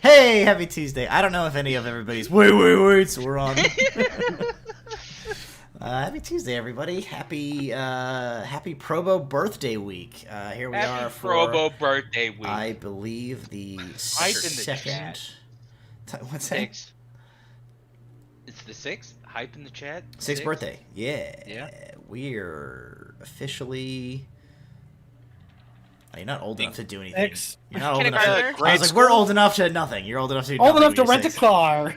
Hey, happy Tuesday. I don't know if any of everybody's wait, so we're on. Happy Tuesday, everybody. Happy Probo birthday week. Here we are for Probo birthday week. I believe the second. What's that? Six. It's the 6th? Hype in the chat? Sixth birthday. Yeah. Yeah. We're officially... Oh, you're not old enough to do anything. Six. You're not old enough to... I was like, school? we're old enough to nothing. You're old enough to do Old nothing enough to when you're rent a six. car.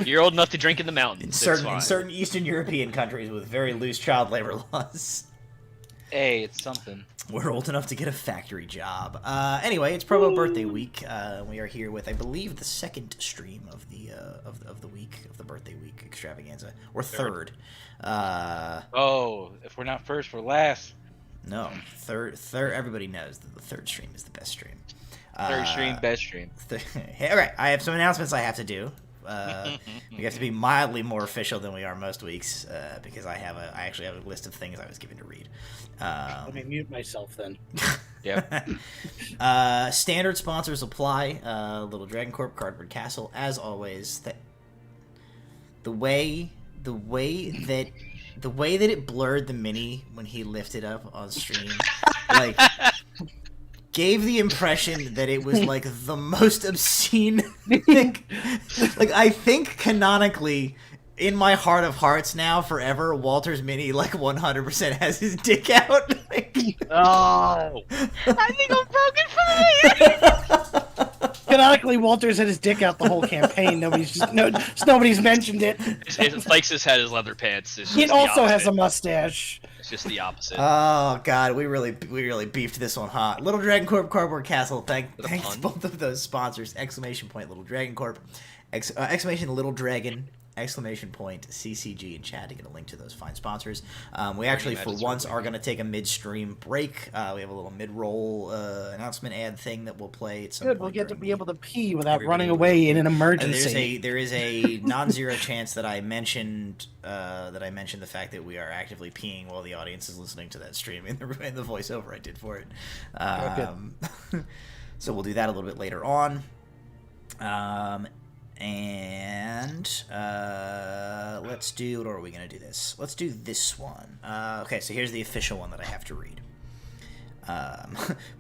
You're old enough to drink in the mountains. In certain Eastern European countries with very loose child labor laws. Hey, it's something. We're old enough to get a factory job. Anyway, it's Probo birthday week. We are here with, I believe, the second stream of the week, of the birthday week extravaganza, or third. If we're not first, we're last. No, third. Everybody knows that the third stream is the best stream. Third stream, best stream. All right, I have some announcements I have to do. We have to be mildly more official than we are most weeks because I actually have a list of things I was given to read. Let me mute myself then. Yep. Standard sponsors apply. Little Dragon Corp, Cardboard Castle, as always. The way that it blurred the mini when he lifted up on stream, like, gave the impression that it was like the most obscene thing. Like, I think canonically, in my heart of hearts now, forever, Walter's mini like 100% has his dick out. Like, Oh. I think I'm broken for the Canonically, Walter's had his dick out the whole campaign. Nobody's mentioned it. Lexus had his leather pants. It's just He the also has opposite. a mustache. It's just the opposite. oh god, we really beefed this one hot. Little Dragon Corp, Cardboard Castle. Thanks pun. both of those sponsors! Exclamation point Little Dragon Corp, exclamation Little Dragon. Exclamation point CCG in chat to get a link to those fine sponsors. We actually, for once, are going to take a mid-stream break. We have a little mid-roll announcement ad thing that we'll play at some Good, point. we'll get to during be the- able to pee without Everybody running will- away in an And emergency. there is a non-zero chance that I mentioned the fact that we are actively peeing while the audience is listening to that stream in the voiceover I did for it. So we'll do that a little bit later on. Let's do, what are we going to do this? Let's do this one. Okay, so here's the official one that I have to read.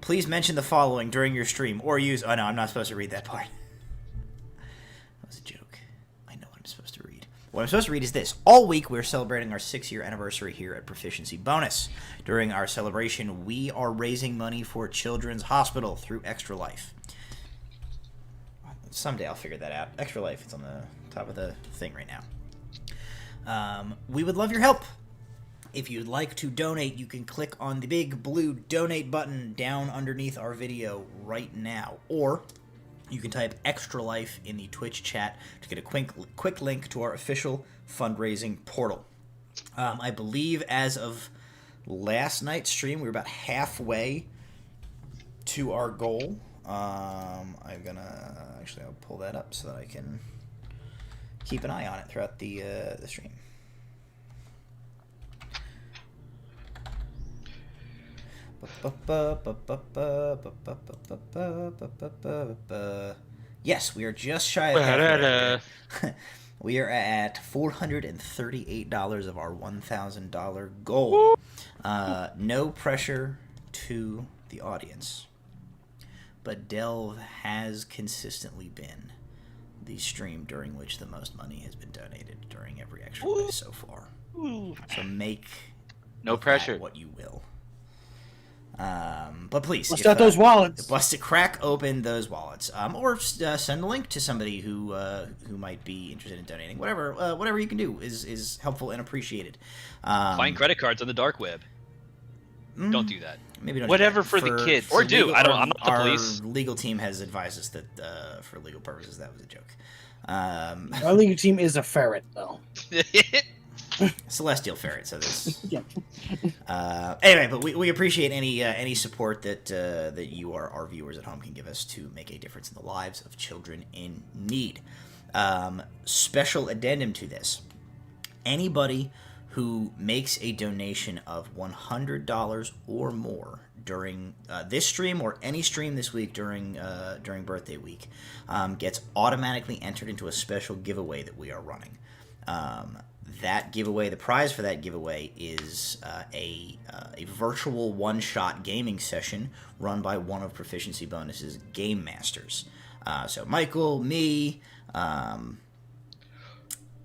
Please mention the following during your stream or use... Oh, no, I'm not supposed to read that part. That was a joke. I know what I'm supposed to read. What I'm supposed to read is this. All week, we're celebrating our 6-year anniversary here at Proficiency Bonus. During our celebration, we are raising money for Children's Hospital through Extra Life. Someday I'll figure that out. Extra Life, it's on the top of the thing right now. We would love your help. If you'd like to donate, you can click on the big blue donate button down underneath our video right now. Or you can type Extra Life in the Twitch chat to get a quick link to our official fundraising portal. I believe as of last night's stream, we were about halfway to our goal. I'll pull that up so that I can keep an eye on it throughout the stream. Yes, we are just shy of halfway. We are at $438 of our $1,000 goal. No pressure to the audience. But Delve has consistently been the stream during which the most money has been donated during every Extra Life so far. So make No pressure. what you will. But please, Bust out those wallets. Crack open those wallets, or send a link to somebody who might be interested in donating. Whatever you can do is helpful and appreciated. Find credit cards on the dark web. Don't do that. Maybe don't Whatever do that. for the kids. Or do. legal- I'm not the police. Our legal team has advised us that for legal purposes that was a joke. Our league team is a ferret, though. Celestial ferret. So this. Yeah. Anyway, but we appreciate any support that you or our viewers at home can give us to make a difference in the lives of children in need. Special addendum to this: anybody who makes a donation of $100 or more during this stream or any stream this week during birthday week gets automatically entered into a special giveaway that we are running. That giveaway, the prize for that giveaway is a virtual one-shot gaming session run by one of Proficiency Bonus's game masters. So Michael, me,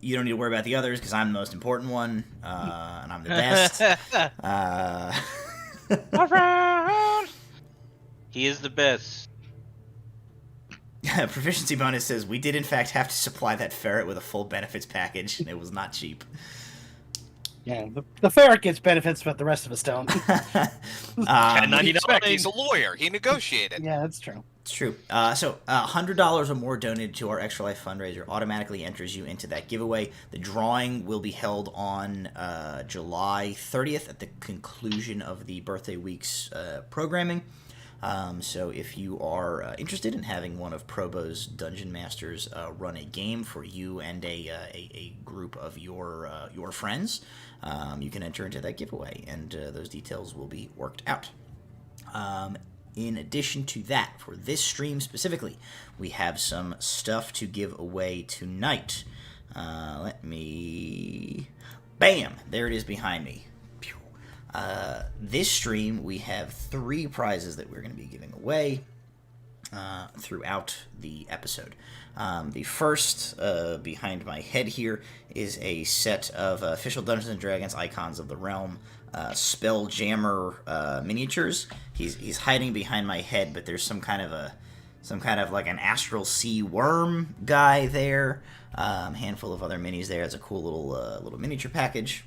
you don't need to worry about the others because I'm the most important one, and I'm the best. He is the best. Proficiency Bonus says, we did in fact have to supply that ferret with a full benefits package, and it was not cheap. Yeah, the ferret gets benefits, but the rest of us don't. He's a lawyer. He negotiated. Yeah, that's true. It's true. So $100 or more donated to our Extra Life fundraiser automatically enters you into that giveaway. The drawing will be held on July 30th at the conclusion of the birthday week's programming. So if you are interested in having one of Probo's Dungeon Masters run a game for you and a group of your friends, you can enter into that giveaway, and those details will be worked out. In addition to that, for this stream specifically, we have some stuff to give away tonight. Let me... Bam! There it is behind me. This stream, we have 3 prizes that we're going to be giving away throughout the episode. The first, behind my head here, is a set of official Dungeons & Dragons Icons of the Realm Spelljammer miniatures. He's hiding behind my head, but there's some kind of like an astral sea worm guy there. Handful of other minis there. It's a cool little miniature package.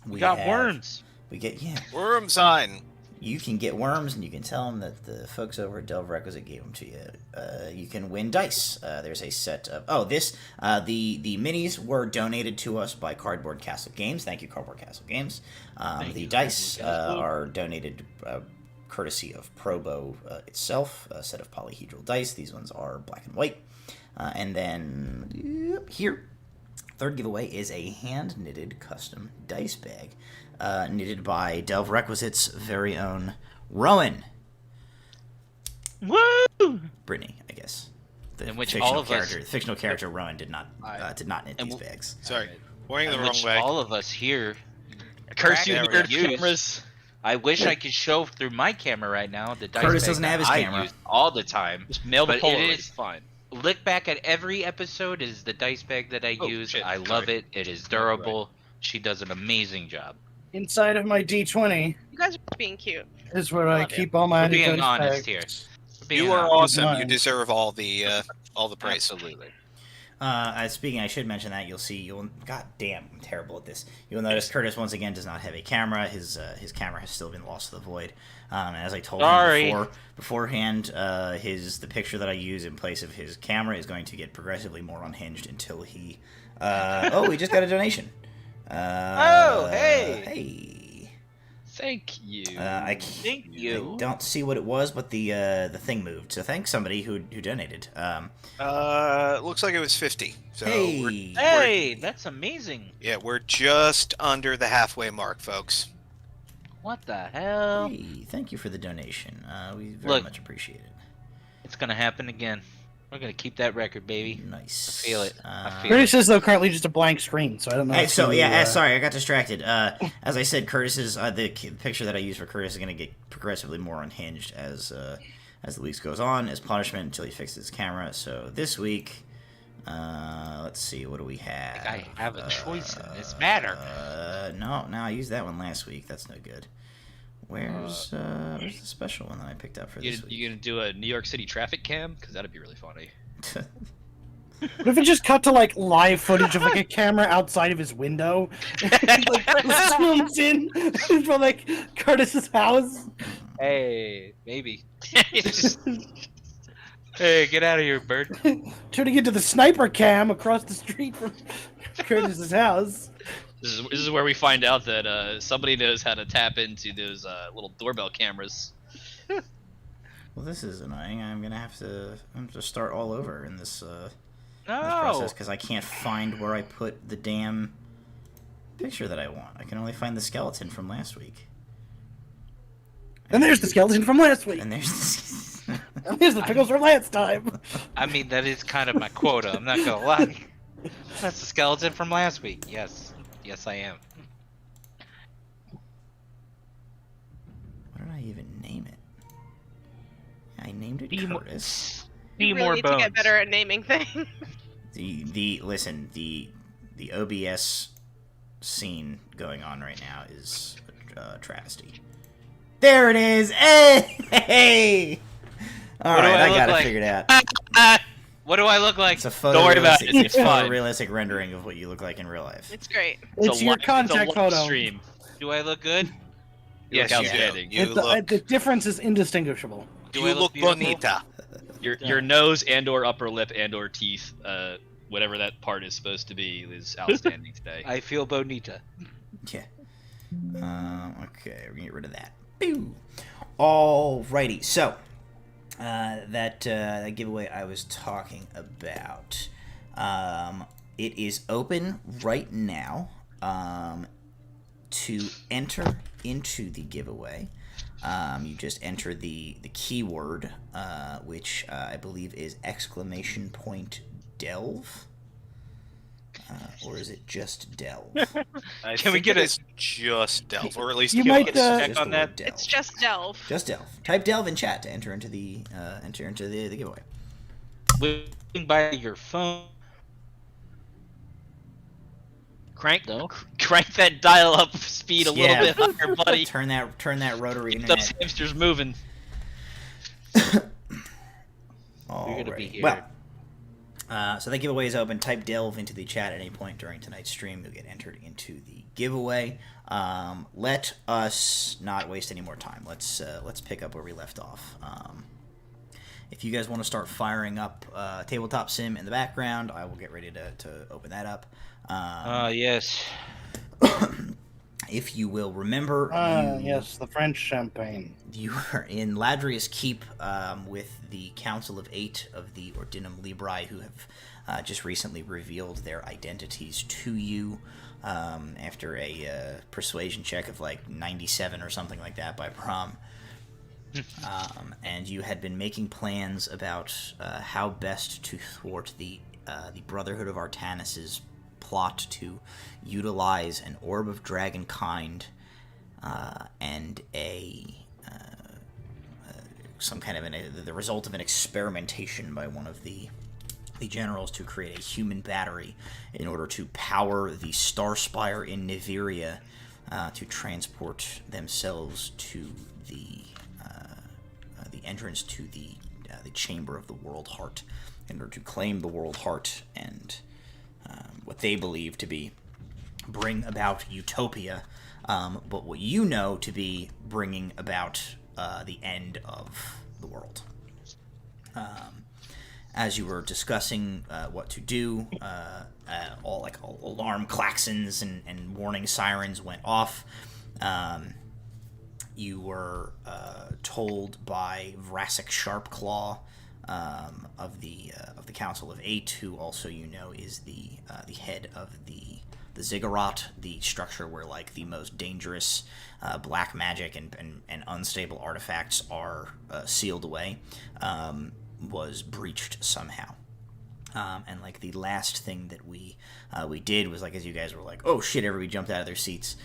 We got worms. We get, Worm sign. You can get worms, and you can tell them that the folks over at Delve Requisite gave them to you. You can win dice. There's a set of... the minis were donated to us by Cardboard Castle Games. Thank you, Cardboard Castle Games. The dice are donated courtesy of Probo itself, a set of polyhedral dice. These ones are black and white. And then here, third giveaway is a hand-knitted custom dice bag. Knitted by Delve Requisite's very own Rowan. Woo! Brittany, I guess. In which all of us... The fictional character Rowan did not knit these bags. Sorry, wearing the In wrong which way. all of us here... Curse you, There we nerd go. cameras. I wish I could show through my camera right now the dice Curtis bag doesn't have that his I camera. use all the time. Just mail the But Polaroid. it It's is fine. Look back at every episode is the dice bag that I Oh, use. shit, I love sorry. it. It is durable. She does an amazing job. Inside of my D20 You guys are being cute. is where I Love you. keep all my We're being dice honest bags. here. Being You are honest. awesome. You Mine. deserve all the praise. Absolutely. Speaking, I should mention that God damn, I'm terrible at this. You'll notice Curtis once again does not have a camera. His camera has still been lost to the void. And as I told him beforehand, the picture that I use in place of his camera is going to get progressively more unhinged until he. We just got a donation. Hey! Hey! Thank you. Thank you. I don't see what it was, but the thing moved. So thanks somebody who donated. Looks like it was 50. So Hey! Hey, that's amazing. we're just under the halfway mark, folks. What the hell? Hey, thank you for the donation. We very much appreciate it. It's gonna happen again. We're gonna keep that record, baby. Nice. I feel it. I feel Curtis is though currently just a blank screen, so I don't know. Hey, if so you, sorry, I got distracted. As I said, Curtis's the picture that I use for Curtis is going to get progressively more unhinged as the weeks goes on, as punishment until he fixes his camera. So this week, let's see, what do we have? I have a choice in this matter. No, I used that one last week. That's no good. Where's the special one that I picked up for this week? You gonna do a New York City traffic cam? Because that'd be really funny. What if it just cut to like live footage of like a camera outside of his window, like zooms in from like Curtis's house? Hey, maybe. Hey, get out of here, bird. Turning into the sniper cam across the street from Curtis's house. This is where we find out that somebody knows how to tap into those little doorbell cameras. Well, this is annoying. I'm gonna have to start all over in this No. process because I can't find where I put the damn picture that I want. I can only find the skeleton from last week. And there's the skeleton from last week. And there's And there's the pickles from last time. I mean, that is kind of my quota. I'm not gonna lie. That's the skeleton from last week. Yes, yes, I am. what did I even name it? I named it Be more- Curtis. You Need more really need to bones. get better at naming things. The OBS scene going on right now is a travesty. There it is. Hey. All What do right, I I look got it like? figured out. What do I look like? It's a Don't worry about it, it's fine. photorealistic rendering of what you look like in real life. It's great. It's your contact photo. Stream. Do I look good? You Yes, look you do. outstanding. You look, The difference is indistinguishable. Do you I look beautiful? bonita. Your nose and/or upper lip and/or teeth, whatever that part is supposed to be, is outstanding today. I feel bonita. Yeah. Okay, we're gonna get rid of that. Boo. Alrighty, so that giveaway I was talking about, it is open right now. To enter into the giveaway, you just enter the keyword, which I believe is !delve. Or is it just delve? I Can we think get it a- is just delve, or at least You give might, us- uh, check Just on the word that? delve. It's just Delve. Just delve. Type delve in chat to enter into the giveaway. Waiting by your phone. Crank No? crank that dial-up speed a Yeah. little bit higher, buddy. Turn that rotary Keep those internet. hamsters moving. You're gonna be Alrighty. here. Well, so that giveaway is open. Type delve into the chat at any point during tonight's stream. You'll get entered into the giveaway. Let us not waste any more time. Let's pick up where we left off. If you guys want to start firing up Tabletop Sim in the background, I will get ready to open that up. Yes. If you will remember, Yes, the French champagne. you are in Ladrius Keep with the Council of 8 of the Ordinum Libri, who have just recently revealed their identities to you after a persuasion check of like 97 or something like that by Prom. And you had been making plans about how best to thwart the Brotherhood of Artanis' plot to utilize an orb of dragonkind and some kind of the result of an experimentation by one of the generals to create a human battery in order to power the Star Spire in Niveria to transport themselves to the entrance to the chamber of the World Heart in order to claim the World Heart and what they believe to be bring about utopia, but what you know to be bringing about the end of the world. As you were discussing what to do, all alarm klaxons and warning sirens went off. You were told by Vrasic Sharpclaw of the Council of 8, who also you know is the head of the Ziggurat, the structure where like the most dangerous black magic and unstable artifacts are sealed away, was breached somehow. And like the last thing that we did was like, as you guys were like, oh shit, everybody jumped out of their seats.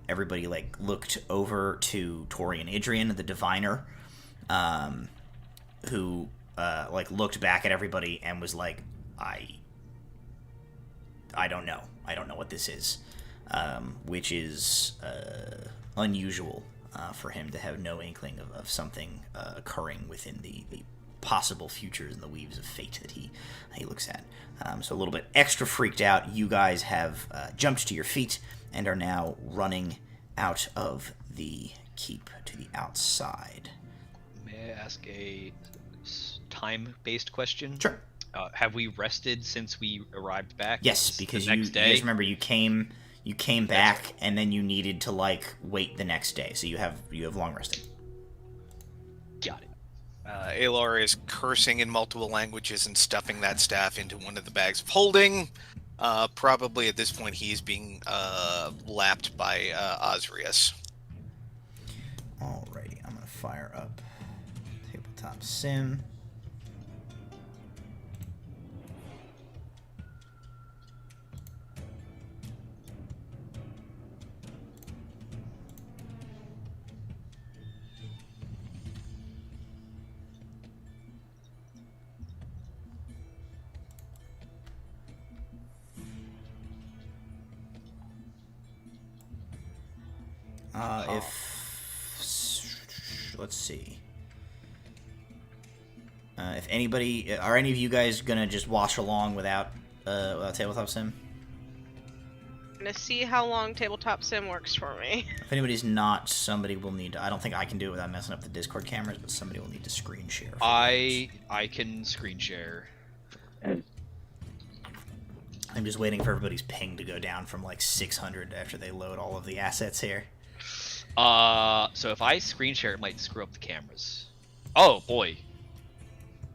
Everybody like looked over to Tori and Idrian, the diviner, who like looked back at everybody and was like, I don't know what this is, which is unusual for him to have no inkling of something occurring within the possible futures and the weaves of fate that he looks at. So a little bit extra freaked out, you guys have jumped to your feet and are now running out of the keep to the outside. May I ask a time-based question? Sure. Have we rested since we arrived back? Yes, Is because the you next day. guys remember you came back and then you needed to like wait the next day, so you have long rested. Got it. Alar is cursing in multiple languages and stuffing that staff into one of the bags of holding. Probably at this point he's being lapped by Osrius. Alrighty, I'm gonna fire up Tabletop Sim. Let's see. If anybody, are any of you guys gonna just wash along without Tabletop Sim? I'm gonna see how long tabletop sim works for me. If anybody's not, somebody will need to. I don't think I can do it without messing up the Discord cameras, but somebody will need to screen share. I can screen share. I'm just waiting for everybody's ping to go down from like 600 after they load all of the assets here. So if I screen share, it might screw up the cameras. Oh boy.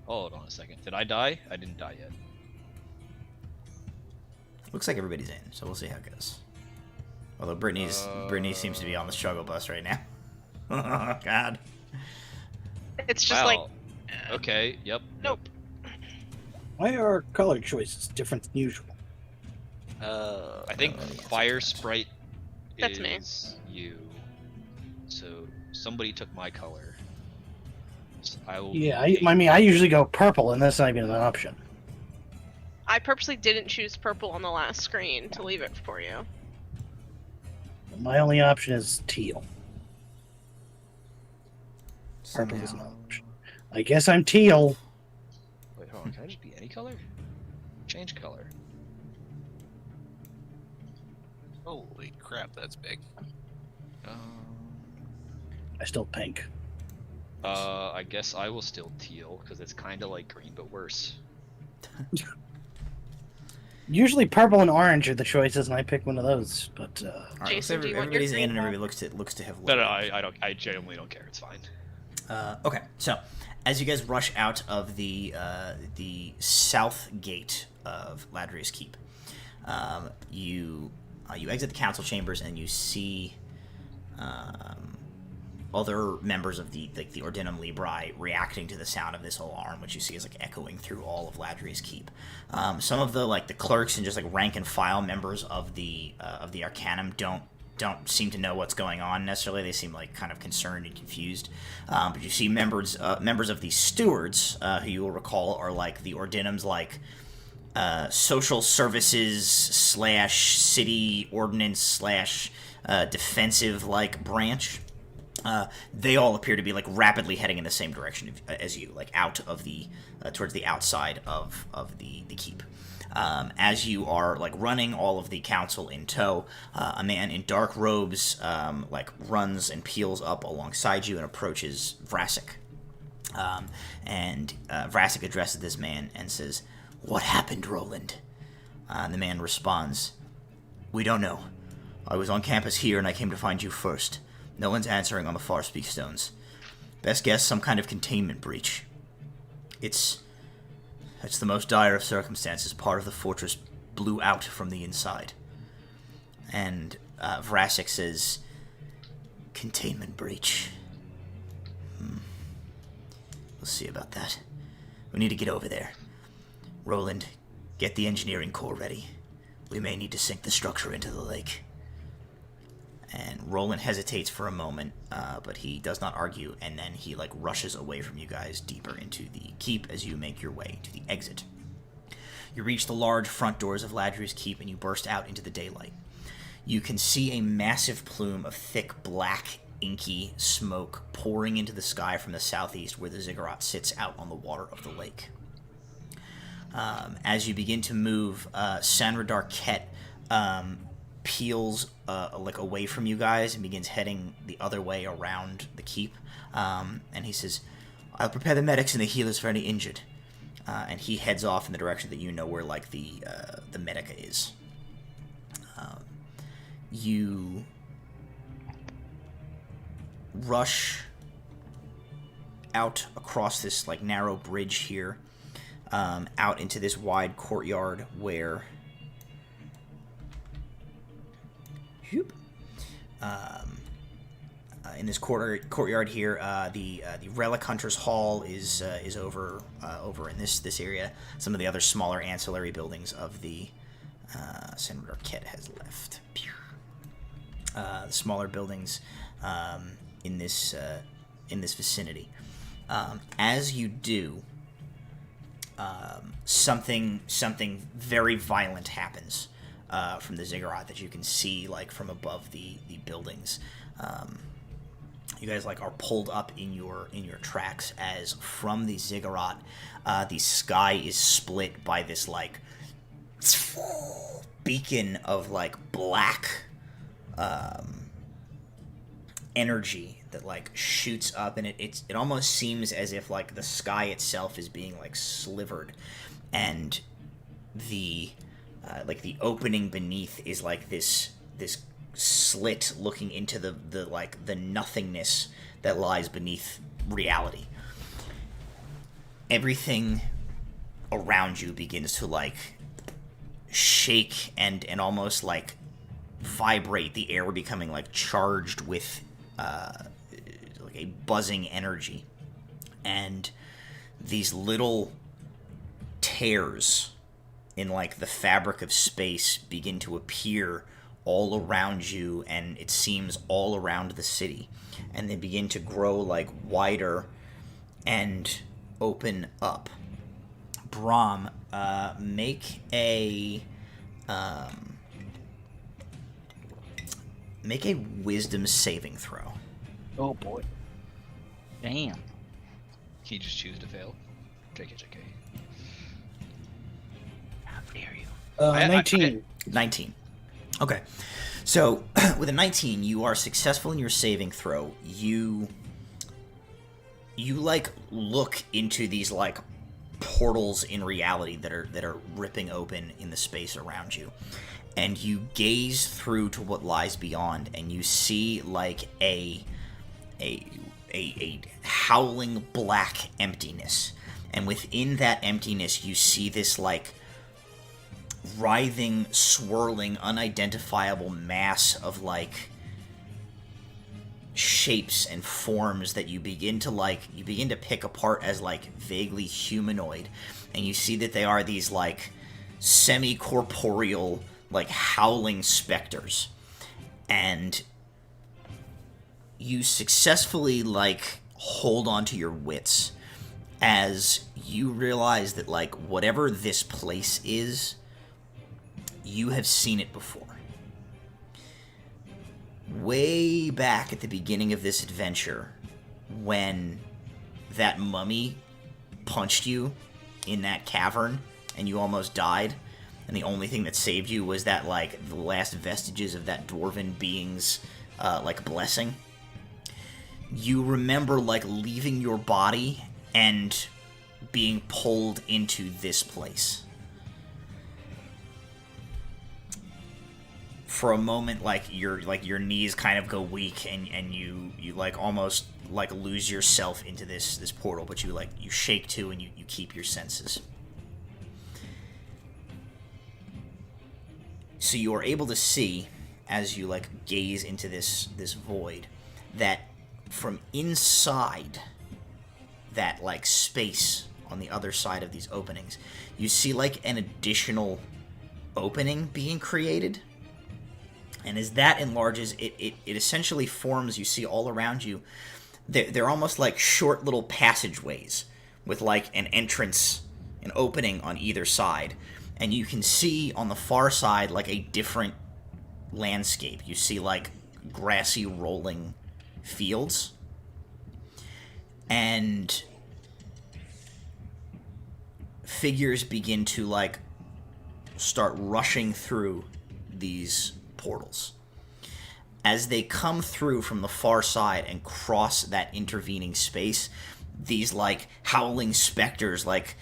Hold on a second. Did I die? I didn't die yet. Looks like everybody's in, so we'll see how it goes. Although Brittany seems to be on the struggle bus right now. Oh God. It's just Wow. Okay. Yep. nope. Why are color choices different than usual? I think Fire Sprite That's me. is you. So somebody took my color. So I will. Yeah, I usually go purple, and that's not even an option. I purposely didn't choose purple on the last screen to leave it for you. My only option is teal. Purple is Somehow. an option. I guess I'm teal. Wait, hold on. Can I just be any color? Change color. Holy crap, that's big. I still pink. I guess I will still teal because it's kind of like green but worse. Usually purple and orange are the choices, and I pick one of those. But All right, Jason, so do you want your everybody's green in, and one? everybody looks to have. No, loaded. I don't. I genuinely don't care. It's fine. Okay, so as you guys rush out of the south gate of Ladrius Keep, you exit the council chambers and you see other members of the Ordinum Libri reacting to the sound of this alarm, which you see is like echoing through all of Ladrius Keep. Some of the clerks and just like rank and file members of the Arcanum don't seem to know what's going on necessarily. They seem like kind of concerned and confused. But you see members of the stewards, who you will recall are like the Ordinum's social services / city ordinance / defensive branch. They all appear to be rapidly heading in the same direction as you, out of the towards the outside of the keep. As you are running all of the council in tow, a man in dark robes runs and peels up alongside you and approaches Vrasik. Vrasik addresses this man and says, "What happened, Roland?" The man responds, "We don't know. I was on campus here and I came to find you first. No one's answering on the far speak stones. Best guess, some kind of containment breach. It's the most dire of circumstances. Part of the fortress blew out from the inside." And Vrasik says, "Containment breach. We'll see about that. We need to get over there. Roland, get the engineering core ready. We may need to sink the structure into the lake." And Roland hesitates for a moment, but he does not argue, and then he rushes away from you guys deeper into the keep as you make your way to the exit. You reach the large front doors of Ladrius Keep and you burst out into the daylight. You can see a massive plume of thick, black, inky smoke pouring into the sky from the southeast where the ziggurat sits out on the water of the lake. As you begin to move, Sanradar Ket peels away from you guys and begins heading the other way around the keep. And he says, "I'll prepare the medics and the healers for any injured." And he heads off in the direction that you know where the medica is. You rush out across this narrow bridge here, out into this wide courtyard where in this courtyard here. The Relic Hunters Hall is over in this area. Some of the other smaller ancillary buildings of the Senator Arquette has left. The smaller buildings in this vicinity. As you do, something very violent happens from the ziggurat that you can see like from above the buildings. You guys like are pulled up in your tracks as from the ziggurat, the sky is split by this like beacon of like black energy that like shoots up, and it almost seems as if like the sky itself is being like slivered, and the like the opening beneath is like this slit looking into the like the nothingness that lies beneath reality. Everything around you begins to like shake and almost like vibrate, the air becoming like charged with like a buzzing energy, and these little tears in like the fabric of space begin to appear all around you, and it seems all around the city, and they begin to grow like wider and open up. Brahm, make a wisdom saving throw. Oh boy. Damn. Can you just choose to fail? JK. How dare you? 19. 19. Okay. So, with a 19, you are successful in your saving throw. You like look into these like portals in reality that are ripping open in the space around you. And you gaze through to what lies beyond, and you see like a howling black emptiness. And within that emptiness, you see this like writhing, swirling, unidentifiable mass of like shapes and forms that you begin to pick apart as like vaguely humanoid. And you see that they are these like semi-corporeal, like howling specters. And you successfully like hold on to your wits as you realize that like whatever this place is, you have seen it before. Way back at the beginning of this adventure, when that mummy punched you in that cavern and you almost died, and the only thing that saved you was that like the last vestiges of that dwarven being's like blessing. You remember like leaving your body and being pulled into this place. For a moment, like your knees kind of go weak, and you like almost like lose yourself into this portal, but you shake to, and you keep your senses. So you are able to see, as you like gaze into this void, that from inside that like space on the other side of these openings, you see like an additional opening being created. And as that enlarges, it essentially forms, you see all around you, they're almost like short little passageways with like an entrance, an opening on either side. And you can see on the far side like a different landscape. You see like grassy rolling fields. And figures begin to like start rushing through these portals. As they come through from the far side and cross that intervening space, these like howling specters like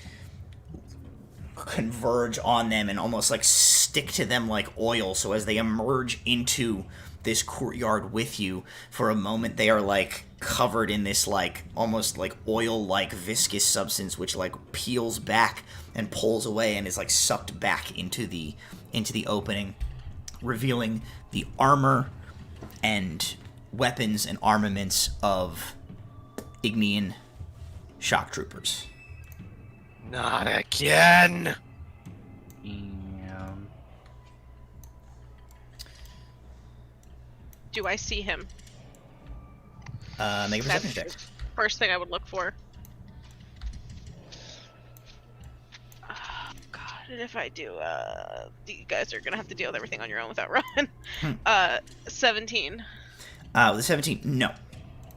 converge on them and almost like stick to them like oil. So as they emerge into this courtyard with you, for a moment they are like covered in this like almost like oil like viscous substance which like peels back and pulls away and is like sucked back into the opening, revealing the armor and weapons and armaments of Ignean shock troopers. Not again. Yeah. Do I see him? Make a perception check. That's the first thing I would look for. Oh, God, and if I do, you guys are gonna have to deal with everything on your own without Rowan. 17. With a 17, no.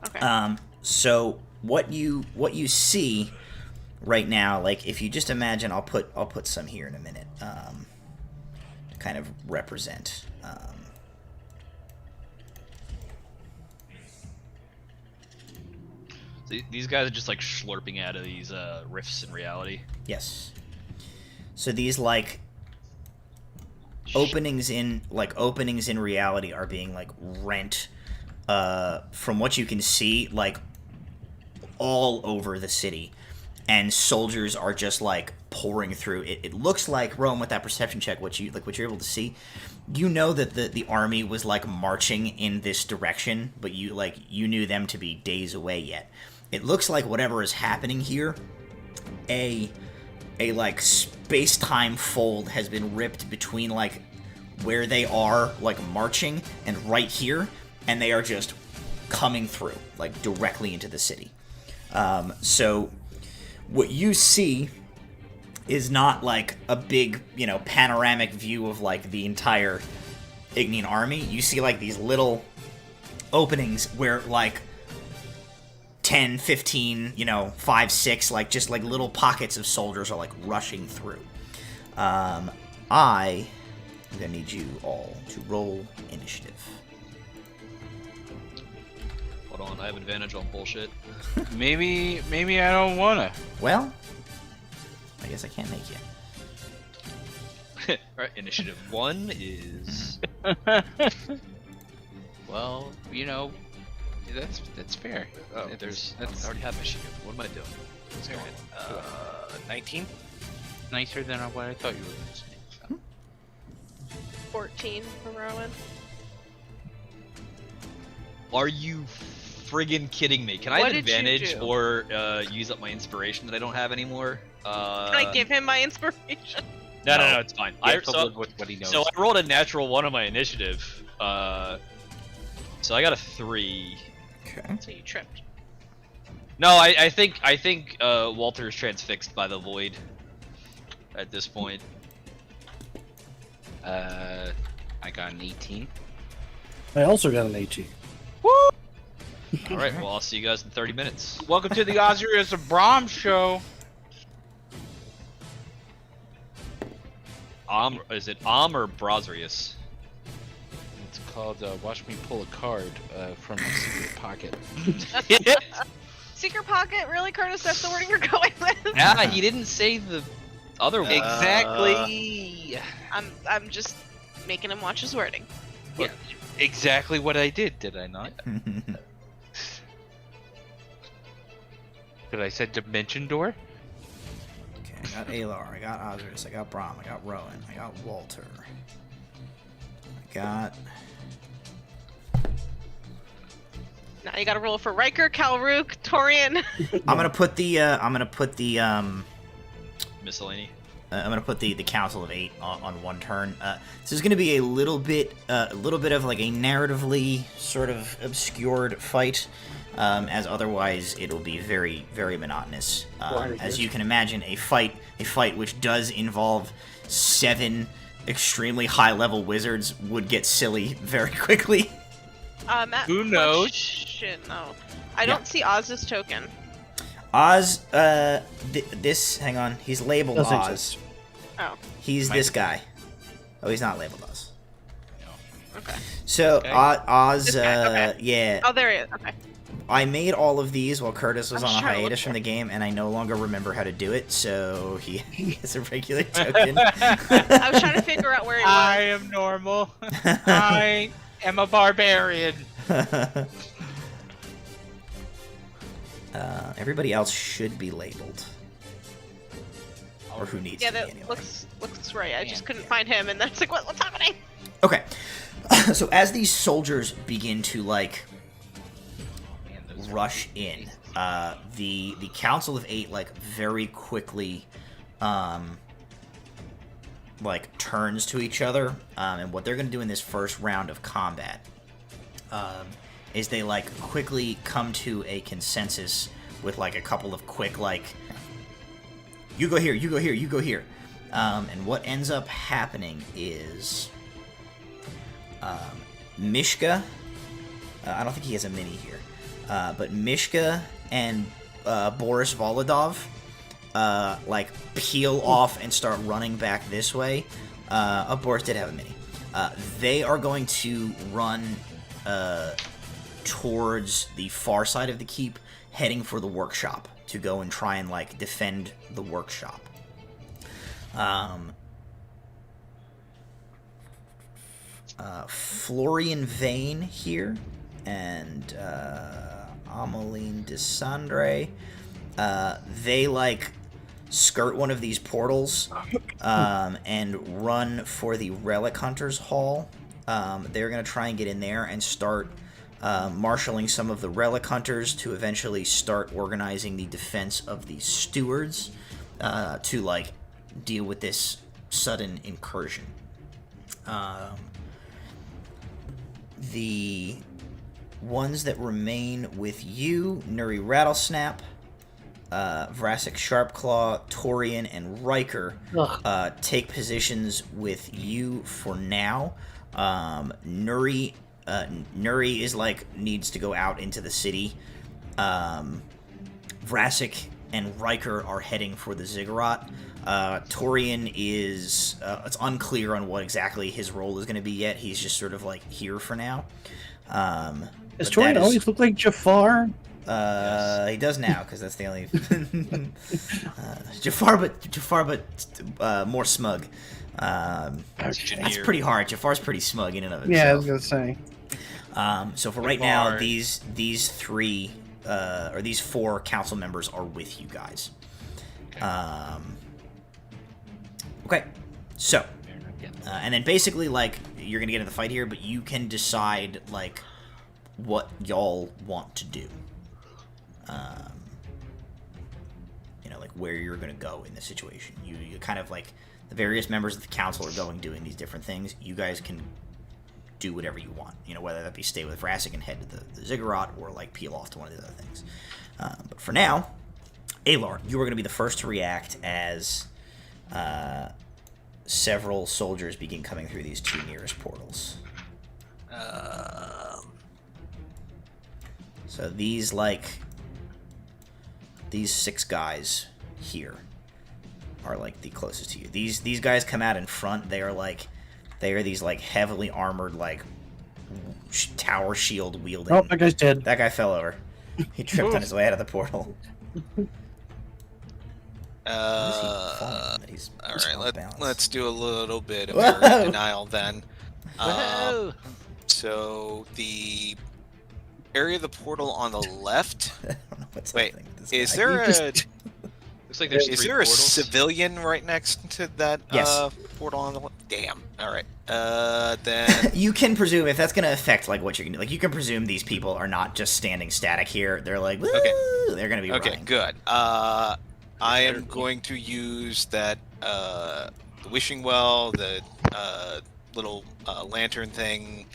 Okay. So what you see right now, like if you just imagine, I'll put some here in a minute, to kind of represent. So these guys are just like slurping out of these rifts in reality. Yes. So these like openings in reality are being like rent, from what you can see, like all over the city, and soldiers are just like pouring through. It looks like, Rome, with that perception check, what you're able to see, you know that the army was like marching in this direction, but you knew them to be days away yet. It looks like whatever is happening here, a like space-time fold has been ripped between like where they are like marching and right here, and they are just coming through like directly into the city. So what you see is not like a big, panoramic view of like the entire Ignean army. You see like these little openings where like 10, 15, 5, 6, like just like little pockets of soldiers are like rushing through. I'm gonna need you all to roll initiative. Hold on, I have advantage on bullshit. Maybe I don't wanna. Well, I guess I can't make you. Alright, initiative 1 is... Well, that's fair. Oh, I already have initiative. What am I doing? What's going on? 19. Nicer than what I thought you were going to say. 14 for Rowan. Are you friggin' kidding me? Can I What have did you advantage do? or use up my inspiration that I don't have anymore? Can I give him my inspiration? No, it's fine. You have to live with what he knows. So I rolled a natural 1 on my initiative. So I got a 3. Okay. So you tripped. No, I think Walter is transfixed by the void at this point. I got an 18. I also got an 18. All right, well I'll see you guys in 30 minutes. Welcome to the Ozrius Brahm show. Is it or Brosrius? It's called Watch Me Pull a Card from my secret pocket. Secret pocket? Really, Curtis? That's the wording you're going with? Yeah, he didn't say the other one. Exactly. I'm just making him watch his wording. Yeah, exactly what I did I not? Did I said Dimension Door? Okay, I got Alar, I got Ozrius, I got Brahm, I got Rowan, I got Walter. I got... Now you gotta roll for Riker, Kalruk, Torian. I'm gonna put the Miscellany. I'm gonna put the Council of 8 on one turn. This is gonna be a little bit of like a narratively sort of obscured fight, as otherwise it'll be very, very monotonous. As you can imagine, a fight which does involve 7 extremely high-level wizards would get silly very quickly. Matt, Who knows? Question, though. I don't see Oz's token. Oz, this, hang on, he's labeled Doesn't Oz. exist. Oh, He's this guy. Oh, he's not labeled Oz. okay. So, Okay. Oz, This guy, okay. yeah. Oh, there he is. Okay. I made all of these while Curtis was I'm on a just trying to hiatus look from the for game, and I no longer remember how to do it, so he has a regular token. I was trying to figure out where he I was. am normal. I am a barbarian. Everybody else should be labeled. Or who needs Yeah, to be that anyway. looks right. I just couldn't find him, and that's like, what's happening? Okay. So as these soldiers begin to like Man, those rush in, the Council of Eight like very quickly like turns to each other, and what they're gonna do in this first round of combat is they like quickly come to a consensus with like a couple of quick like, you go here, you go here, you go here, and what ends up happening is Mishka, I don't think he has a mini here, but Mishka and Boris Volodov like peel off and start running back this way. Boris did have a mini. They are going to run towards the far side of the keep, heading for the workshop to go and try and like defend the workshop. Florian Vane here and Ameline Desandre, they like skirt one of these portals and run for the Relic Hunters Hall. They're going to try and get in there and start marshaling some of the Relic Hunters to eventually start organizing the defense of the stewards to like deal with this sudden incursion. The ones that remain with you, Nuri Rattlesnap, Vrasik Sharpclaw, Torian, and Riker take positions with you for now. Nuri is like needs to go out into the city. Vrasik and Riker are heading for the Ziggurat. Torian is it's unclear on what exactly his role is going to be yet. He's just sort of like here for now. Does Torian always look like Jafar? He does now because that's the only Jafar, but more smug. That's pretty hard. Jafar's pretty smug in and of himself. Yeah, I was gonna say. So for right now, these three or these four council members are with you guys. Okay, so and then basically like you're gonna get in the fight here, but you can decide like what y'all want to do. You know, like where you're gonna go in this situation. You kind of like the various members of the council are going doing these different things. You guys can do whatever you want. You know, whether that be stay with Vrasik and head to the Ziggurat or like peel off to one of the other things. But for now, Alar, you are going to be the first to react as several soldiers begin coming through these two nearest portals. So these six guys here are like the closest to you. These guys come out in front. They are these like heavily armored like tower shield wielding. Oh, that guy's dead. That guy fell over. He tripped on his way out of the portal. All right, let's do a little bit of area denial then. So the area of the portal on the left. I don't know what's Wait, happening with this is guy. there a Looks like there's is three there a portals. civilian right next to that Yes. portal on the left? Damn. All right. Then You can presume if that's going to affect like what you're going to do. Like you can presume these people are not just standing static here. They're like, woo! Okay. They're going to be okay, running. good. I am going to use that the wishing well, the little lantern thing,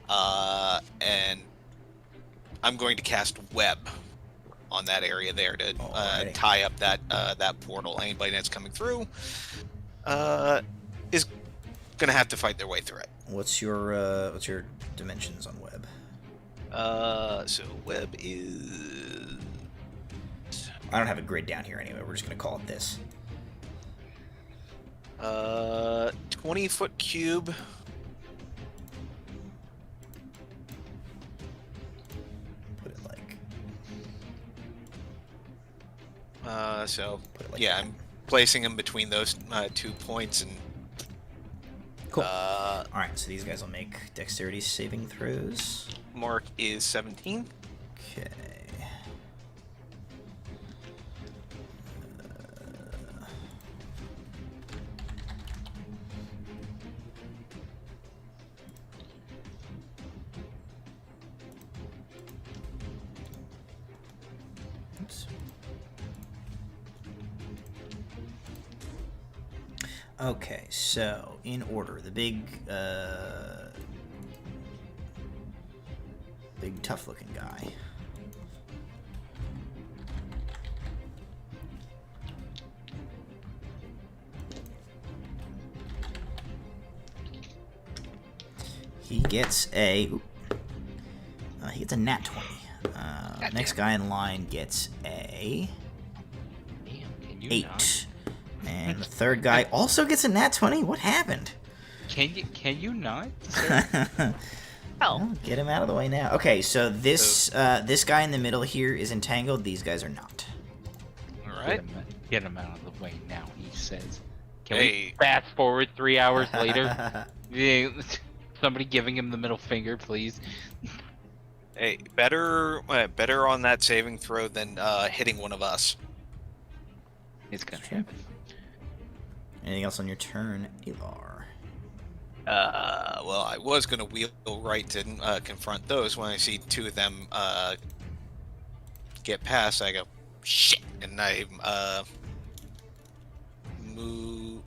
and I'm going to cast web on that area there to Alrighty. tie up that portal. Anybody that's coming through is gonna have to fight their way through it. What's your dimensions on web? So web is I don't have a grid down here anyway. We're just going to call it this. 20-foot cube. Put it like So Put it like yeah, that. I'm placing them between those 2 points, and Cool. All right, so these guys will make dexterity saving throws. mark is 17. Okay. Okay, so in order, the big tough-looking guy. He gets a nat 20. Next guy in line gets a Damn, can you 8. not? And the third guy also gets a nat 20. What happened? Can you not? Sir? Hell. Well, get him out of the way now. Okay, so this guy in the middle here is entangled. These guys are not. All right. Get him out of the way now, he says. Can Hey. we fast forward 3 hours later? Yeah, somebody giving him the middle finger, please. Hey, better on that saving throw than hitting one of us. It's gonna happen. Anything else on your turn, Elar? Well, I was gonna wheel right to confront those. When I see two of them get past, I go, shit, and I move.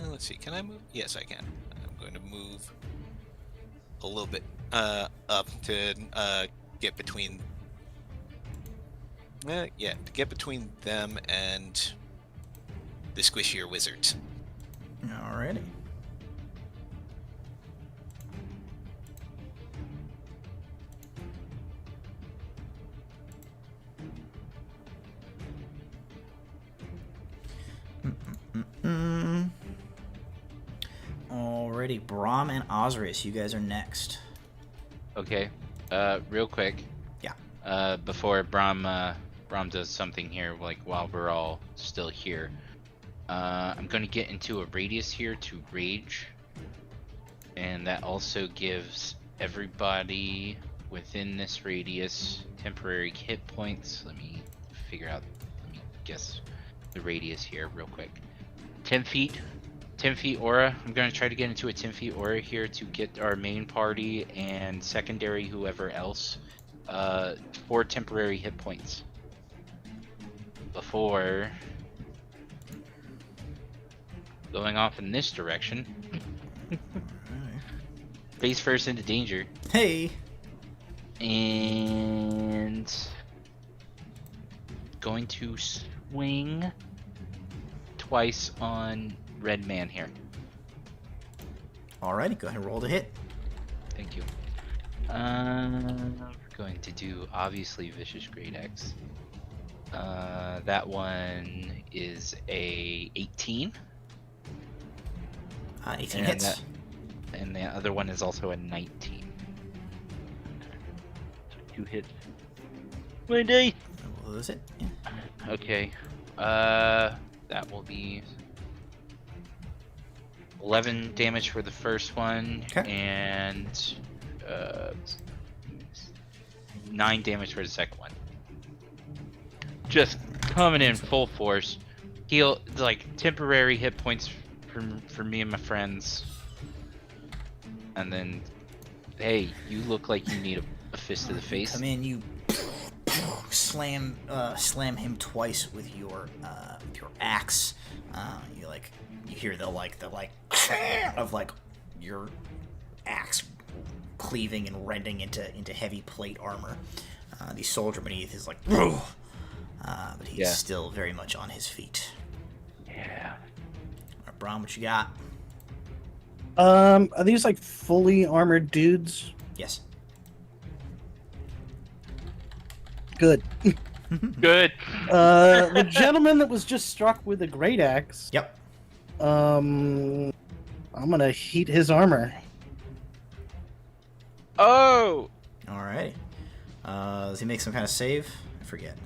Let's see, can I move? Yes, I can. I'm going to move a little bit up to get between. To get between them and the squishier wizards. Alrighty. Alrighty, Brahm and Osrius, you guys are next. Okay. Real quick. Yeah. Before Brahm does something here, like while we're all still here, I'm gonna get into a radius here to rage, and that also gives everybody within this radius temporary hit points. Let me guess the radius here real quick. 10 feet. 10 feet aura. I'm going to try to get into a 10 feet aura here to get our main party and secondary whoever else 4 temporary hit points before going off in this direction. Face first into danger. Hey! And going to swing twice on Red Man here. Alrighty, go ahead and roll to hit. Thank you. We're going to do obviously Vicious Great X. That one is a 18. 18 And hits. And the other one is also a 19. So 2 hits. My day. What was it? Yeah. Okay. That will be 11 damage for the first one, Okay. and 9 damage for the second one. Just coming in full force. Heal, like, temporary hit points for me and my friends. And then, hey, you look like you need a fist to the face. Come in, you slam him twice with your axe. You hear the of like your axe cleaving and rending into heavy plate armor. The soldier beneath is like, but he's still very much on his feet. Yeah. Alright, Brahm, what you got? Are these like fully armored dudes? Yes. Good. Good. The gentleman that was just struck with a great axe. Yep. I'm gonna heat his armor. Oh! Alright. Does he make some kind of save? I forget.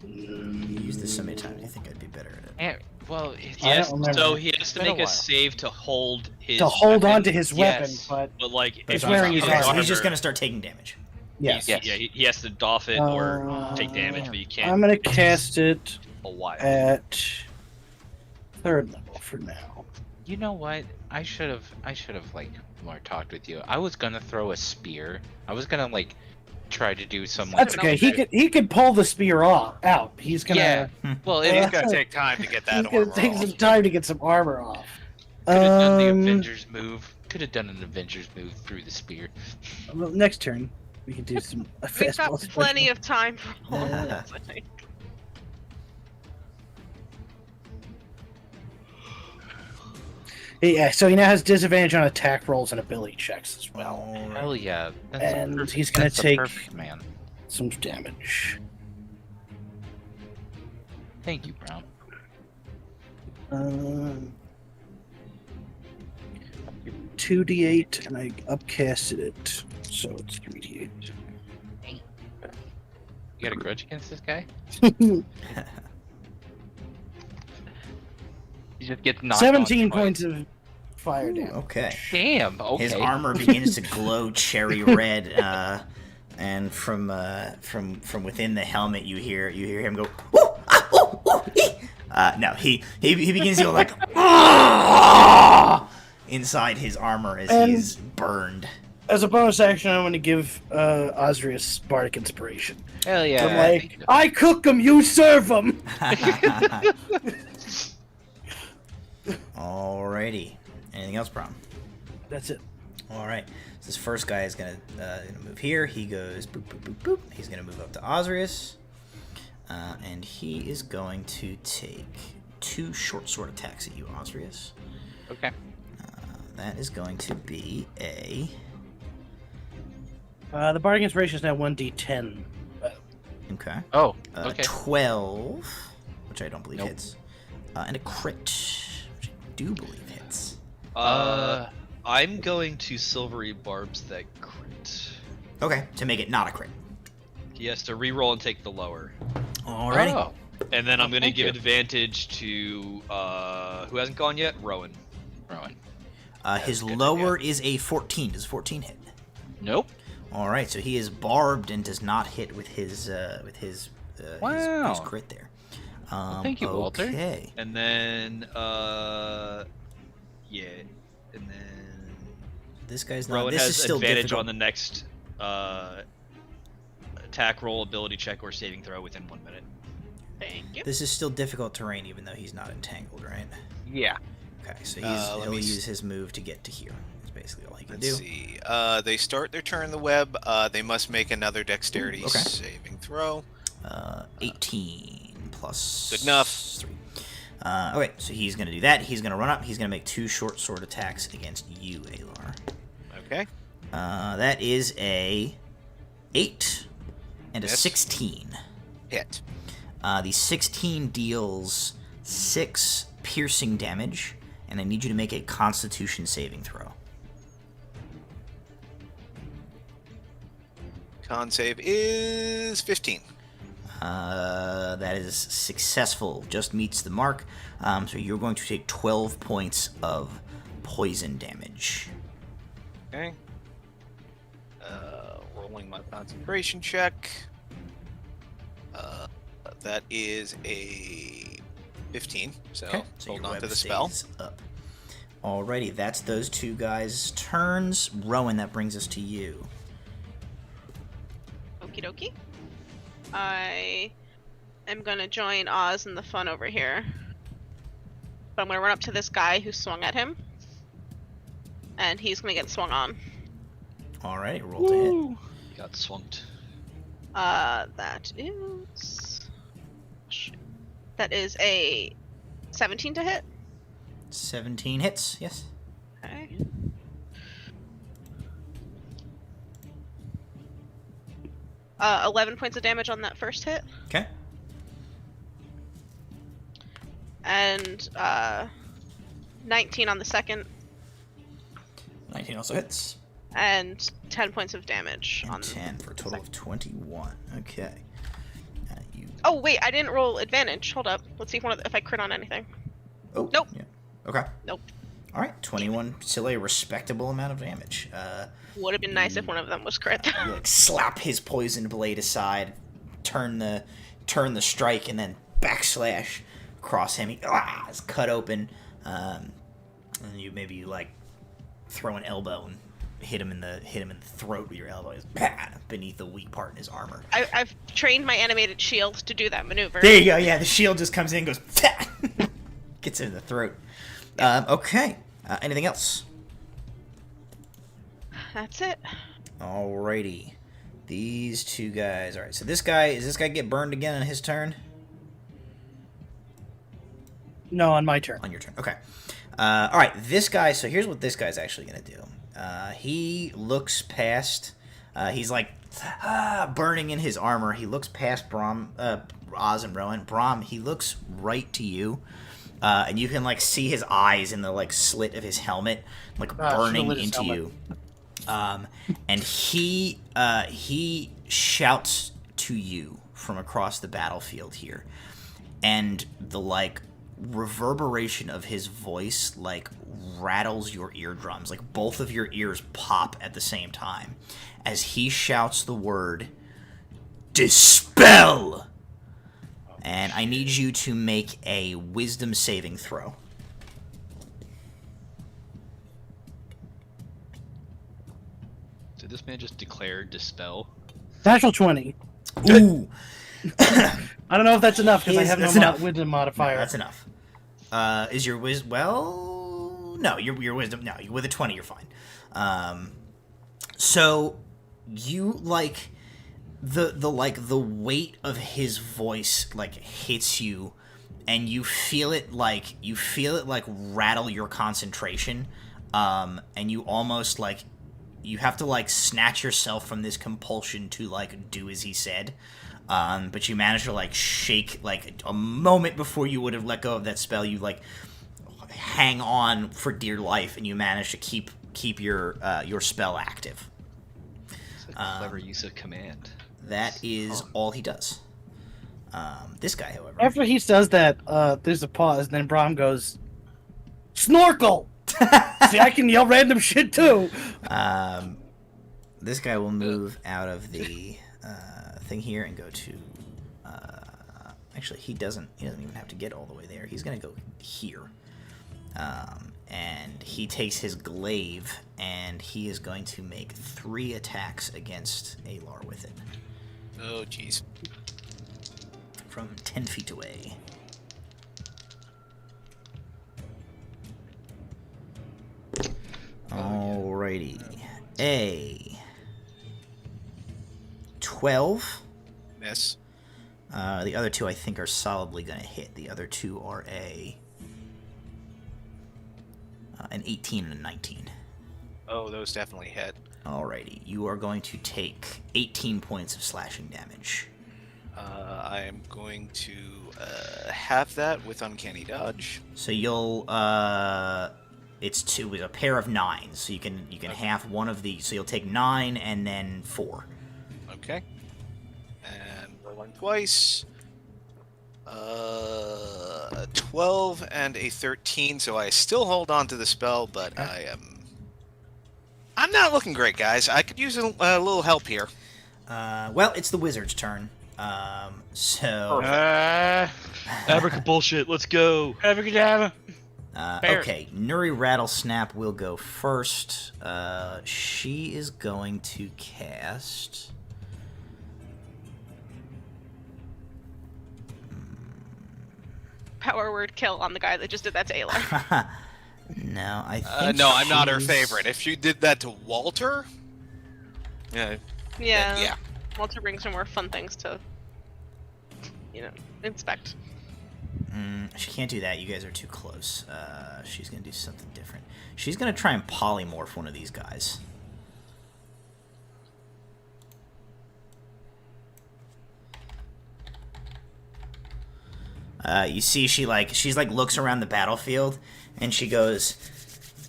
You used this so many times. I think I'd be better at it. Well, Yes, don't remember. so he has to Been a make a while. save to hold his To hold weapon, on to his weapon, Yes. but but like But if he's wearing his okay, so armor. he's just gonna start taking damage. yes. Yes. Yeah, he has to doff it or take damage, but you can't. I'm gonna it's cast it a while. at 3rd level for now. You know what? I should have like more talked with you. I was gonna throw a spear. I was gonna like try to do some. Like, That's okay. He could pull the spear out. He's gonna. Yeah. Well, It's it gonna take time to get that He's gonna armor take off. some time to get some armor off. could have done the Avengers move. Could have done an Avengers move through the spear. Well, next turn we can do some. We've got plenty of time for all of Yeah. this, I think. Yeah, so he now has disadvantage on attack rolls and ability checks as well. Alright. Hell yeah. That's And perfect. he's gonna That's a take- perfect man. Some damage. Thank you, Brown. 2d8, and I upcasted it, so it's 3d8. You got a grudge against this guy? He just gets knocked 17 on twice. points of fire damage. Okay. Damn. Okay. His armor begins to glow cherry red, and from within the helmet, you hear him go. Woo! Ah! Ooh! Ooh! Ee! No, he begins to go like "Ah!" inside his armor as And- he's burned. As a bonus action, I'm going to give Osrius Bardic Inspiration. Hell yeah. I'm like, I cook them, you serve them! Alrighty. Anything else, Brom? That's it. All right. So this first guy is gonna move here. He goes boop boop boop boop. He's gonna move up to Osrius, and he is going to take 2 short sword attacks at you, Osrius. Okay. That is going to be a The Bardic Inspiration is now 1d10. okay. Oh, okay. 12, which I don't believe Nope. hits, and a crit, which I do believe hits. I'm going to silvery barbs that crit. Okay, to make it not a crit. He has to reroll and take the lower. Alrighty. Oh. And then I'm going to Thank give you. advantage to who hasn't gone yet? Rowan. Rowan. His good, lower is a 14. Does 14 hit? Nope. All right, so he is barbed and does not hit with his Wow. his crit there. thank you, Walter. Okay. And then yeah. And then This guy's not. Rowan This is has still advantage difficult. on the next attack roll, ability check, or saving throw within 1 minute. Thank you. This is still difficult terrain, even though he's not entangled, right? Yeah. Okay, so Let he'll me use his move to get to here. That's basically all he can Let's do. see. They start their turn in the web. They must make another dexterity Okay. saving throw. 18 plus. Good enough. 3. Okay, so he's gonna do that. He's gonna run up. He's gonna make 2 short sword attacks against you, Alar. Okay. That is a 8 and a Yes. 16. Hit. The 16 deals 6 piercing damage, and I need you to make a Constitution saving throw. Con save is 15. That is successful, just meets the mark. So you're going to take 12 points of poison damage. Okay. Rolling my concentration check. That is a 15. So, Okay, so hold your on web to the spell. stays up. Alrighty, that's those 2 guys' turns. Rowan, that brings us to you. Okie dokie. I am gonna join Oz in the fun over here. But I'm gonna run up to this guy who swung at him. And he's gonna get swung on. Alright, roll to hit. Got swamped. That is... Shit. That is a 17 to hit. 17 hits, yes. Okay. Uh, 11 points of damage on that first hit. Okay. And 19 on the second. 19 also hits. And 10 points of damage And on 10 for a total of 21. Okay. You. Oh wait, I didn't roll advantage. Hold up. Let's see if I crit on anything. Oh. Nope. Yeah. Okay. Nope. All right. 21. Still a respectable amount of damage. Would have been nice if one of them was crit. You like slap his poisoned blade aside, turn the strike, and then backslash across him. He is cut open, and you maybe like throw an elbow and hit him in the throat with your elbow, beneath the weak part in his armor. I've trained my animated shield to do that maneuver. There you go. Yeah, the shield just comes in, goes, gets in the throat. Okay. Anything else? That's it. Alrighty. These two guys. All right. So does this guy get burned again on his turn? No, on my turn. On your turn. Okay. All right. This guy. So here's what this guy's actually gonna do. He looks past. He's like burning in his armor. He looks past Oz and Rowan. Brahm. He looks right to you, and you can like see his eyes in the like slit of his helmet, like burning into you. And he shouts to you from across the battlefield here, and the like reverberation of his voice like rattles your eardrums. Like both of your ears pop at the same time as he shouts the word "Dispel." And I need you to make a wisdom saving throw. Did this man just declare dispel? Natural 20. Ooh. I don't know if that's enough because I have That's no enough. wisdom No, modifier. that's enough. Is your wisdom? Well, no. Your wisdom. No, with a 20, you're fine. So you like the weight of his voice like hits you, and you feel it like rattle your concentration, and you almost like you have to like snatch yourself from this compulsion to like do as he said. But you manage to like shake like a moment before you would have let go of that spell. You like hang on for dear life, and you manage to keep your spell active. It's a clever use of command. That is all he does. This guy, however, After he says that, there's a pause, and then Brahm goes, "Snorkel!" See, I can yell random shit too. this guy will move out of the thing here and go to. Actually, he doesn't even have to get all the way there. He's gonna go here, and he takes his glaive and he is going to make 3 attacks against Alar with it Oh, jeez. from 10 feet away. Alrighty. A 12. Miss. The other 2 I think are solidly going to hit. The other 2 are an 18 and a 19. Oh, those definitely hit. Alrighty. You are going to take 18 points of slashing damage. I am going to have that with Uncanny Dodge. So you'll it's a pair of 9s. So you can half one of these. So you'll take 9 and then 4. Okay. And rolling twice. 12 and a 13, so I still hold on to the spell, but I'm not looking great, guys. I could use a little help here. Well, it's the wizard's turn. So Abraca bullshit. Let's go. Abracadabra. okay, Nuri Rattlesnap will go first. She is going to cast. Power word kill on the guy that just did that to Ayla. No, I think. No, I'm not her she's- favorite. If she did that to Walter, yeah, Yeah. Walter brings some more fun things to, inspect. She can't do that. You guys are too close. She's gonna do something different. She's gonna try and polymorph one of these guys. You see, she's like looks around the battlefield, and she goes,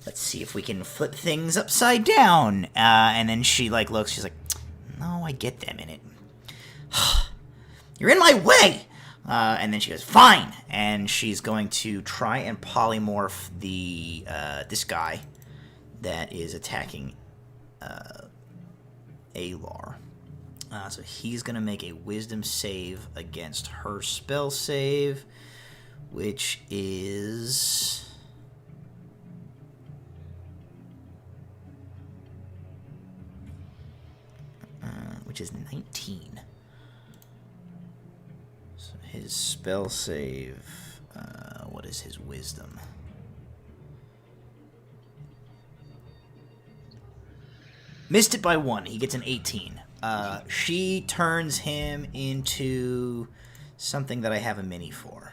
"Let's see if we can flip things upside down." And then she like looks. She's like, "No, I get them in it. You're in my way." And then she goes, "Fine," and she's going to try and polymorph the this guy that is attacking Alar. So he's going to make a wisdom save against her spell save, which is which is 19. So his spell save, what is his wisdom? Missed it by 1. He gets an 18. She turns him into something that I have a mini for.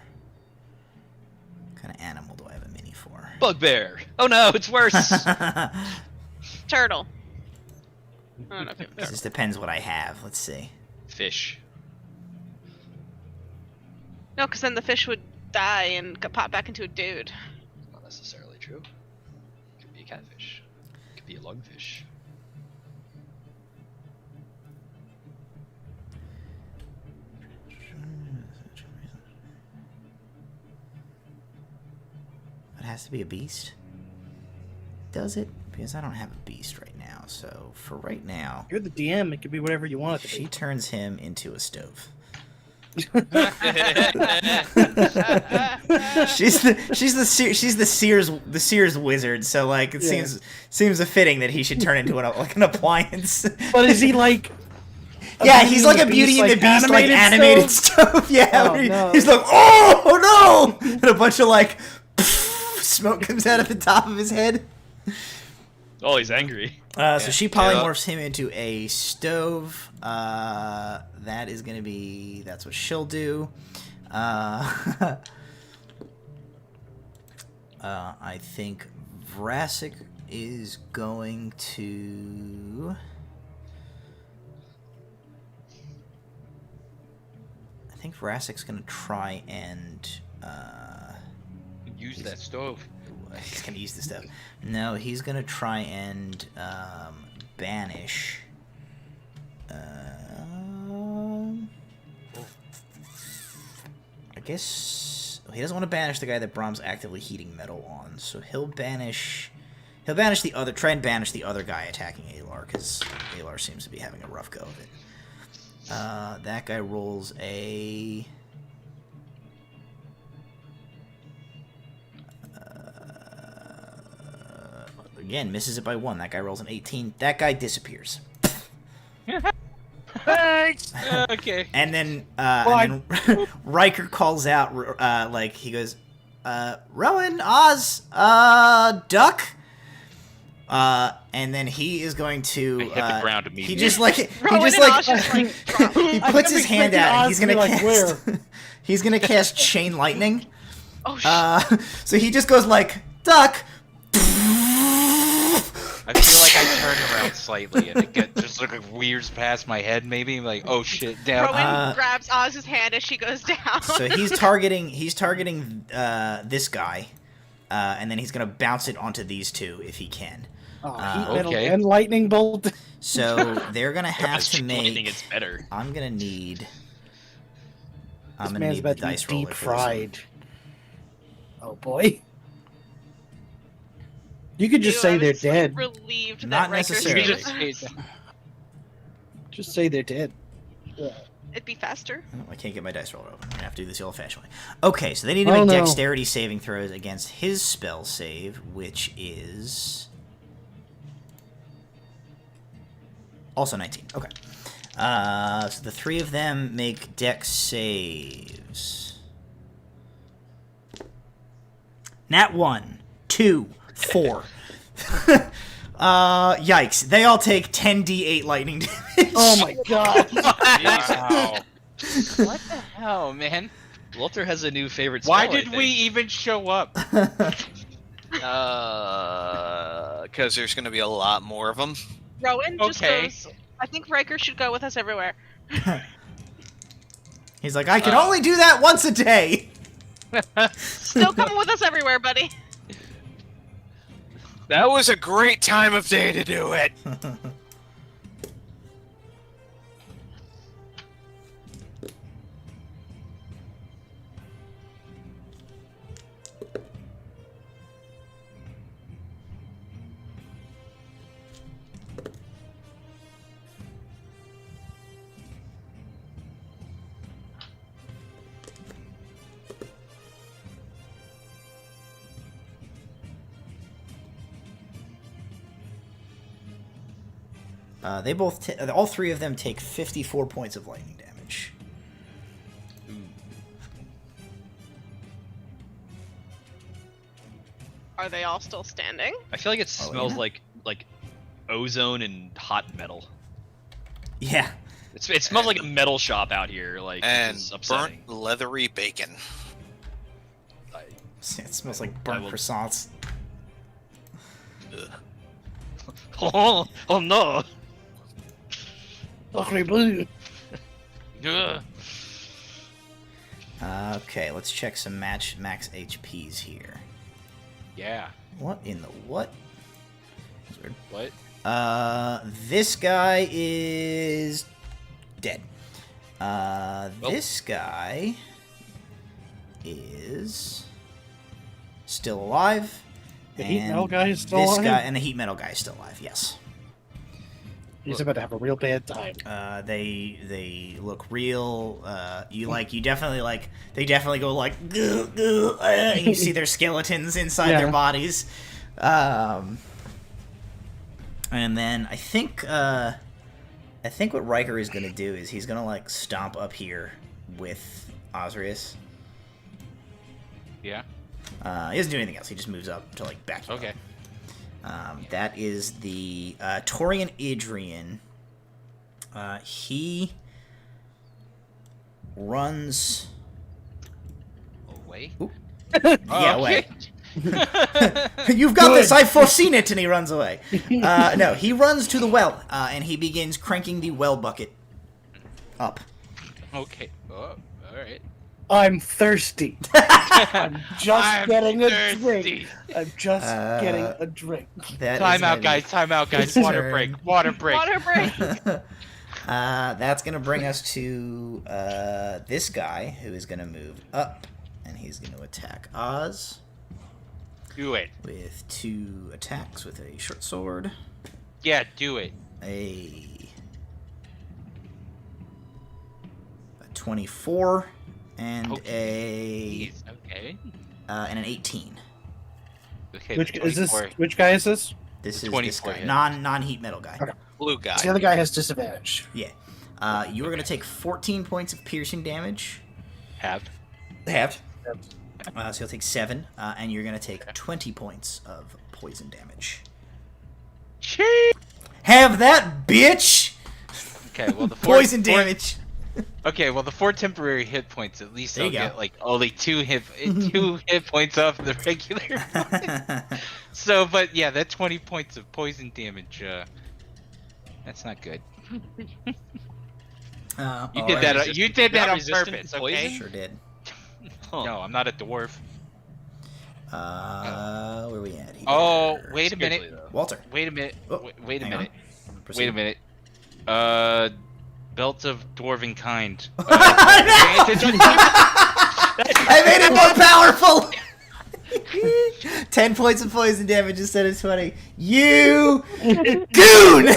What kind of animal do I have a mini for? Bugbear. Oh no, it's worse. Turtle. I don't know if it This depends what I have. Let's see. Fish. No, because then the fish would die and pop back into a dude. Not necessarily true. Could be a catfish. Could be a lungfish. It has to be a beast? Does it? Because I don't have a beast right now. So for right now, You're the DM. It could be whatever you want it to she be. turns him into a stove. she's the Sears wizard. So like it Yeah. seems fitting that he should turn into an appliance. But is he like? Yeah, he's like a Beauty and the Beast, like animated stove. Yeah, Oh, where no. he's like, oh no, and a bunch of like smoke comes out at the top of his head. Oh, he's angry. So she polymorphs him into a stove. That is gonna be. That's what she'll do. I think Vrassic is going to. I think Vrassic's gonna try and. Use that stove. He's gonna use the stuff. No, he's gonna try and banish. I guess he doesn't want to banish the guy that Brahm's actively heating metal on, so he'll banish. He'll banish the other. Try and banish the other guy attacking Alar, because Alar seems to be having a rough go of it. That guy rolls a. Again, misses it by 1. That guy rolls an 18. That guy disappears. Thanks. Okay. And then, Riker calls out, like, he goes, Rowan, Oz, Duck? And then he is going to, I hit the ground he immediately. just, like, Rowan and Oz just, like, he puts his hand out, and he's gonna like, cast, where? he's gonna cast Chain Lightning. Oh, shit. So he just goes like, Duck! I feel like I turn around slightly and it just like weirds past my head. Maybe like, oh shit, down. Rowan grabs Oz's hand as she goes down. So he's targeting this guy, and then he's gonna bounce it onto these two if he can. Oh, heat metal okay. and lightning bolt. So they're gonna have to I think make. it's better. I'm gonna need. I'm This gonna man's need the about to be dice roller deep for this one. fried. Oh boy. You could just Ew, say I they're was, like, dead. relieved Not that Riker's necessarily. gonna- You just- Just say they're dead. It'd be faster. Oh, I can't get my dice roller open. I'm gonna have to do this the old-fashioned way. Okay, so they need to Oh, make no. dexterity saving throws against his spell save, which is also 19. Okay. So the three of them make dex saves. Nat 1, 2, 4. Yikes. They all take 10d8 lightning damage. Oh my god. Wow. What the hell, man? Walter has a new favorite spell. Why I did think. we even show up? Because there's going to be a lot more of them. Rowan just Okay. goes. I think Riker should go with us everywhere. He's like, I can only do that once a day. Still coming with us everywhere, buddy. That was a great time of day to do it. They both, all three of them take 54 points of lightning damage. Are they all still standing? I feel like it Oh, smells yeah. like ozone and hot metal. Yeah. It smells like a metal shop out here. Like, And it's upsetting. burnt leathery bacon. It smells like burnt will- croissants. Ugh. Oh no! Okay, blue. Ugh. Okay, let's check some max HPs here. Yeah. What in the what? That's weird. What? This guy is dead. This guy is still alive. The heat and metal guy is still this alive? guy and the heat metal guy is still alive. Yes. He's about to have a real bad time. They look real. They definitely go like, "Gah, gah," and you see their skeletons inside their Yeah. bodies. And then I think what Riker is gonna do is he's gonna like stomp up here with Osrius. Yeah. He doesn't do anything else. He just moves up to like back you Okay. up. That is the Torian Idrian. He runs. Away. Yeah, Oh, away. okay. You've got Good. this. I've foreseen it, and he runs away. No, he runs to the well, and he begins cranking the well bucket up. Okay. Oh, all right. I'm thirsty. I'm just getting a thirsty. drink. I'm just getting a drink. That is Time gonna out, guys. be- Time out, guys. his Water turn. break. Water break. Water break. That's gonna bring us to this guy who is gonna move up, and he's gonna attack Oz Do it. with 2 attacks with a short sword, Yeah, do it. a 24, and Jeez, okay. and an 18. Okay. Which the is this? 24. Which guy is this? This is this 24 guy, hit. non heat metal guy. Okay. Blue guy. The other guy has disadvantage. Yeah. You are gonna take 14 points of piercing damage. Have. Halved. So you'll take 7, and you're gonna take 20 points of poison damage. Chee! Have that, bitch! Okay. Well, the four, Poison damage. Okay. Well, the 4 temporary hit points. At least There I'll you go. get like only 2 hit points off the regular. So, but yeah, that 20 points of poison damage. That's not good. You did that. You did that Not on resistant purpose. to Okay. poison? Sure did. Huh. No, I'm not a dwarf. Where we at here? Oh, wait a Spiritually, minute. though. Walter. Wait a minute. Oh, Wait a hang on. minute. Proceed. Wait a minute. Belt of Dwarven Kind. I made it more powerful! 10 points of poison damage instead of 20. You goon!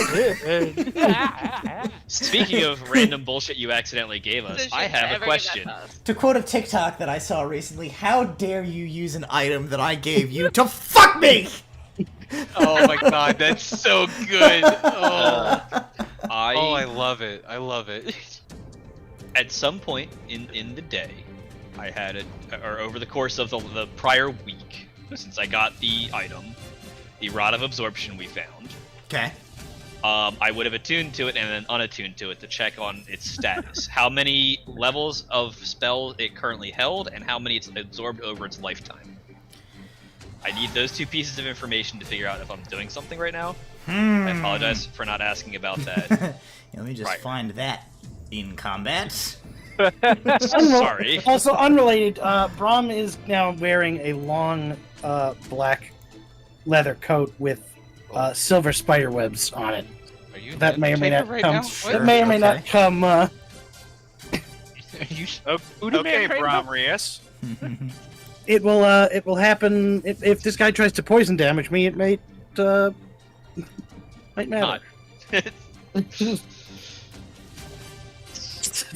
Speaking of random bullshit you accidentally gave us, Should I you have ever a give question. that to us? To quote a TikTok that I saw recently, how dare you use an item that I gave you to fuck me? Oh my god, that's so good. Oh, I I love it. I love it. at some point in the day, I had or over the course of the prior week, since I got the item, the Rod of Absorption we found, Okay. I would have attuned to it and then unattuned to it to check on its status. How many levels of spell it currently held, and how many it's absorbed over its lifetime. I need those 2 pieces of information to figure out if I'm doing something right now. I apologize for not asking about that. Let me just Right. find that in combat. Sorry. Also unrelated, Brahm is now wearing a long black leather coat with silver spider webs on it. Are you That may or may not right come. now? Sure. That may or may Okay. not come. Are you Okay, Bromrius. It will happen if this guy tries to poison damage me. It might matter. Not.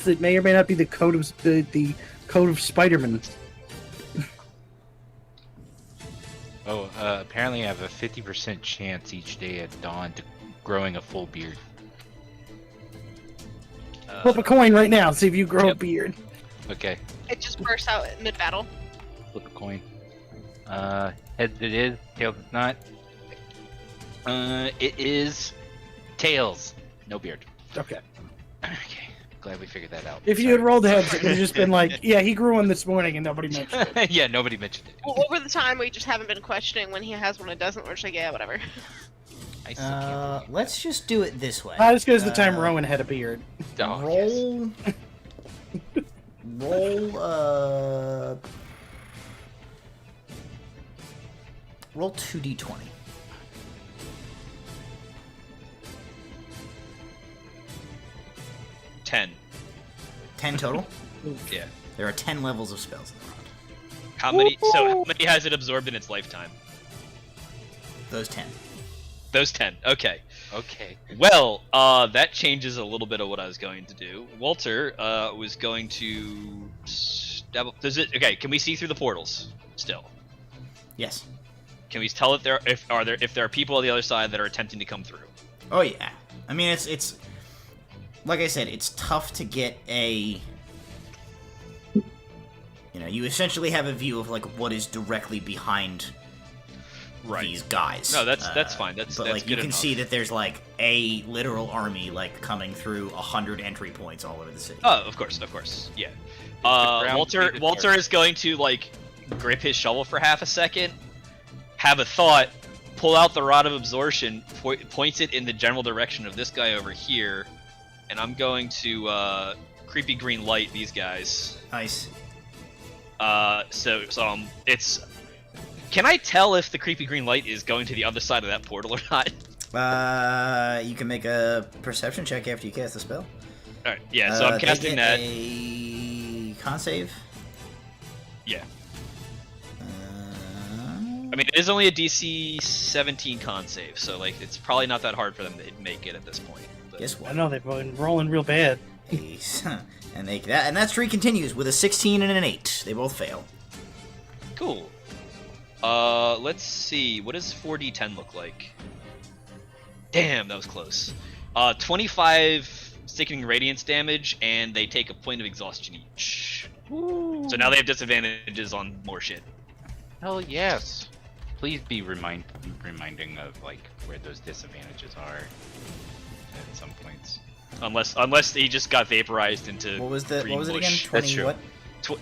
It may or may not be the code of the code of Spider-Man. Oh, apparently I have a 50% chance each day at dawn to growing a full beard. Flip a coin right now. See if you grow a Yep. beard. Okay. It just bursts out mid battle. Flip a coin. Heads it is. Tails it's not. It is tails. No beard. Okay. Okay. Glad we figured that out. If you had rolled heads, it would have just been like, yeah, he grew one this morning and nobody mentioned it. Yeah, nobody mentioned it. Well, over the time, we just haven't been questioning when he has one and doesn't. We're just like, yeah, whatever. I still can't Let's just do it this way. Just goes the time Rowan had a beard. believe it. Oh, yes. Roll 2d20. 10. 10 total. Yeah. There are 10 levels of spells in the round. How many? So how many has it absorbed in its lifetime? Those 10. Those 10. Okay. Okay. Well, that changes a little bit of what I was going to do. Walter was going to. Does it? Okay. Can we see through the portals still? Yes. Can we tell if there are people on the other side that are attempting to come through? Oh yeah. I mean, it's like I said, it's tough to get a. You know, you essentially have a view of like what is directly behind these guys. No, that's fine. But like good you can enough. see that there's like a literal army like coming through 100 entry points all over the city. Oh, of course, yeah. ground Walter created Walter first. is going to like grip his shovel for half a second, have a thought, pull out the rod of absorption, points it in the general direction of this guy over here, and I'm going to creepy green light these guys. Nice. So it's. Can I tell if the creepy green light is going to the other side of that portal or not? You can make a perception check after you cast the spell. All right. Yeah. So I'm They casting get that. a con save. Yeah. Uh, I mean, it is only a DC 17 con save, so like it's probably not that hard for them to make it at this point. But... guess I what? know they've been rolling real bad. And that streak continues with a 16 and an 8. They both fail. Cool. Let's see. What does 4d10 look like? Damn, that was close. 25 sickening radiance damage, and they take a point of exhaustion each. So now they have disadvantages on more shit. Hell yes. Please be reminding of like where those disadvantages are at some points. Unless he just got vaporized into What was it green again? bush. 20 That's true. what?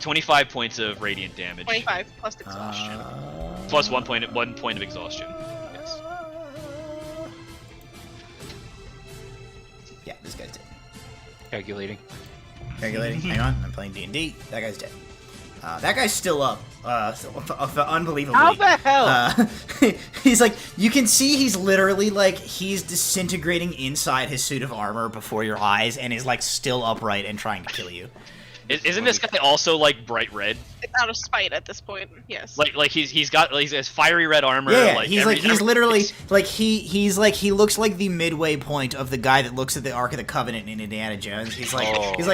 25 points of radiant damage. 25 plus exhaustion. Plus 1 point of exhaustion. Yes. Yeah, this guy's dead. Calculating. Calculating. Hang on, I'm playing D&D. That guy's dead. That guy's still up. Unbelievably. How the hell? He's like, you can see he's literally like, he's disintegrating inside his suit of armor before your eyes and is like still upright and trying to kill you. Isn't this guy also like bright red? It's out of spite at this point. Yes. Like he has fiery red armor. Yeah, like, he's literally like he looks like the midway point of the guy that looks at the Ark of the Covenant in Indiana Jones. He's like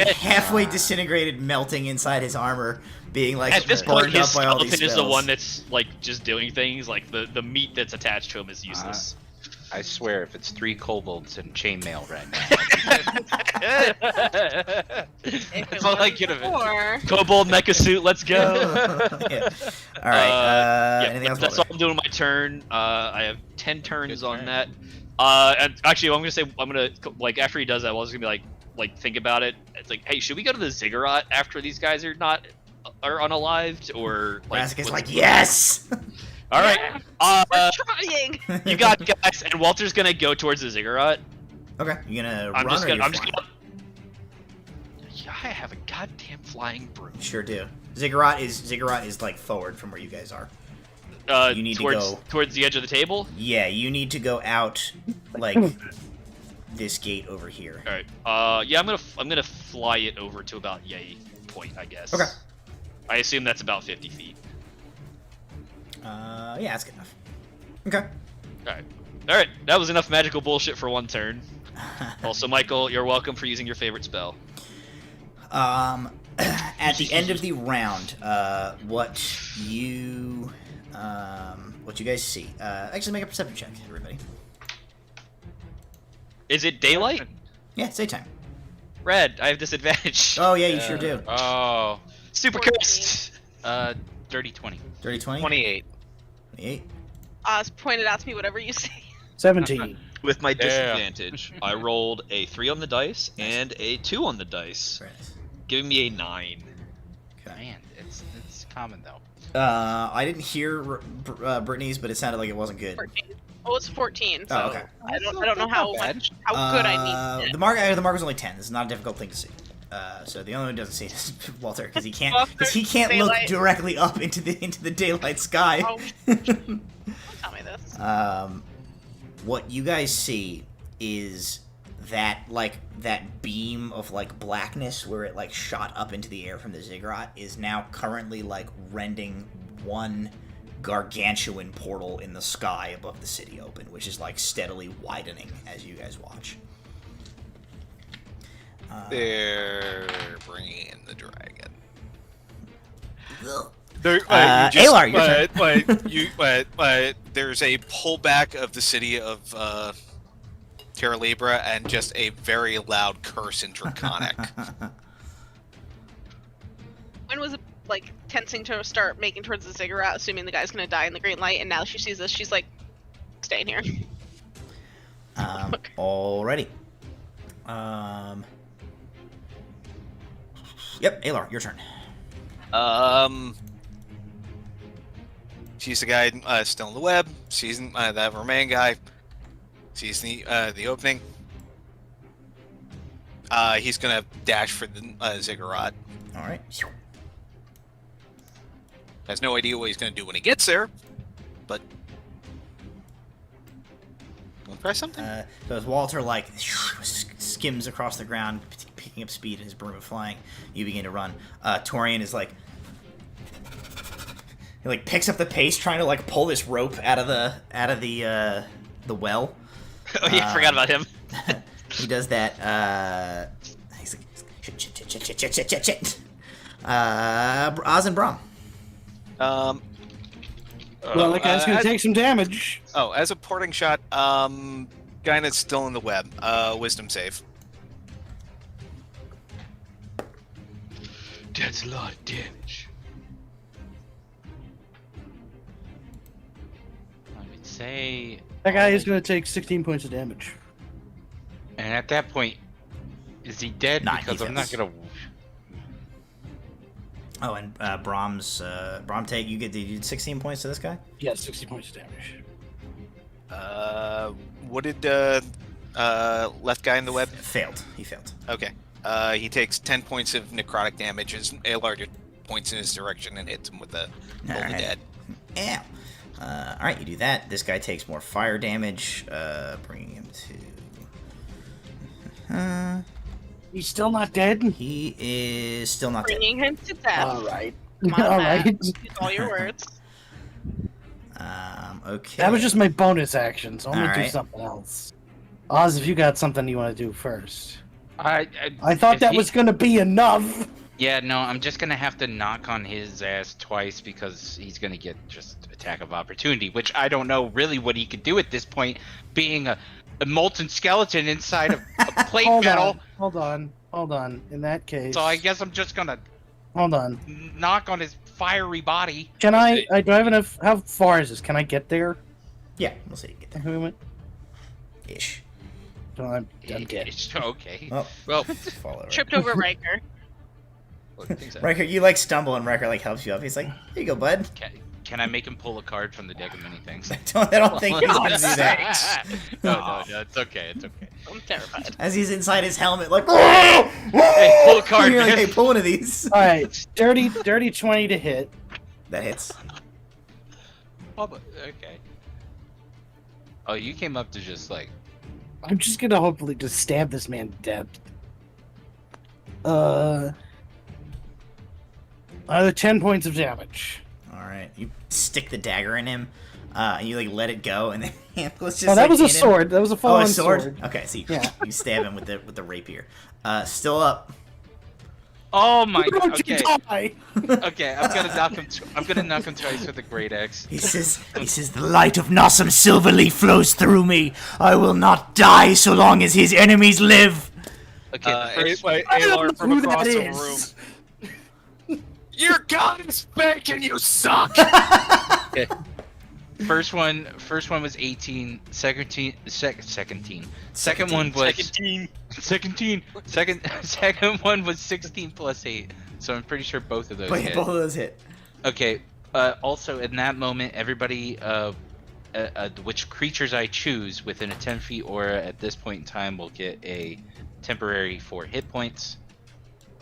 halfway disintegrated, melting inside his armor, being like At this point, burned his up by all these skeleton is spells. the one that's like just doing things. Like the meat that's attached to him is useless. I swear, if it's 3 kobolds in chainmail right now. If That's all I get of it. Or Kobold mecha suit, let's go. Yeah. All right. Yeah, Anything else? that's all Walter? I'm doing on my turn. I have 10 turns Good on turn. that. And actually, I'm gonna like after he does that, I was gonna be like think about it. It's like, hey, should we go to the ziggurat after these guys are unalived, or like? Rask is what's- like, yes. All right. we're trying. You got it, guys, and Walter's gonna go towards the ziggurat. Okay, you gonna I'm run just or gonna. you I'm just flying? gonna. Yeah, I have a goddamn flying broom. Sure do. Ziggurat is like forward from where you guys are. You need to towards go- towards the edge of the table. Yeah, you need to go out like this gate over here. All right. Yeah, I'm gonna fly it over to about yay point, I guess. Okay. I assume that's about 50 feet. Yeah, that's good enough. Okay. All right. That was enough magical bullshit for one turn. Also, Michael, you're welcome for using your favorite spell. At the end of the round, what you guys see? Actually, make a perception check, everybody. Is it daylight? Yeah, it's daytime. Red, I have disadvantage. Oh yeah, you sure do. Oh. Super 14. cursed. Dirty 20. Dirty 20? 28. 28. Oz pointed out to me whatever you say. 17. With my Yeah. disadvantage, I rolled a 3 on the dice and a 2 on the dice, Very nice. giving me a 9. Okay. Man, it's common though. I didn't hear Brittany's, but it sounded like it wasn't good. 14. Oh, it's 14. So Oh, okay. I don't know how good I need it. The mark was only 10. This is not a difficult thing to see. So the only one who doesn't see it is Walter, because he can't look Daylight. directly up into the daylight sky. Oh, don't tell me this. What you guys see is that beam of blackness where it shot up into the air from the ziggurat is now currently rending one gargantuan portal in the sky above the city open, which is steadily widening as you guys watch. They're bringing in the dragon. Alar, your turn. But there's a pullback of the city of Terra Libra and just a very loud curse in Draconic. When was it tensing to start making towards the ziggurat, assuming the guy's gonna die in the green light, and now she sees this, she's staying here. Alrighty. Yep, Alar, your turn. Sees the guy still in the web. Sees that remaining guy. Sees the opening. He's gonna dash for the ziggurat. All right. Has no idea what he's gonna do when he gets there, but wanna try something. So as Walter skims across the ground, picking up speed, and his broom of flying, you begin to run. Torian is he picks up the pace, trying to pull this rope out of the well. Oh yeah, I forgot about him. He does that. He's shit. Oz and Brom. Well, that guy's gonna take some damage. Oh, as a porting shot, guy that's still in the web. Wisdom save. That's a lot of damage. I would say. That guy is gonna take 16 points of damage. And at that point, is he dead? Nah, Because he I'm not fails. gonna. Oh, and Brom you did 16 points to this guy. Yeah, 60 points of damage. What did left guy in the web? Failed. He failed. Okay. He takes 10 points of necrotic damage as Alar just points in his direction and hits him with the Bowl of the Alright. Dead. Ow. Alright, you do that. This guy takes more fire damage, bringing him to... He's still not dead. he is still not dead. Bringing him to death. All right. Come on, All Matt. right. Use all your words. Okay. That was just my bonus action, so I'm gonna do Alright. something else. Oz, if you got something you want to do first. I if thought that he- was gonna be enough. Yeah, no, I'm just gonna have to knock on his ass twice because he's gonna get just attack of opportunity, which I don't know really what he could do at this point, being a molten skeleton inside of a plate metal. Hold on. In that case, So I guess I'm just gonna hold on. knock on his fiery body. Can I do I have enough? How far is this? Can I get there? Yeah, we'll see. Get there. Who am Ish. I? No, I'm dead. Okay. Oh, Well, fall over. Tripped over Riker. Riker, you stumble and Riker helps you up. He's like, here you go, bud. can I make him pull a card from the deck of many things? I don't think he's gonna do that. No, it's okay. It's okay. I'm terrified. As he's inside his helmet, like, Hey, pull a card, You're like, man. hey, pull one of these. All right, dirty 20 to hit. That hits. Okay. Oh, you came up to just I'm just gonna hopefully just stab this man to death. Another 10 points of damage. All right, you stick the dagger in him, and you let it go, and then let's just. Oh, that was a in him. sword. That was a Oh, full-on a sword? sword. Okay, so Yeah. you stab him with the rapier. Still up. Oh my god. Don't you Okay. die! Okay, I'm gonna knock him. I'm gonna knock him twice with the great axe. He says, the light of Nossum Silverleaf flows through me. I will not die so long as his enemies live. Okay, the first By I don't Alar know from who across that the is. room. Your gun is fake and you suck! First one was 18. Second one was second one was 16 plus 8. So I'm pretty sure both of those But hit. both of those hit. Okay. Also, in that moment, everybody, which creatures I choose within a 10 feet aura at this point in time will get a temporary 4 hit points.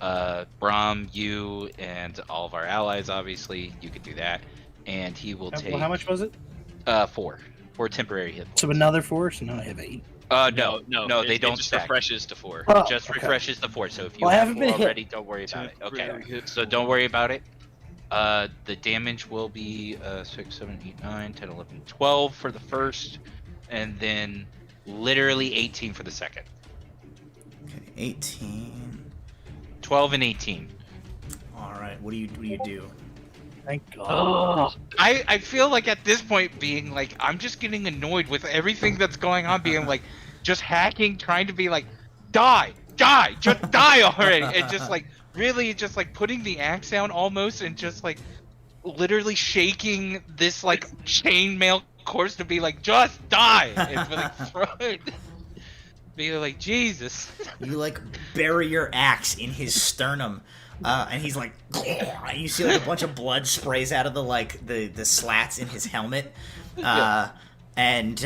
Brahm, you, and all of our allies, obviously, you could do that. And he will take. Well, how much was it? 4 temporary hit points. So another 4. So now I have 8. No, they don't It just stack. refreshes to 4. Oh, It just okay. refreshes the 4. So if you Well, I have haven't 4 been hit. already, don't worry about it. Okay. So don't worry about it. The damage will be 6, 7, 8, 9, 10, 11, 12 for the first, and then literally 18 for the second. Okay, 18. 12 and 18. All right. What do you do? Thank God. I feel like at this point being like I'm just getting annoyed with everything that's going on, being like just hacking, trying to be like die, just die already, and just like really just like putting the axe down almost, and just like literally shaking this like chainmail corpse to be like just die, and like throw it. Be like Jesus. You like bury your axe in his sternum, and he's like, and you see like a bunch of blood sprays out of the slats in his helmet, and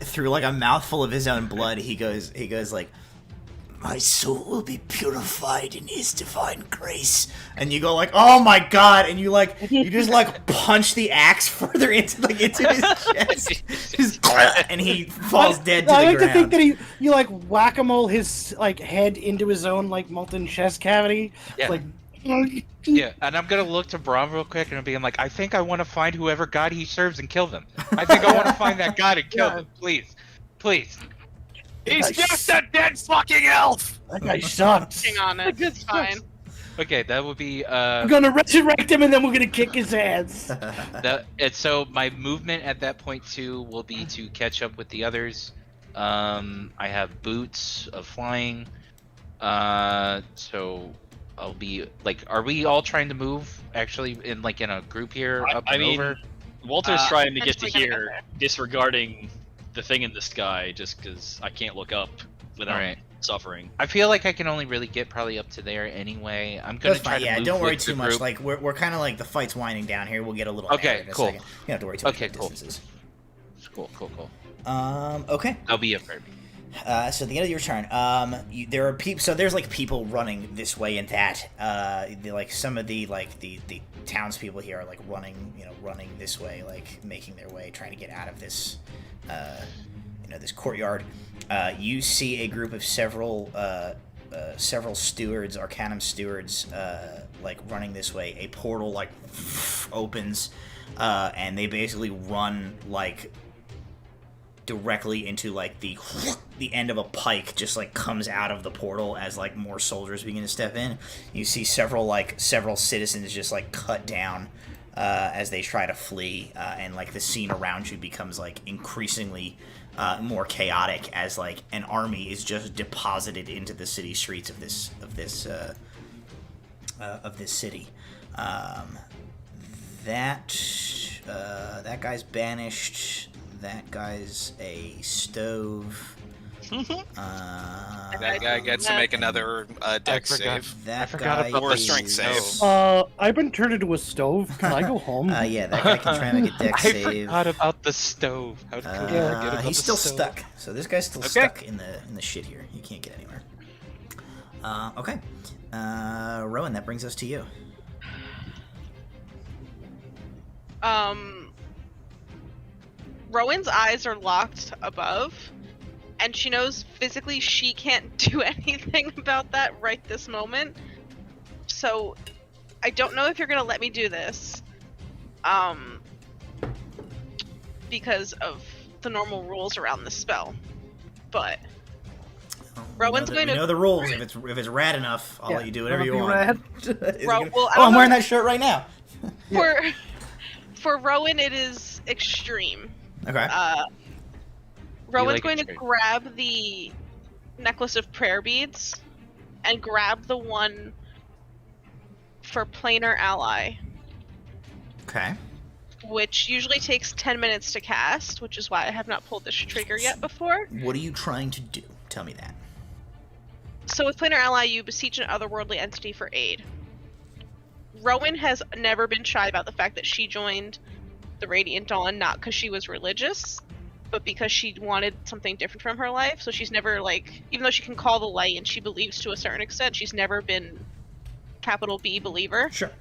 through like a mouthful of his own blood, he goes like, "My soul will be purified in His divine grace." And you go like, "Oh my God!" And you just like punch the axe further into his chest, and he falls dead to I the like ground. to think that you like whack-a-mole his like head into his own like molten chest cavity. Yeah. Like, Yeah, and I'm gonna look to Brahm real quick and be like, I think I want to find whoever god he serves and kill them. I think I want to find that god and kill them. Please. He's just a dead fucking elf! that guy sucks. Hang on, it's fine. Okay, that would be I'm gonna resurrect him and then we're gonna kick his ass. and so my movement at that point too will be to catch up with the others. I have boots of flying. So I'll be like, are we all trying to move actually in a group here up I and mean, over? Walter's trying to get to Eventually gonna here, disregarding the thing in the sky, just because I can't look up without Alright. suffering. I feel like I can only really get probably up to there anyway. I'm gonna That's try fine. to Yeah, move don't worry with the too much. group. Like we're kind of like the fight's winding down here. We'll get a little Okay, hammered in a cool. second. You don't have to worry too much Okay, about cool. distances. Cool. Okay. I'll be up, Kirby. So at the end of your turn, there are people. So there's like people running this way and that. Like some of the townspeople here are like running this way, like making their way, trying to get out of this, this courtyard. You see a group of several stewards, Arcanum stewards, like running this way. A portal like opens, and they basically run like directly into like the end of a pike, just like comes out of the portal as like more soldiers begin to step in. You see several citizens just like cut down as they try to flee, and like the scene around you becomes like increasingly more chaotic as like an army is just deposited into the city streets of this city. That guy's banished. That guy's a stove. That guy gets to make another dex save. That forgot guy about Or a is- strength save. I've been turned into a stove. Can I go home? Yeah, that guy can try and make a dex I save. forgot about the stove. How could I forget about He's the still stove? stuck. So this guy's still stuck in the shit here. He can't get anywhere. Okay. Rowan, that brings us to you. Rowan's eyes are locked above, and she knows physically she can't do anything about that right this moment. So, I don't know if you're gonna let me do this, because of the normal rules around this spell. But Rowan's we going to. know the rules. If it's rad enough, I'll let you do whatever you want. Rad. Is it Well, gonna- I I'm don't wearing know. that shirt right now. For Rowan, it is extreme. Okay. Rowan's like going to extreme. grab the necklace of prayer beads and grab the one for planar ally, Okay. which usually takes 10 minutes to cast, which is why I have not pulled this trigger yet before. What are you trying to do? Tell me that. So with planar ally, you beseech an otherworldly entity for aid. Rowan has never been shy about the fact that she joined the Radiant Dawn not because she was religious, but because she wanted something different from her life. So she's never, like, even though she can call the light and she believes to a certain extent, she's never been capital B believer. Sure.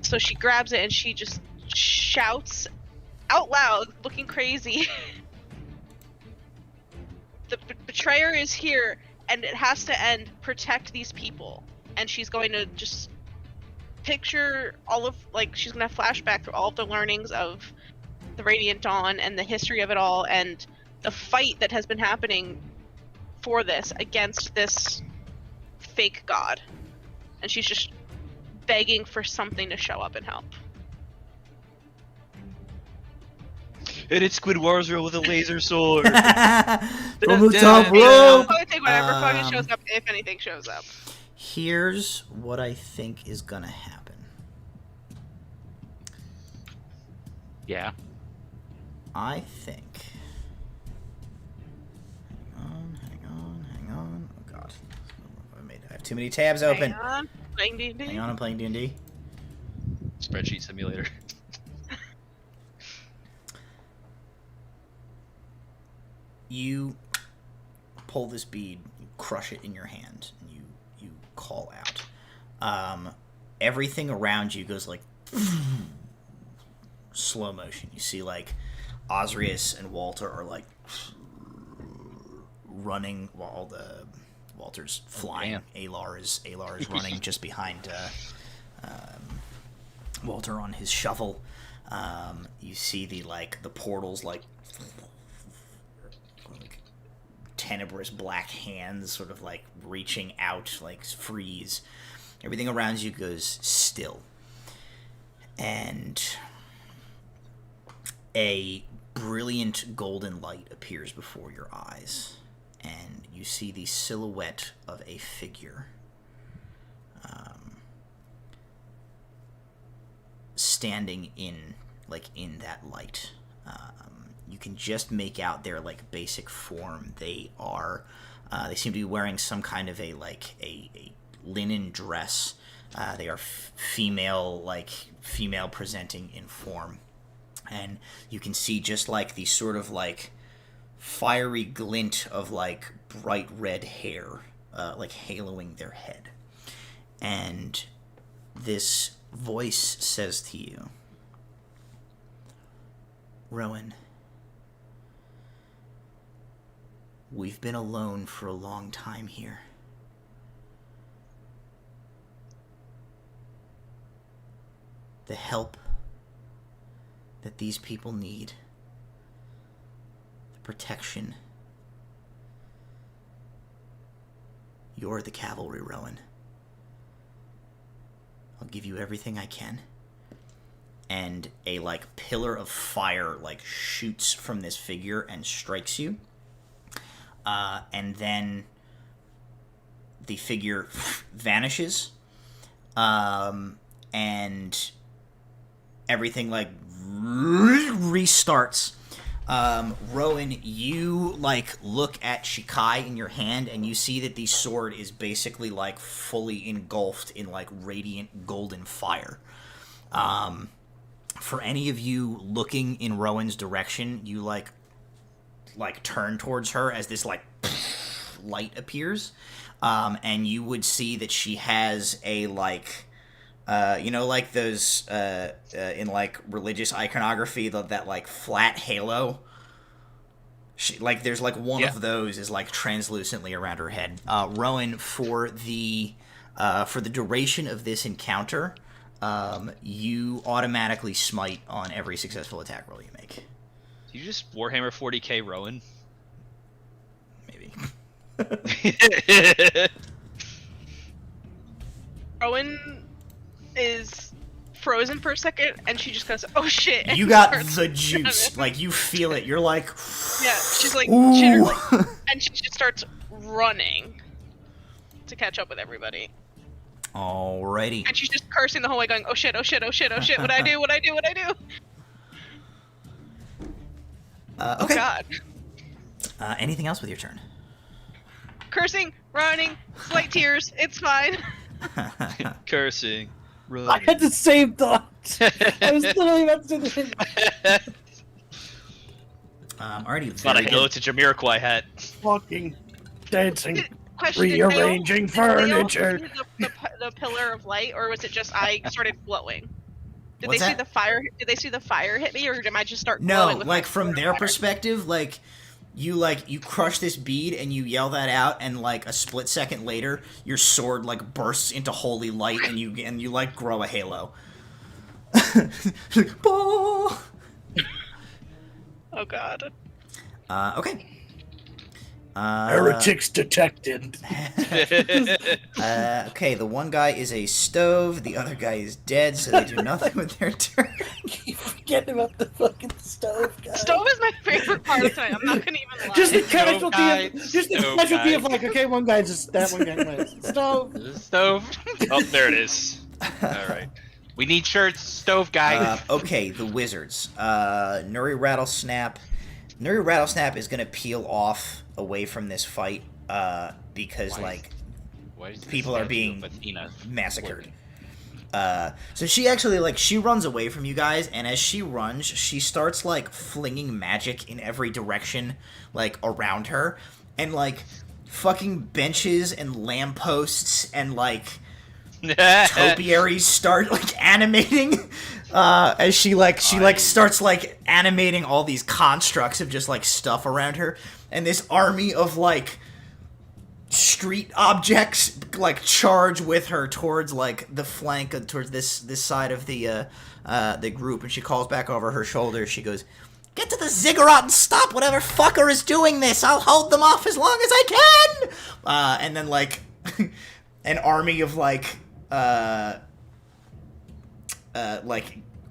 So she grabs it and she just shouts out loud, looking crazy. The betrayer is here and it has to end. Protect these people. And she's going to just picture all of, like, she's going to flashback through all of the learnings of the Radiant Dawn and the history of it all and the fight that has been happening for this against this fake god. And she's just begging for something to show up and help. And it's Squidwarzero with a laser sword. From the top Yeah, I'll rope. probably take whatever fucking shows up, if anything shows up. Here's what I think is gonna happen. Yeah. I think. Hang on. Oh god, I have too many tabs open. Hang on. Playing D&D. Hang on, I'm playing D&D. Spreadsheet simulator. You pull this bead, you crush it in your hand, and you call out. Everything around you goes like slow motion. You see like Osrius and Walter are like running while Walter's flying. Alar is running just behind Walter on his shovel. You see the portals like tenebrous black hands sort of like reaching out, like freeze. Everything around you goes still. And a brilliant golden light appears before your eyes. And you see the silhouette of a figure standing in that light. You can just make out their like basic form. They are they seem to be wearing some kind of a linen dress. They are female presenting in form, and you can see just like the sort of like fiery glint of like bright red hair like haloing their head. And this voice says to you, Rowan, we've been alone for a long time here. The help that these people need, the protection. You're the cavalry, Rowan. I'll give you everything I can. And a pillar of fire shoots from this figure and strikes you. And then the figure vanishes. And everything restarts. Rowan, you look at Shikai in your hand, and you see that the sword is basically fully engulfed in radiant golden fire. For any of you looking in Rowan's direction, you turn towards her as this light appears, and you would see that she has a those in religious iconography, that flat halo. She, there's one of those is translucently around her head. Rowan, for the duration of this encounter, you automatically smite on every successful attack roll you make. You just Warhammer 40k Rowan? Maybe. Rowan is frozen for a second, and she just goes, "Oh shit!" You got the juice. You feel it. You're like, yeah. She's ooh. and she just starts running. to catch up with everybody. Alrighty. And she's just cursing the whole way, going, "Oh shit! Oh shit! Oh shit! Oh shit! What I do? What I do? What I do?" Oh Okay. god. Anything else with your turn? Cursing, running, slight tears. It's fine. Cursing. I had the same thought. I was literally about to do the same. Alrighty. Thought I go to Jamiroquai hat. Fucking dancing, Question: rearranging did Leo furniture. see the pillar of light, or was it just I started glowing? Did What's they see that? the fire? Did they see the fire hit me, or did I just start glowing? No, with like my from their fire? perspective, you crush this bead and you yell that out, and like a split second later, your sword like bursts into holy light, and you like grow a halo. Bah! Oh god. Okay. Heretics detected. Okay, the one guy is a stove, the other guy is dead, so they do nothing with their turn. Keep forgetting about the fucking stove guy. Stove is my favorite part of tonight. I'm not gonna even lie. Just the Stove casualty guy, of, just the stove casualty guy. of like, okay, one guy just that one guy wins. Stove. Stove. Oh, there it is. All right. We need shirts, stove guy. Okay, the wizards. Nuri Rattlesnap. Nuri Rattlesnap is gonna peel off away from this fight because Why? like Why is the people are statue being of Athena massacred. floating? So she actually she runs away from you guys, and as she runs, she starts like flinging magic in every direction, like around her, and like fucking benches and lampposts and like topiaries start like animating as she starts like animating all these constructs of just like stuff around her, and this army of like street objects like charge with her towards like the flank towards this side of the group, and she calls back over her shoulder. She goes, "Get to the ziggurat and stop whatever fucker is doing this. I'll hold them off as long as I can." And then like an army of like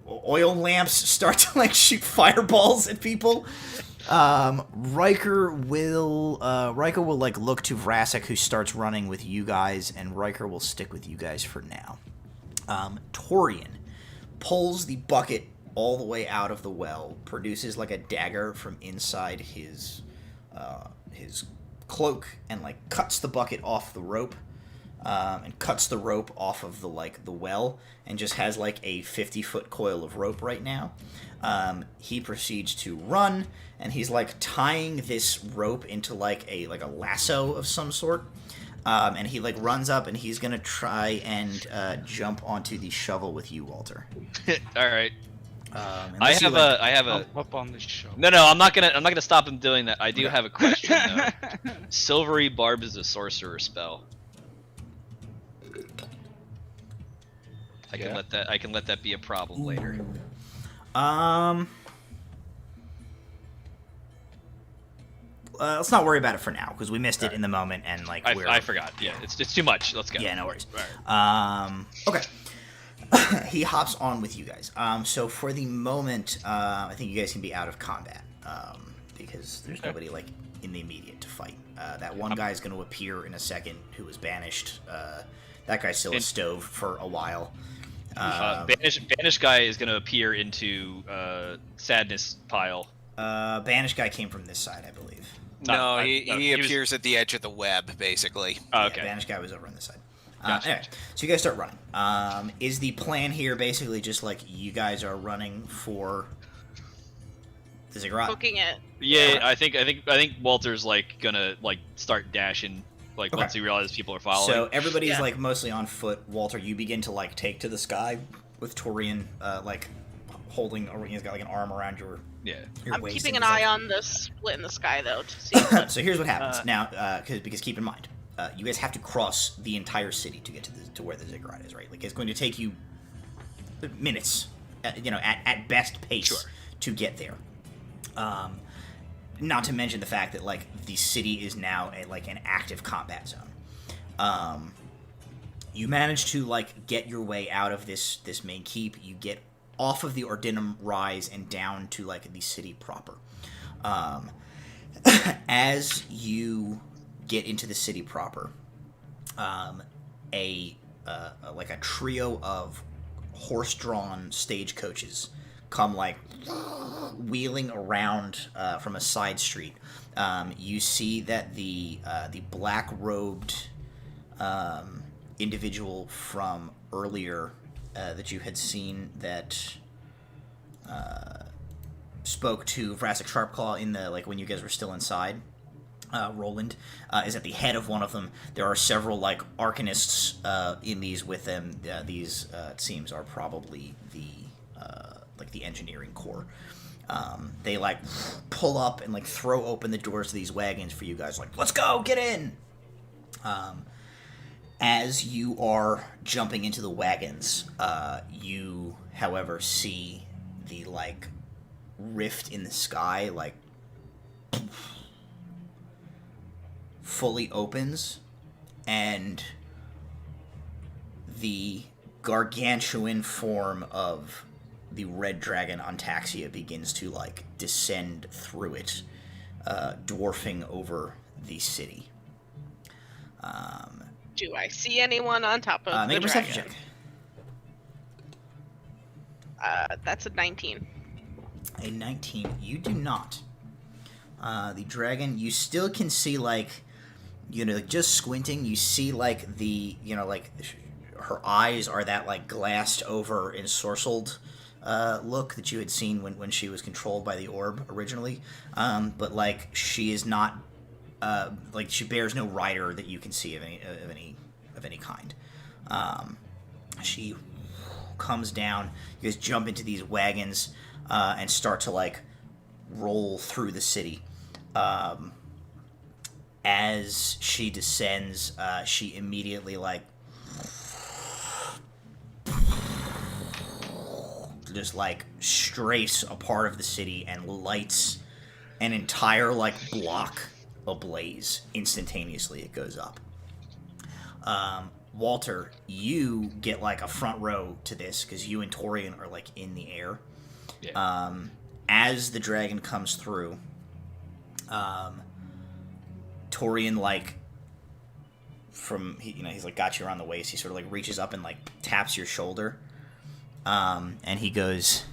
oil lamps start to like shoot fireballs at people. Riker will like look to Vrasek, who starts running with you guys, and Riker will stick with you guys for now. Torian pulls the bucket all the way out of the well, produces like a dagger from inside his cloak, and like cuts the bucket off the rope. And cuts the rope off of the well, and just has like a 50-foot coil of rope right now. He proceeds to run, and he's like tying this rope into like a lasso of some sort. And he like runs up, and he's gonna try and jump onto the shovel with you, Walter. All right. And I let's see, have like- a. I have a. Up on the show. No, I'm not gonna stop him doing that. I do have a question though. Silvery Barb is a sorcerer spell. I can let that be a problem later. Let's not worry about it for now, because we missed it in the moment, and like I forgot. Yeah, it's too much. Let's go. Yeah, no worries. Alright. Okay. He hops on with you guys. So for the moment, I think you guys can be out of combat, because there's nobody like in the immediate to fight. That one guy is going to appear in a second, who was banished. That guy's still a stove for a while. Banished guy is gonna appear into sadness pile. Banished guy came from this side, I believe. No, he he was- appears at the edge of the web, basically. Oh, Yeah, okay. Banished guy was over on this side. Gotcha. Anyway, so you guys start running. Is the plan here basically just like you guys are running for the ziggurat? Booking it. Yeah, I think Walter's like gonna like start dashing like Okay. once he realizes people are following. So everybody's Yeah. like mostly on foot. Walter, you begin to like take to the sky with Torian like holding. He's got like an arm around your yeah. your I'm waist. keeping and an he's, eye like- on the split in the sky though to see. So here's what happens now, because keep in mind, you guys have to cross the entire city to get to where the ziggurat is, right? Like it's going to take you minutes, at best pace to get there. Not to mention the fact that like the city is now an active combat zone. You manage to like get your way out of this main keep. You get off of the Ordinum Rise and down to like the city proper. As you get into the city proper, like a trio of horse-drawn stagecoaches come like wheeling around from a side street. You see that the black-robed individual from earlier that you had seen that spoke to Vrassic Sharpclaw in the like when you guys were still inside. Roland is at the head of one of them. There are several like arcanists in these with them. These it seems are probably the like the engineering corps. They like pull up and like throw open the doors to these wagons for you guys. Like, let's go, get in. As you are jumping into the wagons, you, however, see the like rift in the sky like fully opens, and the gargantuan form of the red dragon Ontaxia begins to like descend through it, dwarfing over the city. Do I see anyone on top of Make the a perception dragon? check. That's a 19. A 19. You do not. The dragon, you still can see, like, you know, like, just squinting, you see, like, the, you know, like, her eyes are that, like, glassed over, ensorcelled look that you had seen when she was controlled by the orb originally. But, like, she is not, like, she bears no rider that you can see of any kind. She comes down, you guys jump into these wagons, and start to, like, roll through the city. As she descends, she immediately, like, just, like, strafes a part of the city and lights an entire, like, block ablaze. Instantaneously, it goes up. Walter, you get, like, a front row to this, because you and Torian are, like, in the air. Yeah. As the dragon comes through, Torian, like, he's like got you around the waist. He sort of like reaches up and like taps your shoulder, and he goes,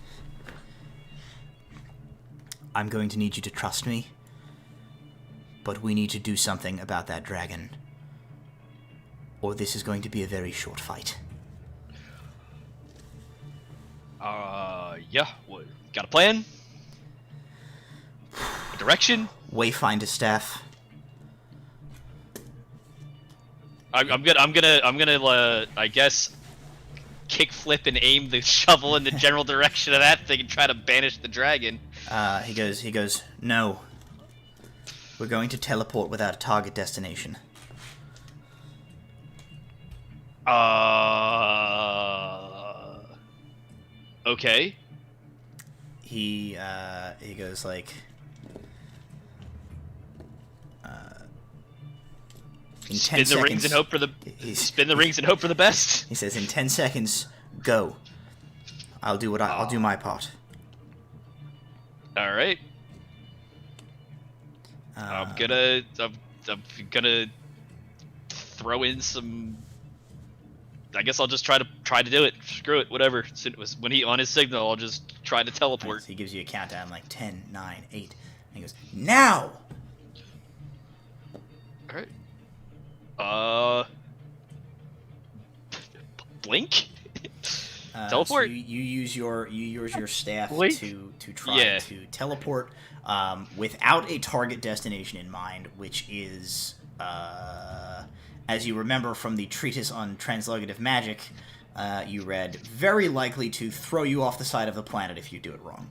"I'm going to need you to trust me, but we need to do something about that dragon, or this is going to be a very short fight." Yeah. What, got a plan? A direction? Wayfinder staff. I'm gonna I guess kick flip and aim the shovel in the general direction of that thing and try to banish the dragon. He goes, "No. We're going to teleport without a target destination." Okay. He goes like, in 10 Spin the rings seconds, and hope for the spin the rings and hope for the best. He says, "In 10 seconds, go. I'll do I'll do my part." All right. I'm gonna throw in some. I guess I'll just try to do it. Screw it, whatever. When he on his signal, I'll just try to teleport. He gives you a countdown like 10, 9, 8, and he goes, "Now!" All right. Blink. Teleport. So you use your staff Blink? to try to teleport without a target destination in mind, which is, as you remember from the treatise on translocative magic, you read, very likely to throw you off the side of the planet if you do it wrong.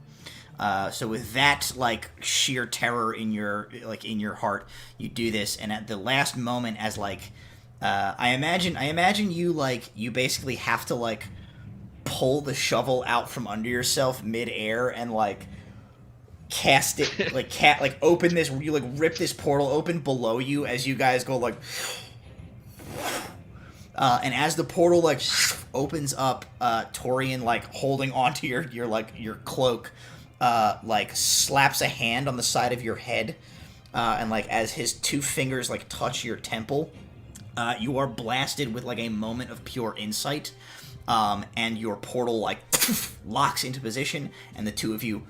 So with that, like, sheer terror in your heart, you do this, and at the last moment, as like, I imagine you, like, you basically have to, like, pull the shovel out from under yourself mid-air and, like, cast it, like, open this, you, like, rip this portal open below you as you guys go, like, and as the portal, like, opens up, Torian, like, holding onto your cloak, like, slaps a hand on the side of your head, and, like, as his two fingers, like, touch your temple, You are blasted with like a moment of pure insight, and your portal like locks into position, and the two of you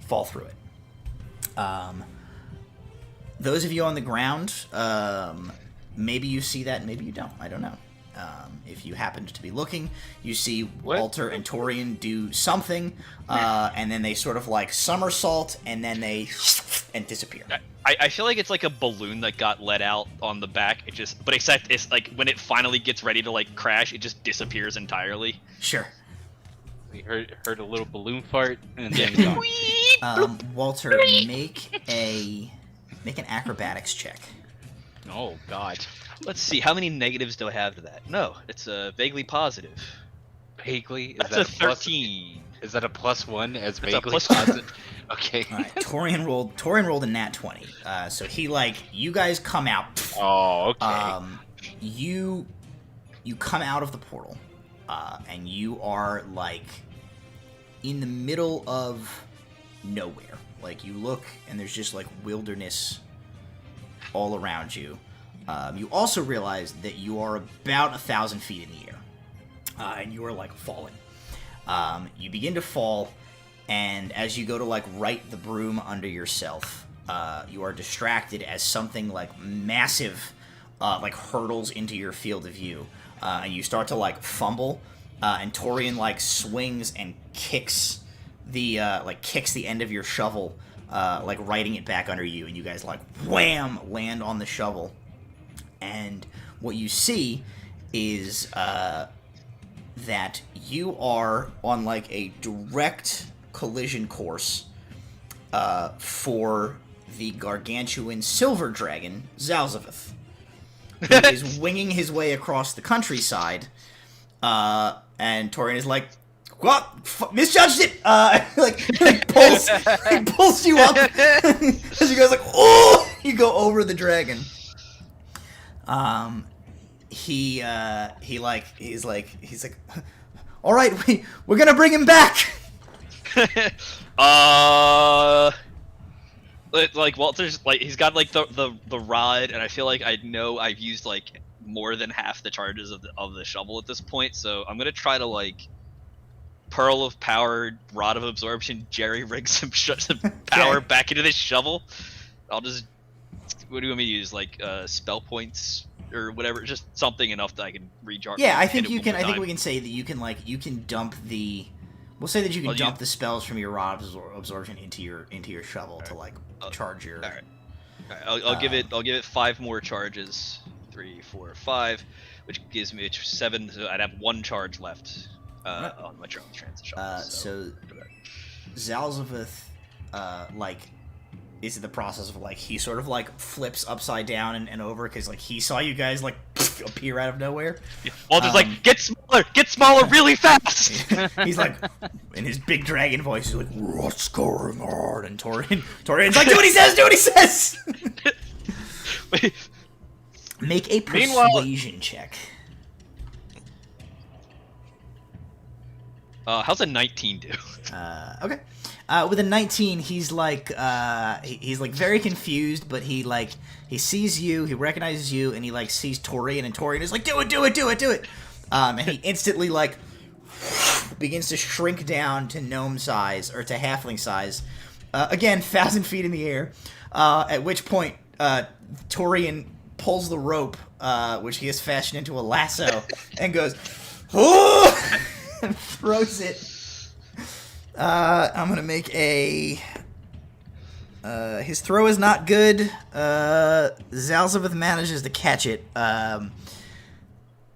fall through it. Those of you on the ground, maybe you see that, maybe you don't. I don't know. If you happened to be looking, you see Walter and Torian do something, and then they sort of like somersault, and then they and disappear. I feel like it's like a balloon that got let out on the back. It just, but except it's like when it finally gets ready to like crash, it just disappears entirely. Sure. We heard a little balloon fart, and then it's gone. Walter, make an acrobatics check. Oh God. Let's see, how many negatives do I have to that? No, it's vaguely positive. Vaguely? Is That's that a plus? 13. Is that a +1 as That's a vaguely plus positive? Okay. All right, Torian rolled a nat 20. So he like you guys come out. Oh, okay. You come out of the portal, and you are like in the middle of nowhere. Like you look, and there's just like wilderness all around you. You also realize that you are about 1,000 feet in the air, and you are like falling. You begin to fall, and as you go to like right the broom under yourself, you are distracted as something like massive like hurtles into your field of view, and you start to like fumble, and Torian like swings and kicks the end of your shovel, like righting it back under you, and you guys like wham land on the shovel. And what you see is that you are on like a direct collision course for the gargantuan silver dragon Zalzaveth, who is winging his way across the countryside. And Torian is like, "What? Misjudged it!" Like pulls you up as you guys like, "Oh!" You go over the dragon. He's like, all right, we're gonna bring him back. Like Walter's like he's got like the rod, and I feel like I know I've used like more than half the charges of the shovel at this point, so I'm gonna try to like Pearl of Power, Rod of Absorption, jerry rig some power back into this shovel. I'll just, what do you want me to use? Like spell points or whatever, just something enough that I can recharge. Yeah, I think you can. I think we can say that you can dump the. We'll say that you can dump the spells from your Rod of Absorption into your shovel to like charge your. All right. I'll give it 5 more charges. 3, 4, 5, which gives me 7. So I'd have 1 charge left on my transit shovel. So Zalzaveth, like, is in the process of like he sort of like flips upside down and over because like he saw you guys like appear out of nowhere. Yeah. Walter's like, get smaller really fast. He's like, in his big dragon voice, he's like, "What's going on?" And Torian's like, "Do what he says. Wait. Make a persuasion check. How's a 19 do? Okay. With a 19, he's like very confused, but he sees you, he recognizes you, and he like sees Torian, and Torian is like, do it. And he instantly like begins to shrink down to gnome size or to halfling size. Again, 1,000 feet in the air. At which point, Torian pulls the rope, which he has fashioned into a lasso, and goes, "Oh!" and throws it. I'm gonna make a. His throw is not good. Zalzaveth manages to catch it.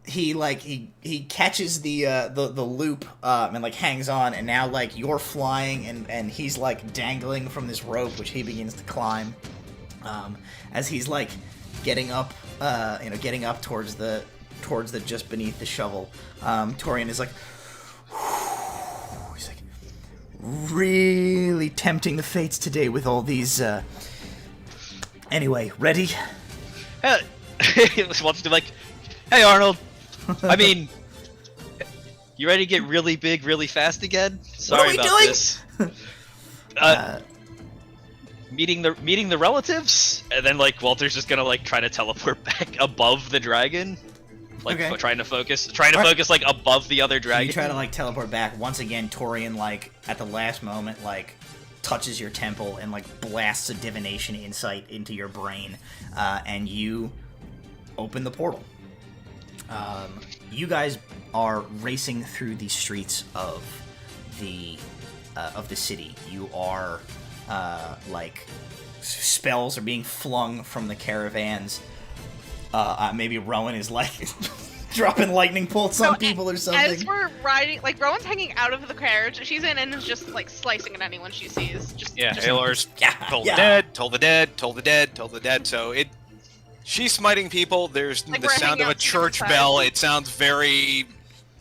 He catches the loop and like hangs on, and now like you're flying and he's like dangling from this rope, which he begins to climb. As he's like getting up towards the just beneath the shovel. Torian is like. He's like, really tempting the fates today with all these. Anyway, ready? Wants to be like, "Hey Arnold, I mean, you ready to get really big, really fast again? Sorry what are we about doing? this." meeting the relatives, and then like Walter's just gonna like try to teleport back above the dragon, like Okay. trying to focus Alright. like above the other dragon. You try to like teleport back. Once again, Torian like at the last moment like touches your temple and like blasts a divination insight into your brain, and you open the portal. You guys are racing through the streets of the city. You are like spells are being flung from the caravans. Maybe Rowan is like dropping lightning bolts on people or something. As we're riding, like Rowan's hanging out of the carriage, she's in and is just like slicing at anyone she sees. Just Yeah, just, Aylor's Yeah, told yeah. the dead, told the dead, told the dead, told the dead. So she's smiting people. There's Like the we're sound hanging of a out church side. bell. It sounds very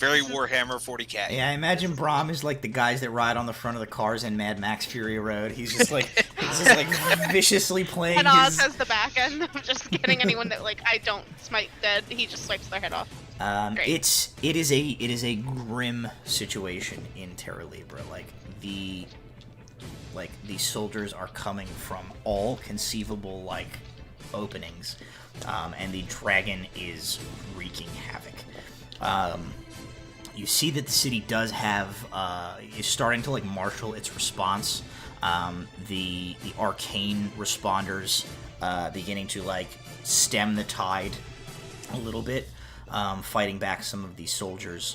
Warhammer 40k. Yeah, I imagine Brahm is like the guys that ride on the front of the cars in Mad Max Fury Road. He's just like viciously playing And Oz his. has the back end of just getting anyone that like I don't smite dead. He just swipes their head off. Great. It is a grim situation in Terra Libra. The soldiers are coming from all conceivable like openings, and the dragon is wreaking havoc. You see that the city does have is starting to like marshal its response. The arcane responders beginning to like stem the tide a little bit, fighting back some of these soldiers.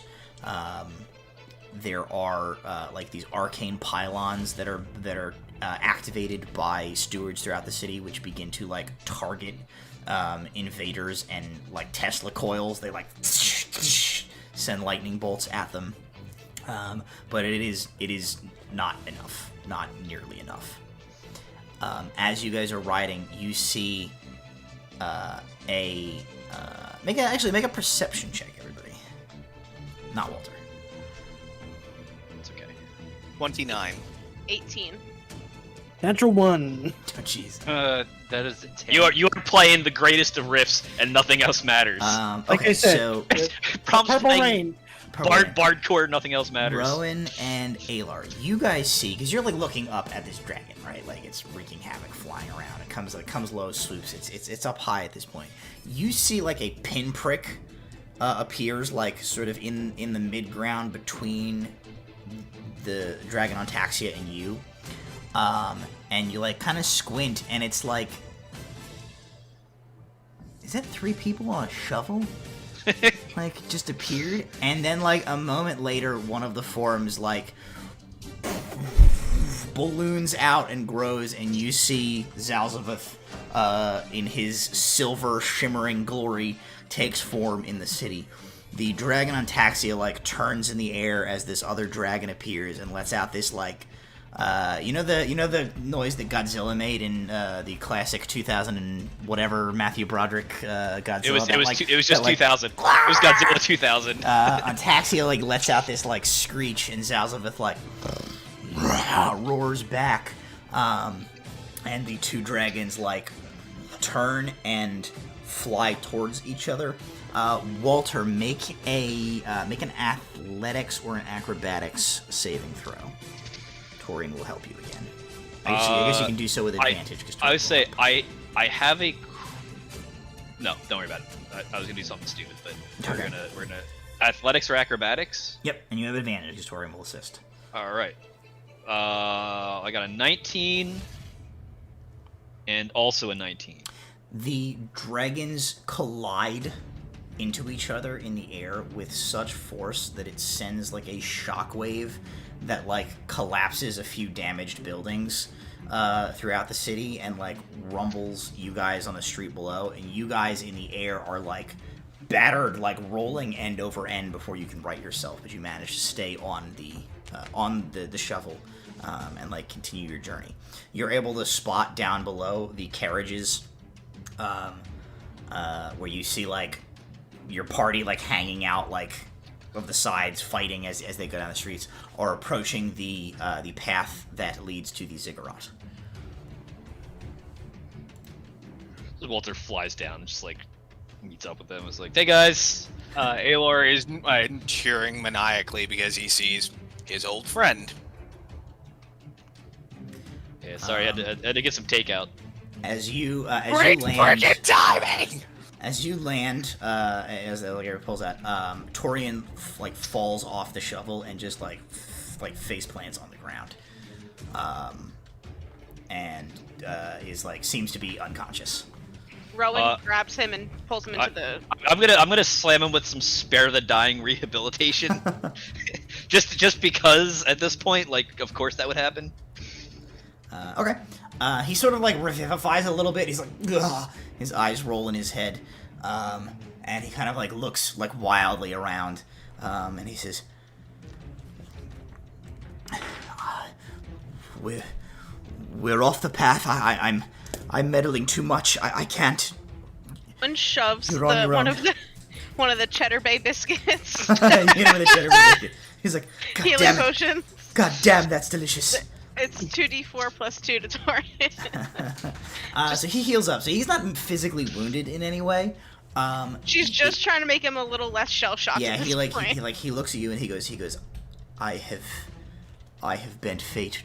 There are like these arcane pylons that are activated by stewards throughout the city, which begin to like target invaders, and like Tesla coils. They like send lightning bolts at them, but it is not enough, not nearly enough. As you guys are riding, you see make a perception check, everybody. Not Walter. It's okay. 29. 18. Natural 1. Oh, jeez. That is a 10. You are playing the greatest of riffs, and nothing else matters. Like Okay, I said, so Problems Purple playing Rain. Bardcore, nothing else matters. Rowan and Alar, you guys see, because you're like looking up at this dragon, right? Like it's wreaking havoc, flying around. It comes low, swoops. It's up high at this point. You see like a pinprick appears like sort of in the mid ground between the dragon on Taxia and you, and you like kind of squint, and it's like, is that 3 people on a shovel? Like, just appeared, and then, like, a moment later, one of the forms, like, balloons out and grows, and you see Zalzaveth, in his silver shimmering glory, takes form in the city. The dragon on Taxia, like, turns in the air as this other dragon appears and lets out this, like, you know the noise that Godzilla made in the classic 2000 and whatever Matthew Broderick Godzilla. It was just 2000. It was Godzilla 2000. Antaxia like lets out this like screech, and Zalzaveth like roars back, and the 2 dragons like turn and fly towards each other. Walter, make an athletics or an acrobatics saving throw. Torian will help you again. I guess you can do so with advantage. I would say I have a. No, don't worry about it. I was gonna do something stupid, but Okay. we're gonna athletics or acrobatics. Yep, and you have advantage because Torian will assist. All right. I got a 19 and also a 19. The dragons collide into each other in the air with such force that it sends like a shockwave that like collapses a few damaged buildings throughout the city, and like rumbles you guys on the street below, and you guys in the air are like battered, like rolling end over end before you can right yourself, but you manage to stay on the shovel and like continue your journey. You're able to spot down below the carriages, where you see like your party like hanging out like of the sides, fighting as they go down the streets, or approaching the path that leads to the ziggurat. Walter flies down and just like meets up with them. It's like, hey guys. Aylor is cheering maniacally because he sees his old friend. Yeah, sorry, I had to get some takeout. As you land, as you land, as the elevator pulls out, Torian like falls off the shovel and just like face plants on the ground, and is like seems to be unconscious. Rowan grabs him and pulls him into the. I'm gonna slam him with some spare the dying rehabilitation, just because at this point, like, of course that would happen. Okay. He sort of like revivifies a little bit. He's like, ugh. His eyes roll in his head, and he kind of like looks like wildly around, and he says, "We're off the path. I'm meddling too much. I can't." One shoves You're on your own. one of the Cheddar Bay biscuits. You know, the Cheddar Bay biscuit. He's like, "God Healing damn it. potion. God damn, that's delicious." It's 2d4 plus 2 to Torian. So he heals up. So he's not physically wounded in any way. She's just trying to make him a little less shell shocked. Yeah, at this point. he looks at you and he goes, I have bent fate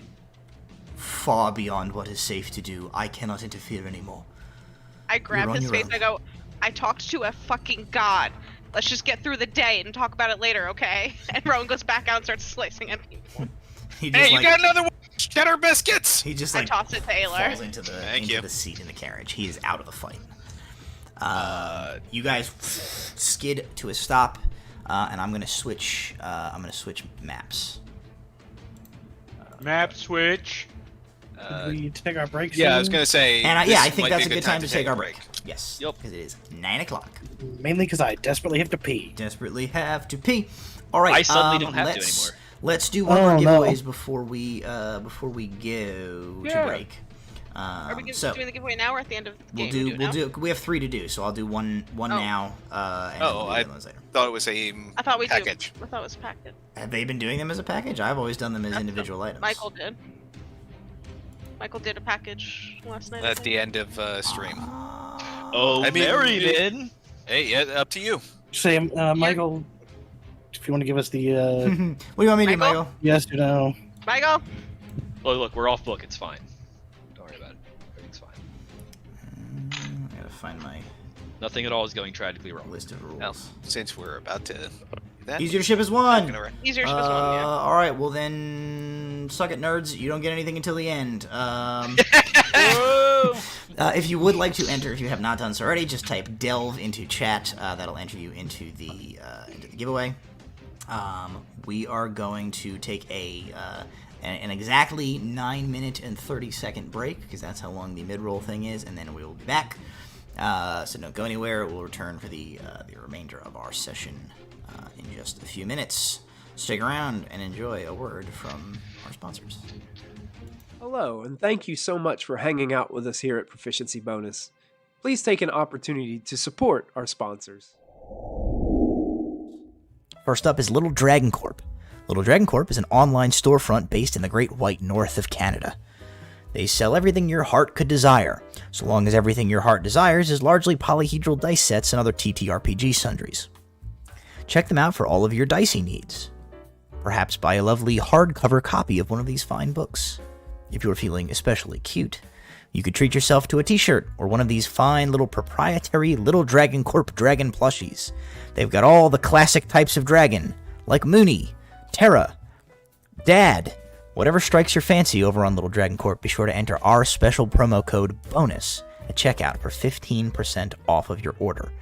far beyond what is safe to do. I cannot interfere anymore. I grab his face and I go, I talked to a fucking god. Let's just get through the day and talk about it later, okay? And Rowan goes back out and starts slicing at people. Hey, you got another one? Cheddar biscuits! He just I like toss it to Aylar. falls into the seat in the carriage. He is out of the fight. You guys skid to a stop, and I'm gonna switch. maps. Map switch. We take our break. Yeah, I soon? was gonna say. And this I think might that's be a good time to take our break. break. Yes. Yep. Because it is 9 o'clock. Mainly because I desperately have to pee. Desperately have to pee. All right. I suddenly don't have to anymore. Let's do one more Oh, no. giveaways before we go to break. Are we So doing the giveaway now or at the end of the we'll game? do. We have 3 to do, so I'll do one now. And then we'll do the other ones later. Thought it was a I thought we package. I thought it was packaged. Have they been doing them as a package? I've always done them as individual items. Michael did. Michael did a package last night. I At think. the end of stream. Oh, I mean, Mary did. Hey, yeah, up to you. Say, Michael, if you want to give us the What do you want me to do, Michael? Michael? yes or no. Michael! Look, we're off book. It's fine. Don't worry about it. Everything's fine. I gotta find my Nothing at all is going tragically wrong. list of rules. Well, since we're about to do that, Easier to ship is one. Easier to supposed one, yeah. All right, well then, suck it, nerds. You don't get anything until the end. If you would like to enter, if you have not done so already, just type delve into chat. That'll enter you into the giveaway. We are going to take an exactly 9-minute and 30-second break because that's how long the mid-roll thing is, and then we will be back. So don't go anywhere. We'll return for the remainder of our session in just a few minutes. Stick around and enjoy a word from our sponsors. Hello, and thank you so much for hanging out with us here at Proficiency Bonus. Please take an opportunity to support our sponsors. First up is Little Dragon Corp. Little Dragon Corp is an online storefront based in the Great White North of Canada. They sell everything your heart could desire, so long as everything your heart desires is largely polyhedral dice sets and other TTRPG sundries. Check them out for all of your dicey needs. Perhaps buy a lovely hardcover copy of one of these fine books. If you're feeling especially cute, you could treat yourself to a t-shirt or one of these fine little proprietary Little Dragon Corp dragon plushies. They've got all the classic types of dragon, like Mooney, Terra, Dad. Whatever strikes your fancy over on Little Dragon Corp, be sure to enter our special promo code BONUS at checkout for 15% off of your order.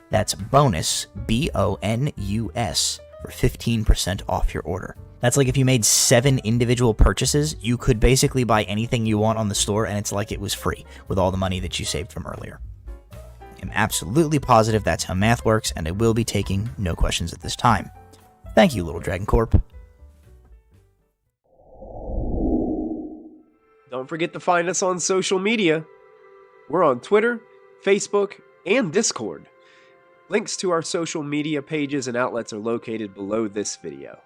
That's BONUS, BONUS, for 15% off your order. That's like if you made 7 individual purchases, you could basically buy anything you want on the store, and it's like it was free with all the money that you saved from earlier. I'm absolutely positive that's how math works, and I will be taking no questions at this time. Thank you, Little Dragon Corp. Don't forget to find us on social media. We're on Twitter, Facebook, and Discord. Links to our social media pages and outlets are located below this video.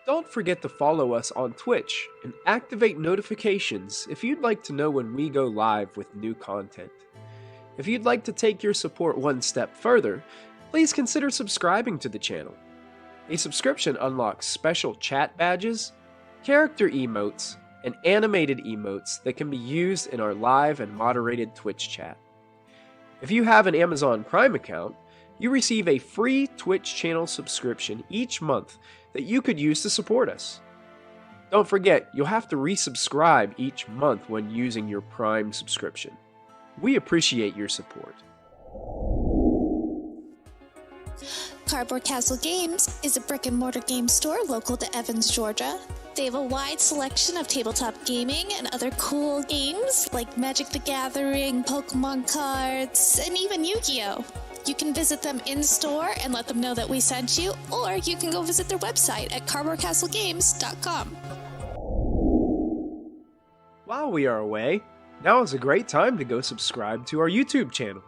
Don't forget to follow us on Twitch and activate notifications if you'd like to know when we go live with new content. If you'd like to take your support one step further, please consider subscribing to the channel. A subscription unlocks special chat badges, character emotes, and animated emotes that can be used in our live and moderated Twitch chat. If you have an Amazon Prime account, you receive a free Twitch channel subscription each month that you could use to support us. Don't forget, you'll have to resubscribe each month when using your Prime subscription. We appreciate your support. Cardboard Castle Games is a brick-and-mortar game store local to Evans, Georgia. They have a wide selection of tabletop gaming and other cool games like Magic the Gathering, Pokemon cards, and even Yu-Gi-Oh! You can visit them in-store and let them know that we sent you, or you can go visit their website at cardboardcastlegames.com. While we are away, now is a great time to go subscribe to our YouTube channel.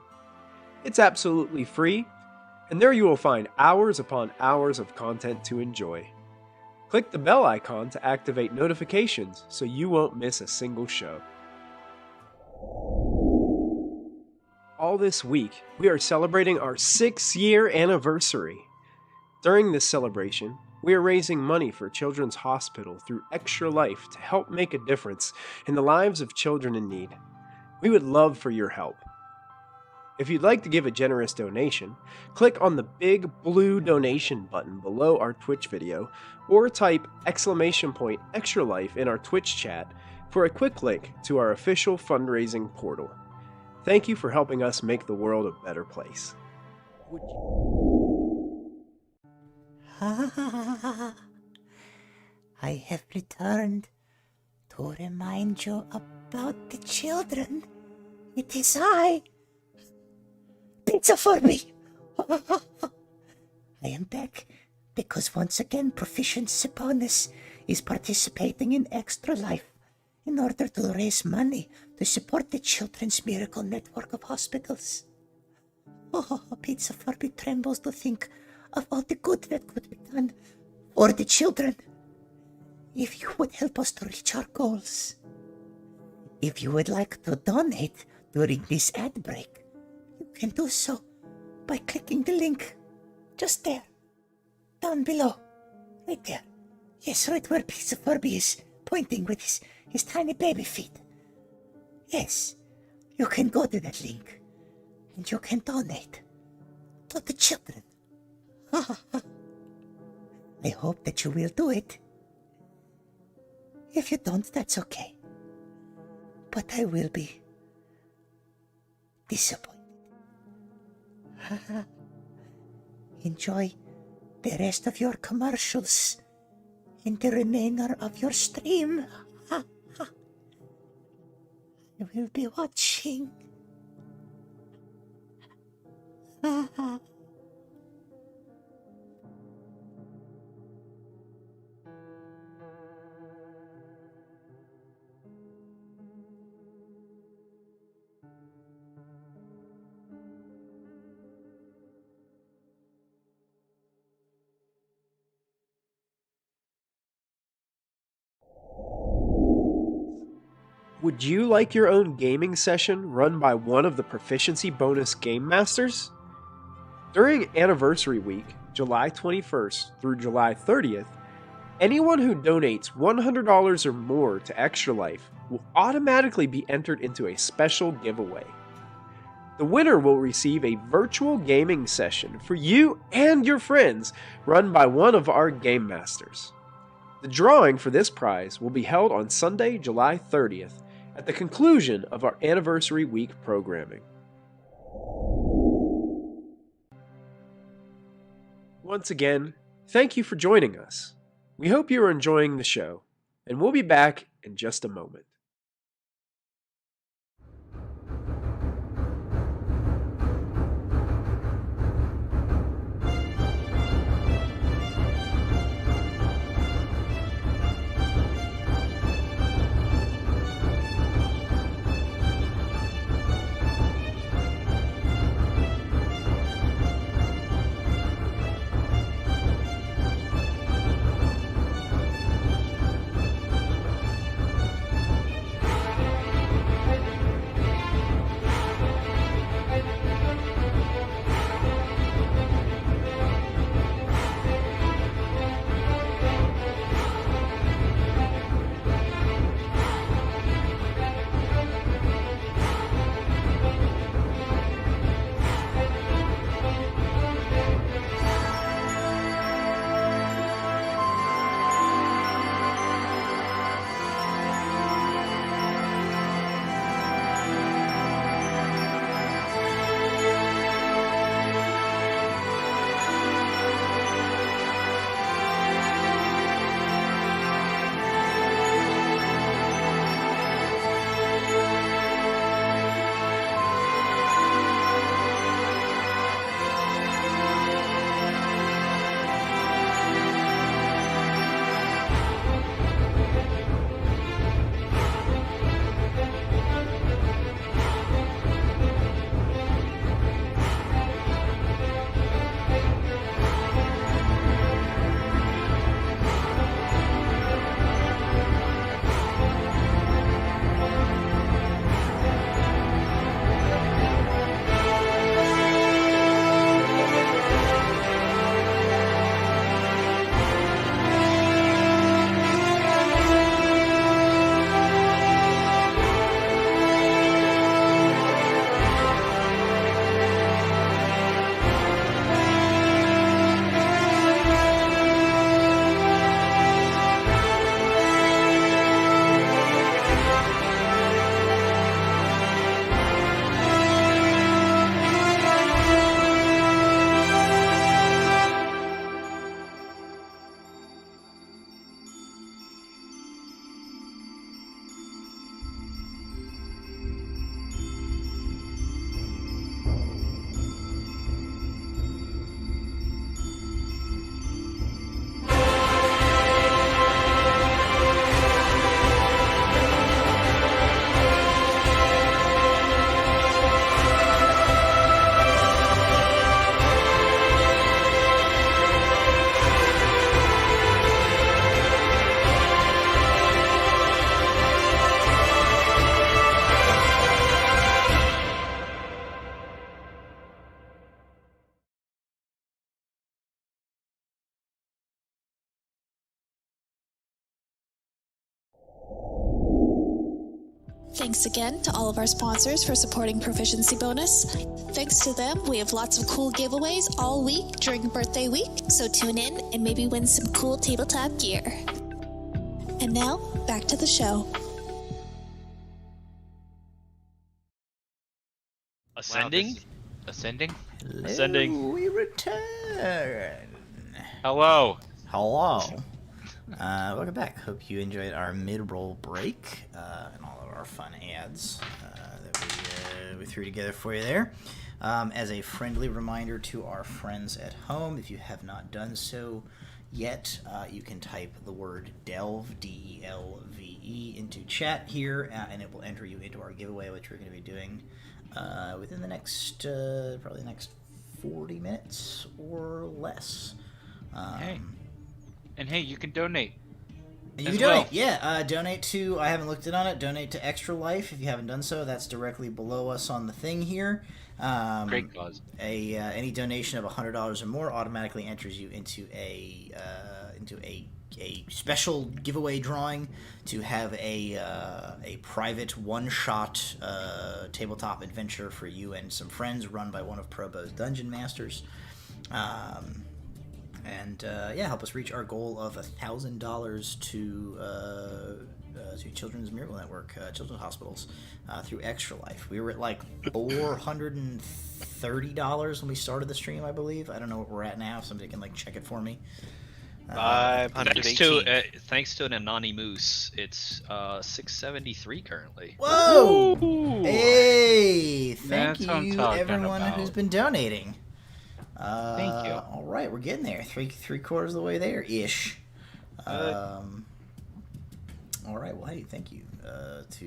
It's absolutely free, and there you will find hours upon hours of content to enjoy. Click the bell icon to activate notifications so you won't miss a single show. All this week, we are celebrating our 6-year anniversary. During this celebration, we are raising money for Children's Hospital through Extra Life to help make a difference in the lives of children in need. We would love for your help. If you'd like to give a generous donation, click on the big blue donation button below our Twitch video, or type !Extra Life in our Twitch chat for a quick link to our official fundraising portal. Thank you for helping us make the world a better place. I have returned to remind you about the children. It is I, Pizza for me. I am back because once again Proficiency Bonus is participating in Extra Life in order to raise money to support the Children's Miracle Network of Hospitals. Oh, Pizza for me trembles to think of all the good that could be done for the children. If you would help us to reach our goals. If you would like to donate during this ad break, you can do so by clicking the link just there, down below, right there. Yes, right where Pizza Furby is pointing with his tiny baby feet. Yes, you can go to that link and you can donate to the children. I hope that you will do it. If you don't, that's okay. But I will be disappointed. Enjoy the rest of your commercials and the remainder of your stream. I will be watching. Would you like your own gaming session run by one of the Proficiency Bonus Game Masters? During Anniversary Week, July 21st through July 30th, anyone who donates $100 or more to Extra Life will automatically be entered into a special giveaway. The winner will receive a virtual gaming session for you and your friends run by one of our Game Masters. The drawing for this prize will be held on Sunday, July 30th, at the conclusion of our Anniversary Week programming. Once again, thank you for joining us. We hope you are enjoying the show, and we'll be back in just a moment. Thanks again to all of our sponsors for supporting Proficiency Bonus. Thanks to them, we have lots of cool giveaways all week during birthday week, so tune in and maybe win some cool tabletop gear. And now, back to the show. Ascending? Ascending? Ascending. We return. Hello. Hello. Welcome back. Hope you enjoyed our mid-roll break and all of our fun ads that we threw together for you there. As a friendly reminder to our friends at home, if you have not done so yet, you can type the word DELVE, D-E-L-V-E, into chat here, and it will enter you into our giveaway, which we're going to be doing within the next, probably the next 40 minutes or less. Hey. And hey, you can donate. You can donate, yeah. Donate to, I haven't looked on it, donate to Extra Life if you haven't done so. That's directly below us on the thing here. Great cause. Any donation of $100 or more automatically enters you into a special giveaway drawing to have a private one-shot tabletop adventure for you and some friends run by one of Probo's Dungeon Masters. Help us reach our goal of $1,000 to Children's Miracle Network, children's hospitals, through Extra Life. We were at like $430 when we started the stream, I believe. I don't know what we're at now. If somebody can like check it for me. 518. Thanks to an Anonymous, it's 673 currently. Whoa! Ooh. Hey, thank That's what I'm you, talking everyone about. who's been donating. Thank you. All right, we're getting there. Three quarters of the way there, ish. All right, well, hey, thank you to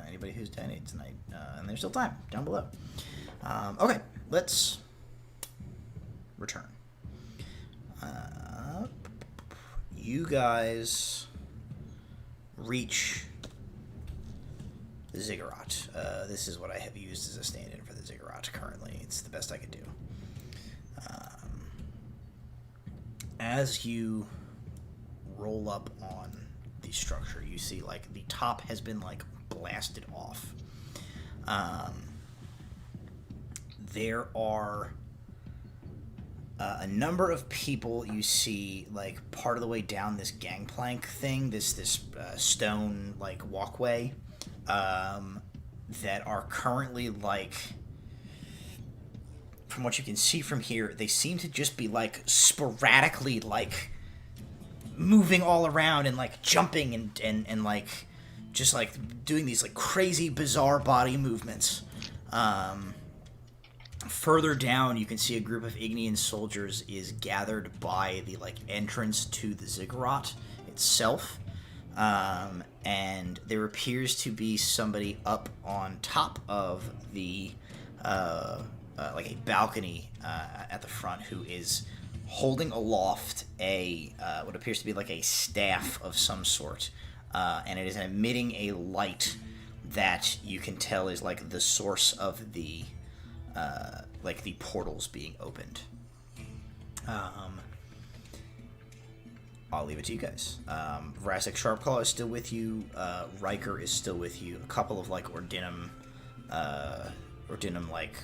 anybody who's donated tonight, and there's still time down below. Okay, let's return. You guys reach the ziggurat. This is what I have used as a stand-in for the ziggurat currently. It's the best I could do. As you roll up on the structure, you see like the top has been like blasted off. There are a number of people you see like part of the way down this gangplank thing, this stone like walkway, that are currently like, from what you can see from here, they seem to just be like sporadically like moving all around and like jumping and like just like doing these like crazy bizarre body movements. Further down, you can see a group of Ignean soldiers is gathered by the like entrance to the ziggurat itself, and there appears to be somebody up on top of the like a balcony at the front who is holding aloft a what appears to be like a staff of some sort, and it is emitting a light that you can tell is like the source of the like the portals being opened. I'll leave it to you guys. Vrasek Sharpclaw is still with you. Riker is still with you. A couple of like Ordinum like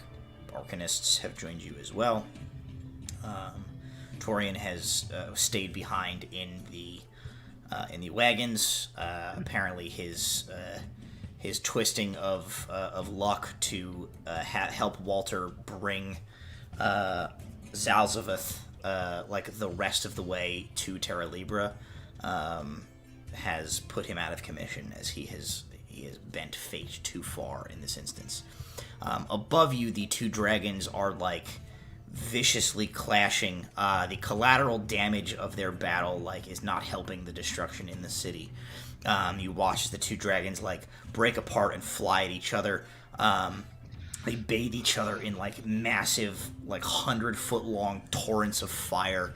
Arcanists have joined you as well. Torian has stayed behind in the wagons. Apparently, his twisting of luck to help Walter bring Zalzaveth like the rest of the way to Terra Libra has put him out of commission, as he has bent fate too far in this instance. Above you, the two dragons are like viciously clashing. The collateral damage of their battle like is not helping the destruction in the city. You watch as the two dragons like break apart and fly at each other. They bathe each other in like massive, like 100-foot long torrents of fire.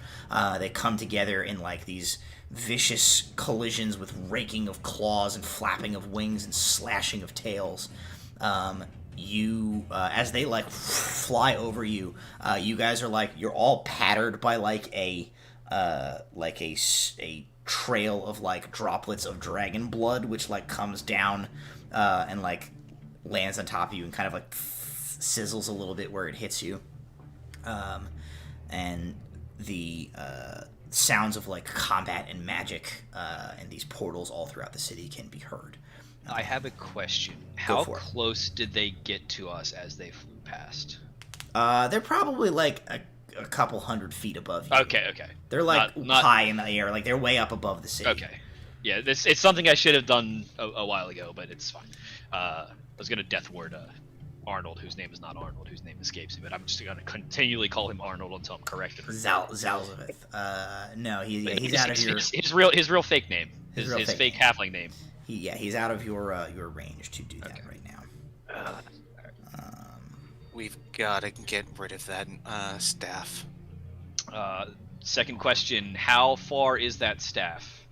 They come together in like these vicious collisions with raking of claws and flapping of wings and slashing of tails. As they like fly over you, you guys are like, you're all pattered by like a trail of like droplets of dragon blood, which like comes down and like lands on top of you and kind of like sizzles a little bit where it hits you. And the sounds of like combat and magic and these portals all throughout the city can be heard. I have a question. How close did they get to us as they flew past? They're probably like a couple 100 feet above you. Okay. They're like not high in the air, like they're way up above the city. Okay. Yeah, it's something I should have done a while ago, but it's fine. I was gonna death ward Arnold, whose name is not Arnold, whose name escapes me, but I'm just gonna continually call him Arnold until I'm corrected. Zalzaveth. No, he's out of your his real fake name. His fake halfling name. He's out of your range to do that right now. We've got to get rid of that staff. Second question: how far is that staff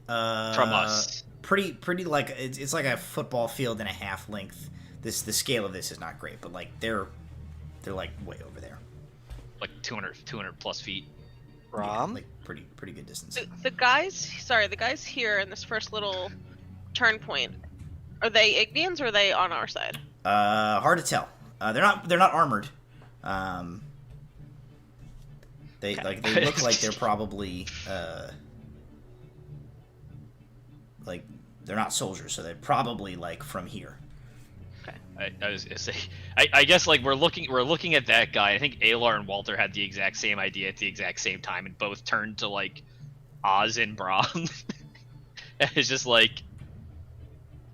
from us? Pretty like it's like a football field and a half length. The scale of this is not great, but like they're like way over there. Like 200 plus feet. Yeah, like pretty good distance. The guys here in this first little turn point, are they Ignians or are they on our side? Hard to tell. They're not armored. They look like they're probably like they're not soldiers, so they're probably like from here. Okay. I was gonna say, I guess like we're looking at that guy. I think Alar and Walter had the exact same idea at the exact same time, and both turned to like Oz and Brahm. And it's just like,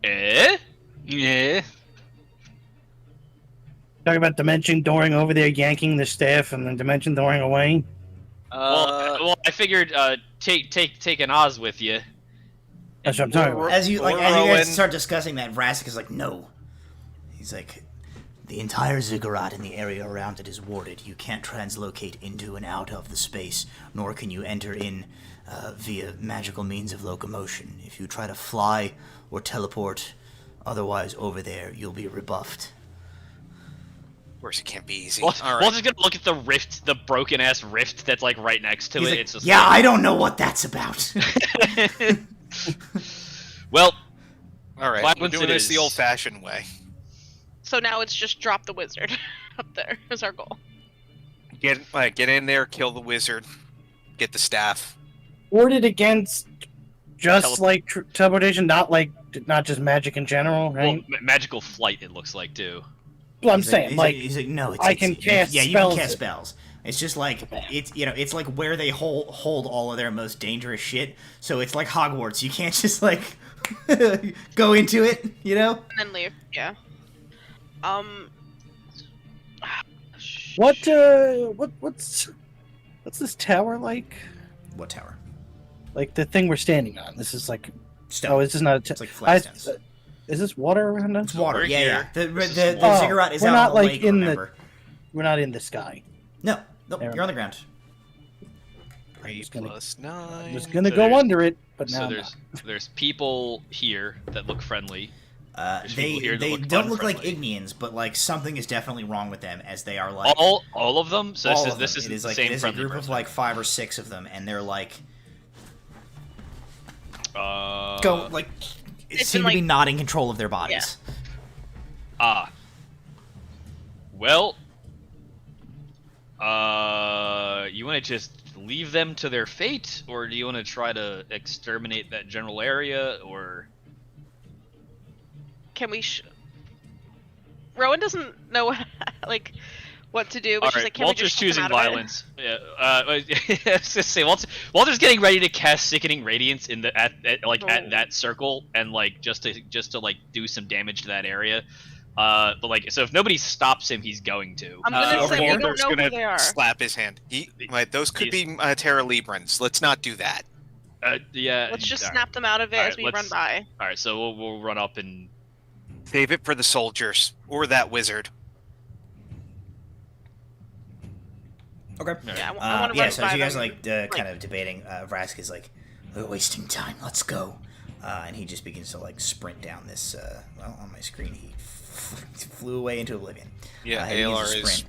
yeah. Talk about Dimension Dooring over there, yanking the staff, and then Dimension Dooring away. Well, I figured take an Oz with you. That's what I'm talking about. As you guys start discussing that, Vrask is like, no. He's like, the entire ziggurat and the area around it is warded. You can't translocate into and out of the space, nor can you enter in via magical means of locomotion. If you try to fly or teleport otherwise over there, you'll be rebuffed. Of course, it can't be easy. Well, all right. Walter's gonna look at the rift, the broken ass rift that's like right next to it. Like, it's just yeah, like... I don't know what that's about. Well, all right, we're doing this the old-fashioned way. So now it's just drop the wizard up there is our goal. Get in there, kill the wizard, get the staff. Warded against just like teleportation, not just magic in general, right? Well, magical flight, it looks like too. Well, I'm saying, he's like, no, I can cast spells. Yeah, you can cast spells. It's just like it's like where they hold all of their most dangerous shit. So it's like Hogwarts. You can't just like go into it, you know? And then leave. Yeah. What's this tower like? What tower? Like the thing we're standing on. This is like stone. Oh, is this not a it's like flat stones. Is this water around us? It's water. Yeah. The ziggurat is we're out not on the like lake, in remember? We're not in the sky. No, you're on the ground. 3 plus 9. I'm just gonna go under it, but now there's people here that look friendly. They don't look like Ignians, but like something is definitely wrong with them, as they are like all of them. So this is it is the like same it is a friendly group of like 5 or 6 of them, and they're like seem to be not in control of their bodies. Yeah. Well, you want to just leave them to their fate, or do you want to try to exterminate that general area, or can we? Rowan doesn't know like what to do, but all she's right, like, can Walter's we just choosing violence. Yeah, I was gonna say Walter's getting ready to cast Sickening Radiance in the at that circle, and like just to like do some damage to that area. But like, so if nobody stops him, he's going to. I'm gonna say we don't know who they are. Slap his hand. Those could be Terra Librans. Let's not do that. Yeah. Let's just snap them out of it as we run by. All right, so we'll run up and save it for the soldiers or that wizard. Okay. Yeah, I want to run so by as you guys them. kind of debating, Vrask is like, we're wasting time. Let's go. And he just begins to like sprint down this. Well, on my screen, he flew away into oblivion. Yeah, ALR is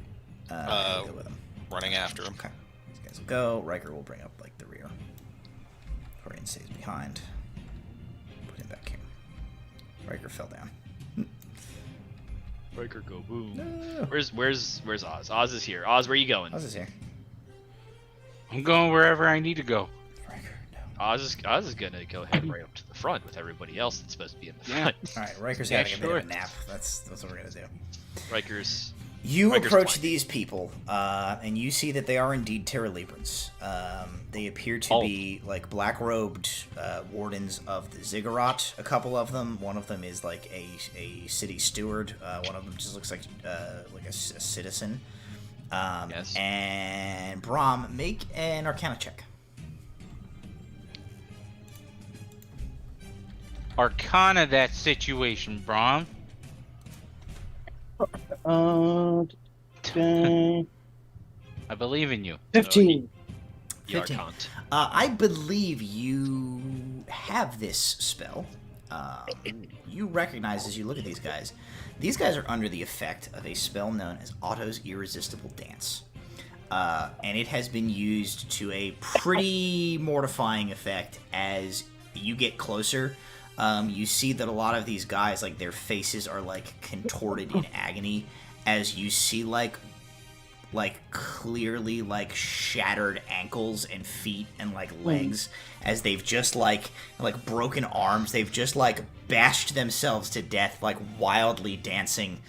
running after him. Okay. These guys will go. Riker will bring up like the rear. Orion stays behind. Put him back here. Riker fell down. Riker go boom. No. Where's Oz? Oz is here. Oz, where you going? Oz is here. I'm going wherever I need to go. Riker, no. Oz is gonna go ahead right up to the front with everybody else that's supposed to be in the front. All right, Riker's Yeah, having a bit of a nap. That's what we're gonna do. Riker's You Riker's approach fine. these people, and you see that they are indeed Terra Librans. They appear to Oh. be like black-robed wardens of the Ziggurat. A couple of them. One of them is like a city steward. One of them just looks like a citizen. Yes. And Brahm, make an Arcana check. Arcana that situation, Brahm. Okay. I believe in you. 15. the 15. Archant. I believe you have this spell. You recognize as you look at these guys. These guys are under the effect of a spell known as Otto's Irresistible Dance. And it has been used to a pretty mortifying effect as you get closer. You see that a lot of these guys, like, their faces are, like, contorted in agony as you see, like clearly, like, shattered ankles and feet and, like, legs as they've just, like broken arms. They've just, like, bashed themselves to death, like, wildly dancing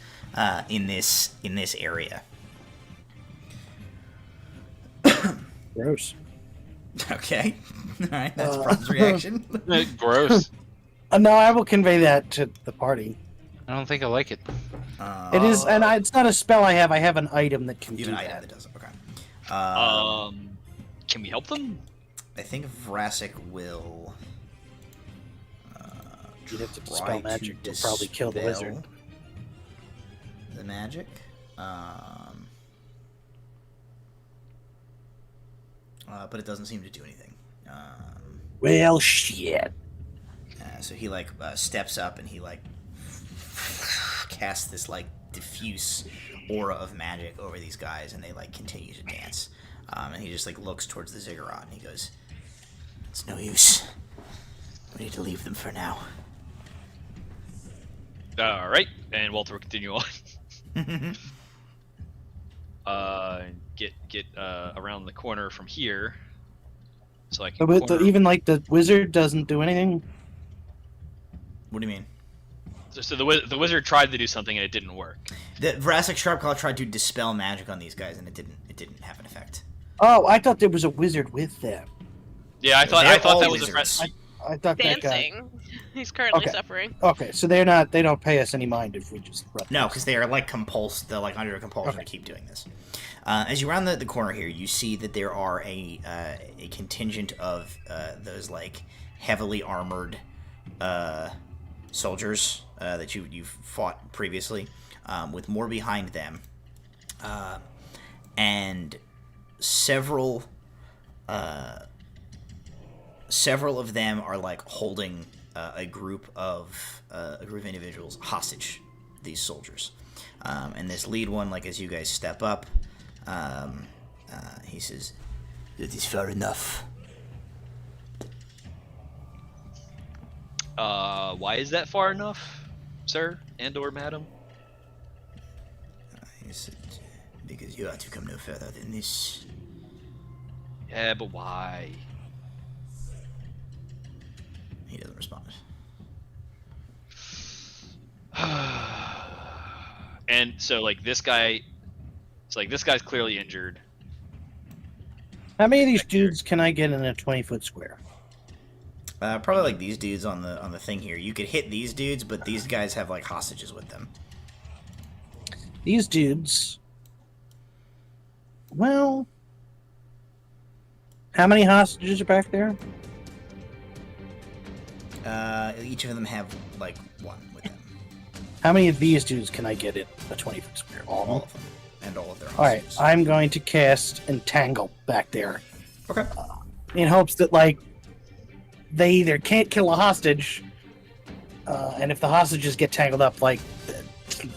in this area. Gross. Okay. All right, that's Brom's reaction. Gross. No, I will convey that to the party. I don't think I like it. It is, and it's not a spell I have. I have an item that can You do have an item that. that does it. Okay. Can we help them? I think Vrasic will. You'd have to try dispel magic to probably kill the dispel wizard. The magic. But it doesn't seem to do anything. Well, shit. So he like steps up and he like casts this like diffuse aura of magic over these guys, and they like continue to dance. And he just like looks towards the ziggurat and he goes, "It's no use. We need to leave them for now." All right, and Walter will continue on. Get around the corner from here, so I can. Even like the wizard doesn't do anything. What do you mean? So the wizard tried to do something and it didn't work. The Vrasic Sharpclaw tried to dispel magic on these guys, and it didn't have an effect. Oh, I thought there was a wizard with them. Yeah, I thought that was a wizards. I thought that guy. Dancing. He's currently Okay. suffering. Okay, so they don't pay us any mind if we just run. No, because they are like compulsed. They're like under a compulsion Okay. to keep doing this. As you round the corner here, you see that there are a contingent of those like heavily armored soldiers that you've fought previously, with more behind them, and several of them are like holding a group of individuals hostage. These soldiers, and this lead one, like as you guys step up, he says, "That is fair enough." Why is that far enough, sir and/or madam? He said, "Because you are to come no further than this." Yeah, but why? He doesn't respond. And so, like, this guy's clearly injured. How many of these dudes can I get in a 20-foot square? Probably like these dudes on the thing here. You could hit these dudes, but these guys have like hostages with them. These dudes. Well, how many hostages are back there? Each of them have like one with them. How many of these dudes can I get in a 20-foot square? All of them, and all of their All right, hostages. I'm going to cast Entangle back there. Okay. In hopes that, like, they either can't kill a hostage, and if the hostages get tangled up, like,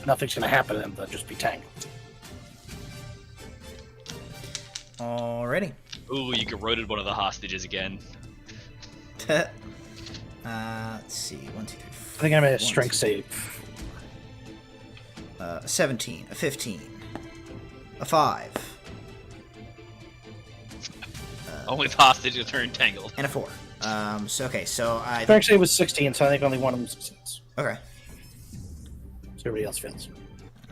nothing's going to happen to them. They'll just be tangled. Alrighty. Ooh, you corroded one of the hostages again. Let's see. 1, 2, 3, I think I'm at a strength save. A 17, a 15, a 5. Only the hostages are entangled. And a 4. So I... Strength save was 16, so I think only one of them succeeds. Okay. So everybody else fails.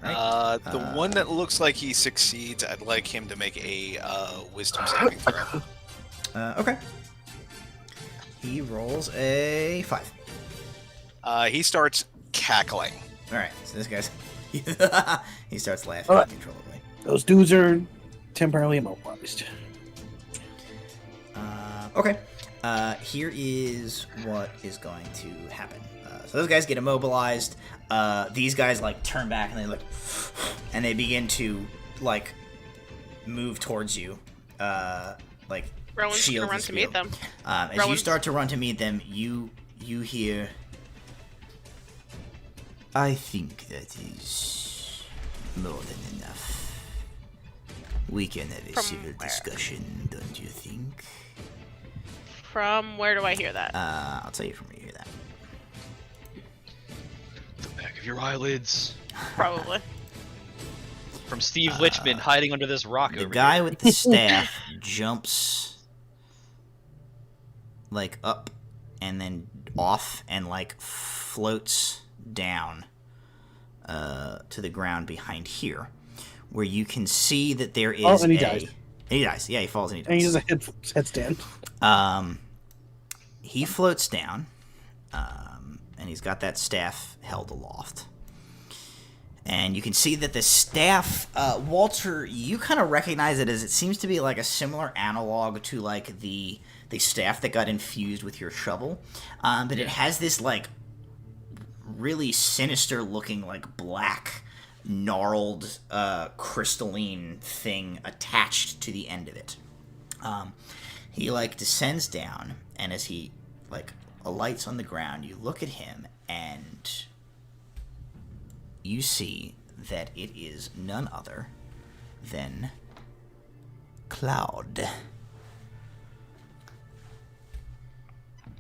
The one that looks like he succeeds, I'd like him to make a wisdom saving throw. Okay. He rolls a 5. He starts cackling. Alright, so this guy's... he starts laughing Alright. uncontrollably. Those dudes are temporarily immobilized. Okay. Here is what is going to happen. So those guys get immobilized. These guys like turn back and they like, and they begin to like move towards you. Like Rowan's shield gonna run and to meet spear. them. As you Rowan's- start to run to meet them, you hear. I think that is more than enough. We can have a From civil where? discussion, don't you think? From where do I hear that? I'll tell you from where you hear that. The back of your eyelids. Probably. From Steve Lichman hiding under this rock The over guy here. with the staff jumps like up and then off and like floats down to the ground behind here, where you can see that there is and he dies. He dies. Yeah, he falls and he dies. And he does a headstand. He floats down, and he's got that staff held aloft. And you can see that the staff, Walter, you kind of recognize it as it seems to be like a similar analog to like the staff that got infused with your shovel. But it has this like really sinister looking like black gnarled crystalline thing attached to the end of it. He like descends down, and as he like alights on the ground, you look at him and you see that it is none other than Cloud.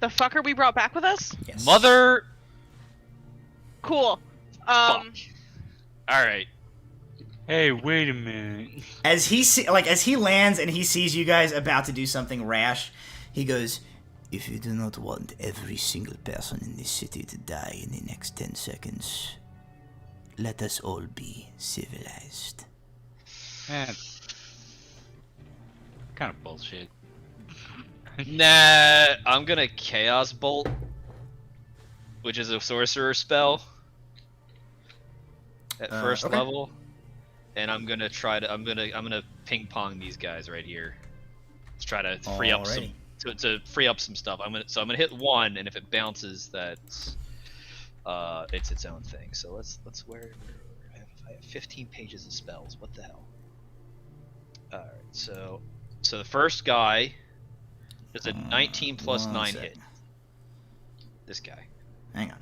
The fucker we brought back with us? Yes. Mother. Cool. Fuck. All right. Hey, wait a minute. As he lands and he sees you guys about to do something rash, he goes, "If you do not want every single person in this city to die in the next 10 seconds, let us all be civilized." Man, kind of bullshit. Nah, I'm gonna Chaos Bolt, which is a sorcerer spell at first okay. level, and I'm gonna I'm gonna ping pong these guys right here. Let's try to free up some to free up some stuff. I'm gonna hit one, and if it bounces, that's it's its own thing. So let's where I have 15 pages of spells. What the hell? All right, so the first guy is a 19 plus 9 second. hit. This guy. Hang on.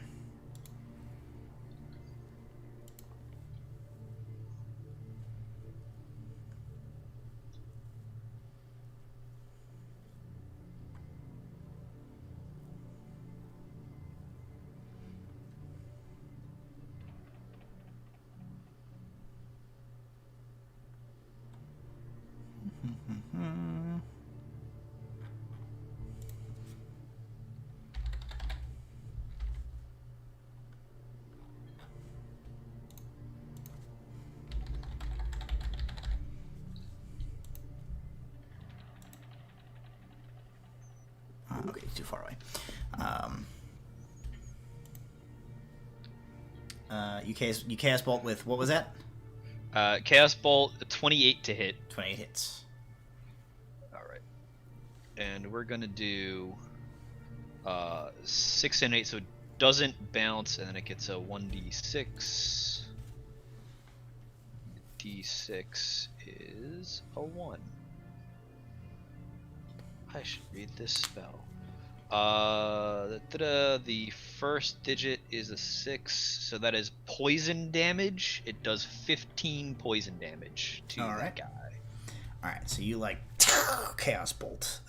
Okay, too far away. You cast bolt with what was that? Chaos Bolt, 28 to hit. 28 hits. Alright. And we're gonna do 6 and 8, so it doesn't bounce, and then it gets a 1d6. D6 is a 1. I should read this spell. The first digit is a 6, so that is poison damage. It does 15 poison damage to that guy. Alright, so you like Chaos Bolt.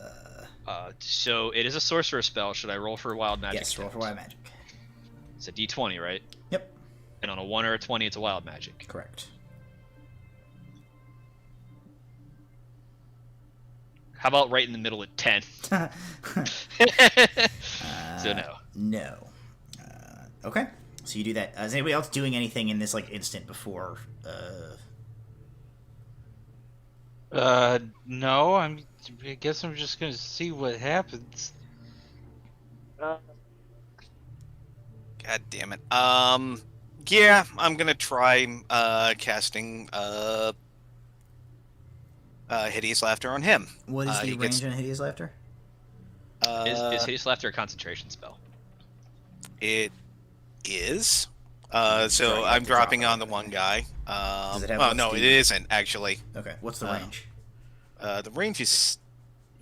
So it is a sorcerer spell. Should I roll for wild magic? Yes, roll for wild magic. It's a D20, right? Yep. And on a 1 or a 20, it's a wild magic. Correct. How about right in the middle at 10? So no. No. Okay. So you do that. Is anybody else doing anything in this like instant before? No. I guess I'm just gonna see what happens. God damn it. Yeah, I'm gonna try casting Hideous Laughter on him. What is the range on Hideous Laughter? Is Hideous Laughter a concentration spell? It is. Right, So I'm dropping on the one guy. Does it have oh no, it isn't actually. Okay. What's the range? The range is.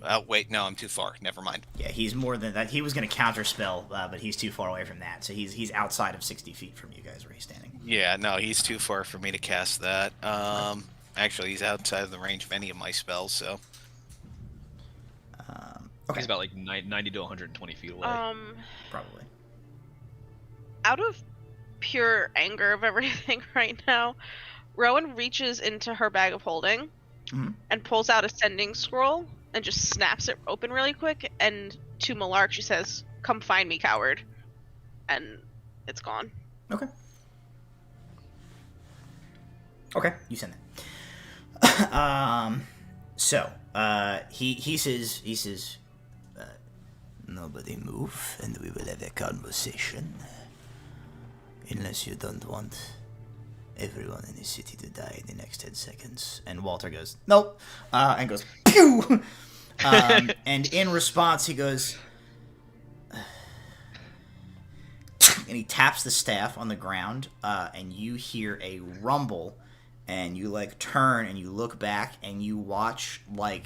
Oh wait, no, I'm too far. Never mind. Yeah, he's more than that. He was going to counterspell, but he's too far away from that. So he's outside of 60 feet from you guys where he's standing. Yeah, no, he's too far for me to cast that. Actually, he's outside of the range of any of my spells. So. Okay. He's about like 90 to 120 feet away. Probably. Out of pure anger of everything right now, Rowan reaches into her bag of holding and pulls out a sending scroll and just snaps it open really quick. And to Malark, she says, "Come find me, coward." And it's gone. Okay. Okay, you send that. He says, nobody move, and we will have a conversation. Unless you don't want everyone in the city to die in the next 10 seconds. And Walter goes, nope, and goes, pew! And in response, he goes, and he taps the staff on the ground, and you hear a rumble, and you, like, turn, and you look back, and you watch, like,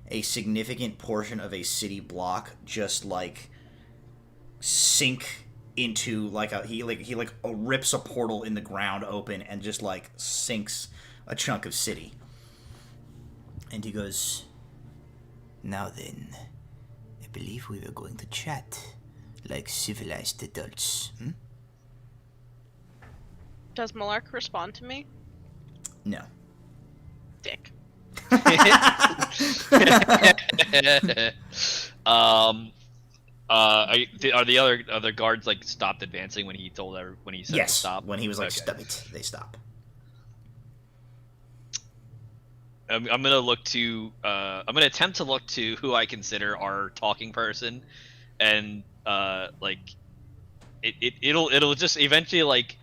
a significant portion of a city block just, like, sink into, like, he rips a portal in the ground open and just, like, sinks a chunk of city. And he goes, now then, I believe we were going to chat like civilized adults, Does Malark respond to me? No. Dick. Are the other guards like stopped advancing when he said Yes, to stop? when he was like, Okay. stop it, they stop. I'm gonna attempt to look to who I consider our talking person, and it'll just eventually like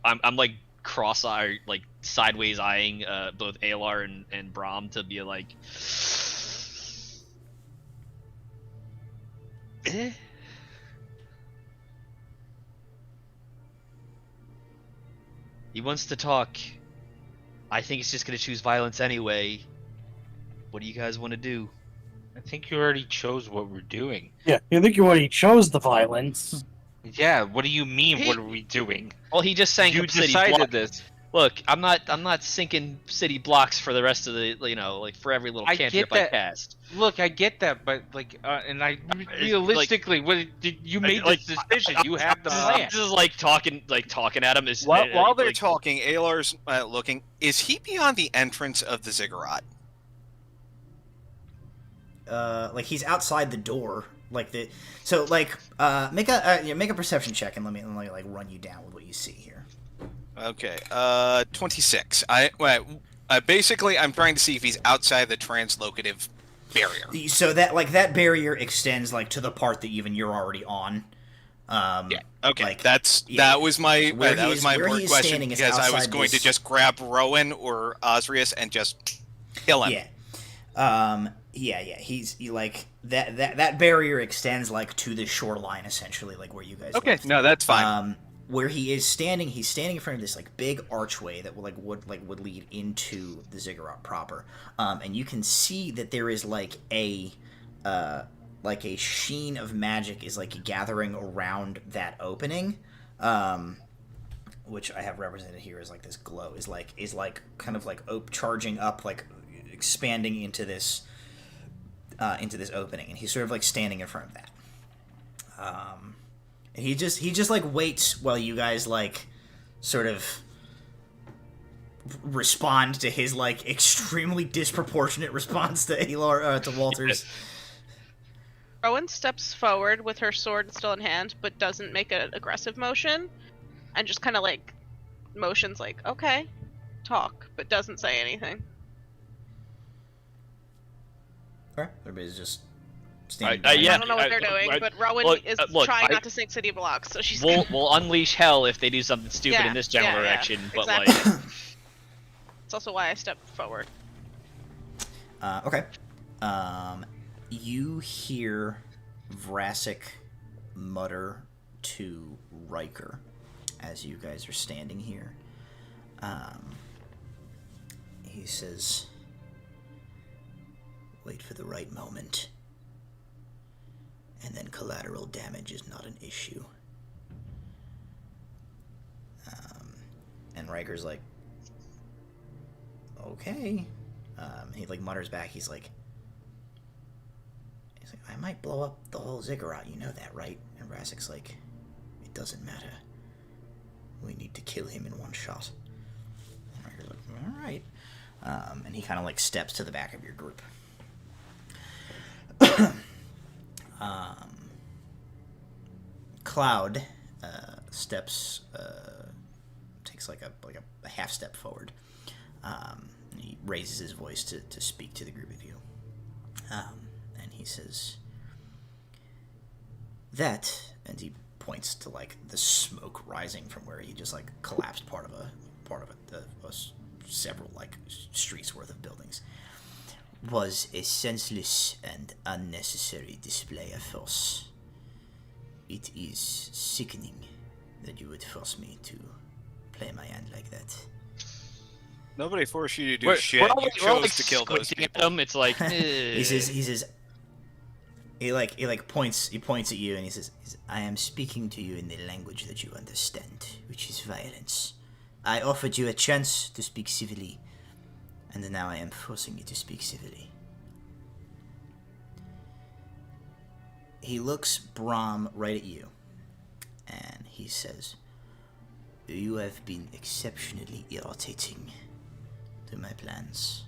I'm like cross-eye, like sideways eyeing both Alar and Brahm to be like, he wants to talk. I think he's just gonna choose violence anyway. What do you guys want to do? I think you already chose what we're doing. Yeah, I think you already chose the violence. Yeah, what do you mean, what are we doing? Well, he just sank You up city decided block. this. Look, I'm not sinking city blocks for the rest of the, like for every little I cantrip get I that. cast. Look, I get that, but realistically, you made this decision. You have the plan. This is like talking at him. Is While they're talking, Alar's looking. Is he beyond the entrance of the ziggurat? Like he's outside the door, like the. So like, make a perception check and let me like run you down with what you see here. Okay, 26. Basically, I'm trying to see if he's outside the translocative barrier. So that barrier extends like to the part that even you're already on. Yeah. Okay. Like, that was my where important he's question standing is because I was outside going this- to just grab Rowan or Osrius and just kill him. Yeah. He's like that barrier extends like to the shoreline essentially, like where you guys. Okay. left. No, that's fine. Where he's standing in front of this like big archway that would lead into the ziggurat proper, and you can see that there is like a sheen of magic is like gathering around that opening, which I have represented here as like this glow is like kind of like charging up, like expanding into this opening, and he's sort of like standing in front of that. He just like waits while you guys like sort of respond to his like extremely disproportionate response to to Walters. Rowan steps forward with her sword still in hand, but doesn't make an aggressive motion, and just kind of like motions like, okay, talk, but doesn't say anything. Okay, everybody's just standing. I don't know what they're doing, but Rowan is trying not to sink city blocks, so she's. We'll unleash hell if they do something stupid in this general direction, but exactly. like. It's also why I stepped forward. Okay. You hear Vrasik mutter to Riker as you guys are standing here. He says, "Wait for the right moment, and then collateral damage is not an issue." And Riker's like, "Okay." He like mutters back. He's like, "I might blow up the whole ziggurat. You know that, right?" And Vrasik's like, "It doesn't matter. We need to kill him in one shot." And Riker's like, "All right." And he kind of like steps to the back of your group. Cloud steps, takes like a half step forward. He raises his voice to speak to the group of you. And he says, "That," and he points to like the smoke rising from where he just like collapsed part of several like streets worth of buildings, "was a senseless and unnecessary display of force. It is sickening that you would force me to play my hand like that." Nobody forced you to do shit. You chose to kill those people. Them. It's like he says he points at you and he says, "I am speaking to you in the language that you understand, which is violence. I offered you a chance to speak civilly, and now I am forcing you to speak civilly." He looks Brahm right at you, and he says, "You have been exceptionally irritating to my plans.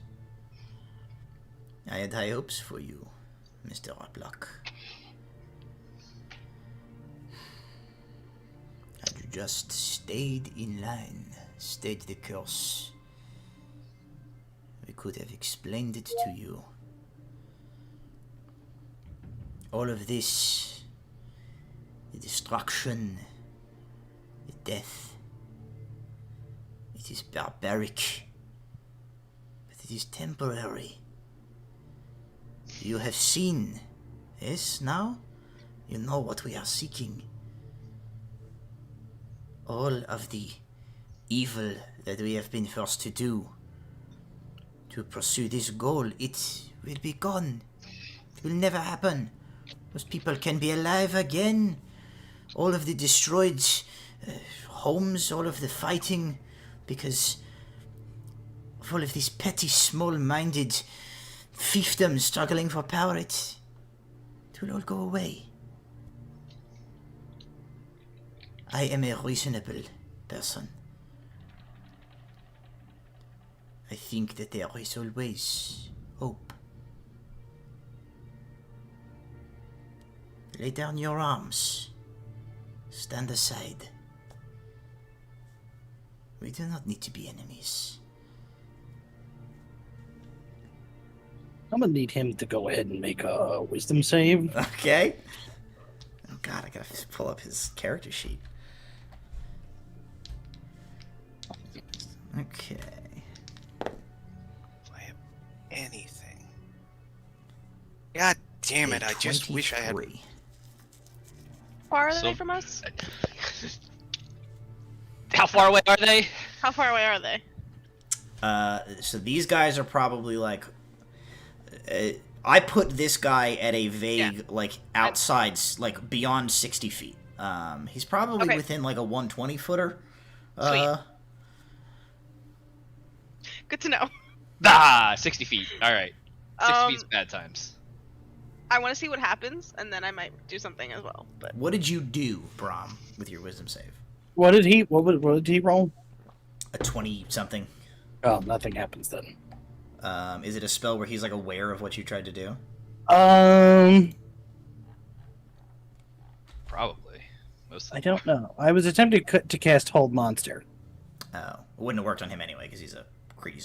I had high hopes for you, Mr. Rockblock. Had you just stayed in line, stayed the course, we could have explained it to you. All of this, the destruction, the death, it is barbaric, but it is temporary. You have seen, yes, now? You know what we are seeking. All of the evil that we have been forced to do to pursue this goal, it will be gone. It will never happen. Those people can be alive again. All of the destroyed homes, all of the fighting, because of all of these petty, small-minded fiefdoms struggling for power, it will all go away. I am a reasonable person. I think that there is always hope. Lay down your arms. Stand aside. We do not need to be enemies." I'm gonna need him to go ahead and make a wisdom save. Okay. Oh god, I gotta pull up his character sheet. Okay. If I have anything. God damn it, I just wish I had. 23. How far are they from us? How far away are they? How far away are they? So these guys are probably like. I put this guy at a vague, like outside, like beyond 60 feet. He's probably within like a 120 footer. Sweet. Good to know. 60 feet. All right. 60 feet's bad times. I want to see what happens, and then I might do something as well. But What did you do, Brom, with your wisdom save? What did he roll? A 20-something. Oh, nothing happens then. Is it a spell where he's like aware of what you tried to do? Probably. Most of I them don't know. I was attempting to cast Hold Monster. Oh, it wouldn't have worked on him anyway because he's a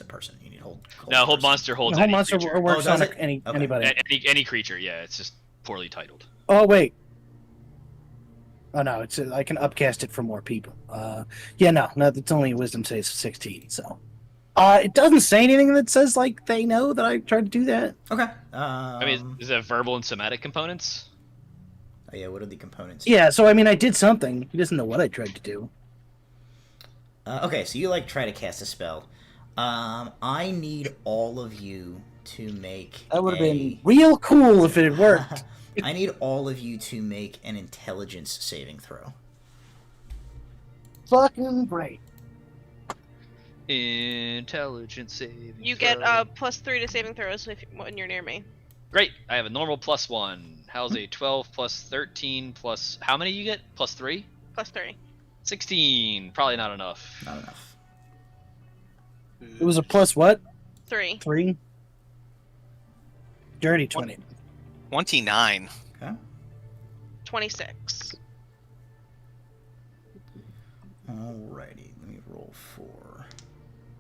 person. You need hold. No, hold person. monster holds Hold any Monster creature. works Oh, does on it? Okay. anybody. Any creature, yeah. It's just poorly titled. Oh wait. Oh no, I can upcast it for more people. Yeah, no, it's only a wisdom save 16. So, it doesn't say anything that says like they know that I tried to do that. Okay. I mean, is that verbal and somatic components? Oh yeah, what are the components? Yeah, so I mean, I did something. He doesn't know what I tried to do. Okay, so you like try to cast a spell. I need all of you to make. That would have been real cool if it had worked. I need all of you to make an intelligence saving throw. Fucking great. Intelligence saving. you get +3 to saving throws when you're near me. Great. I have a normal +1. How's a 12 plus 13 plus how many you get? +3? +3. 16. Probably not enough. Not enough. It was a plus what? 3. 3? Dirty 20. 29. Okay. 26. Alrighty, let me roll 4.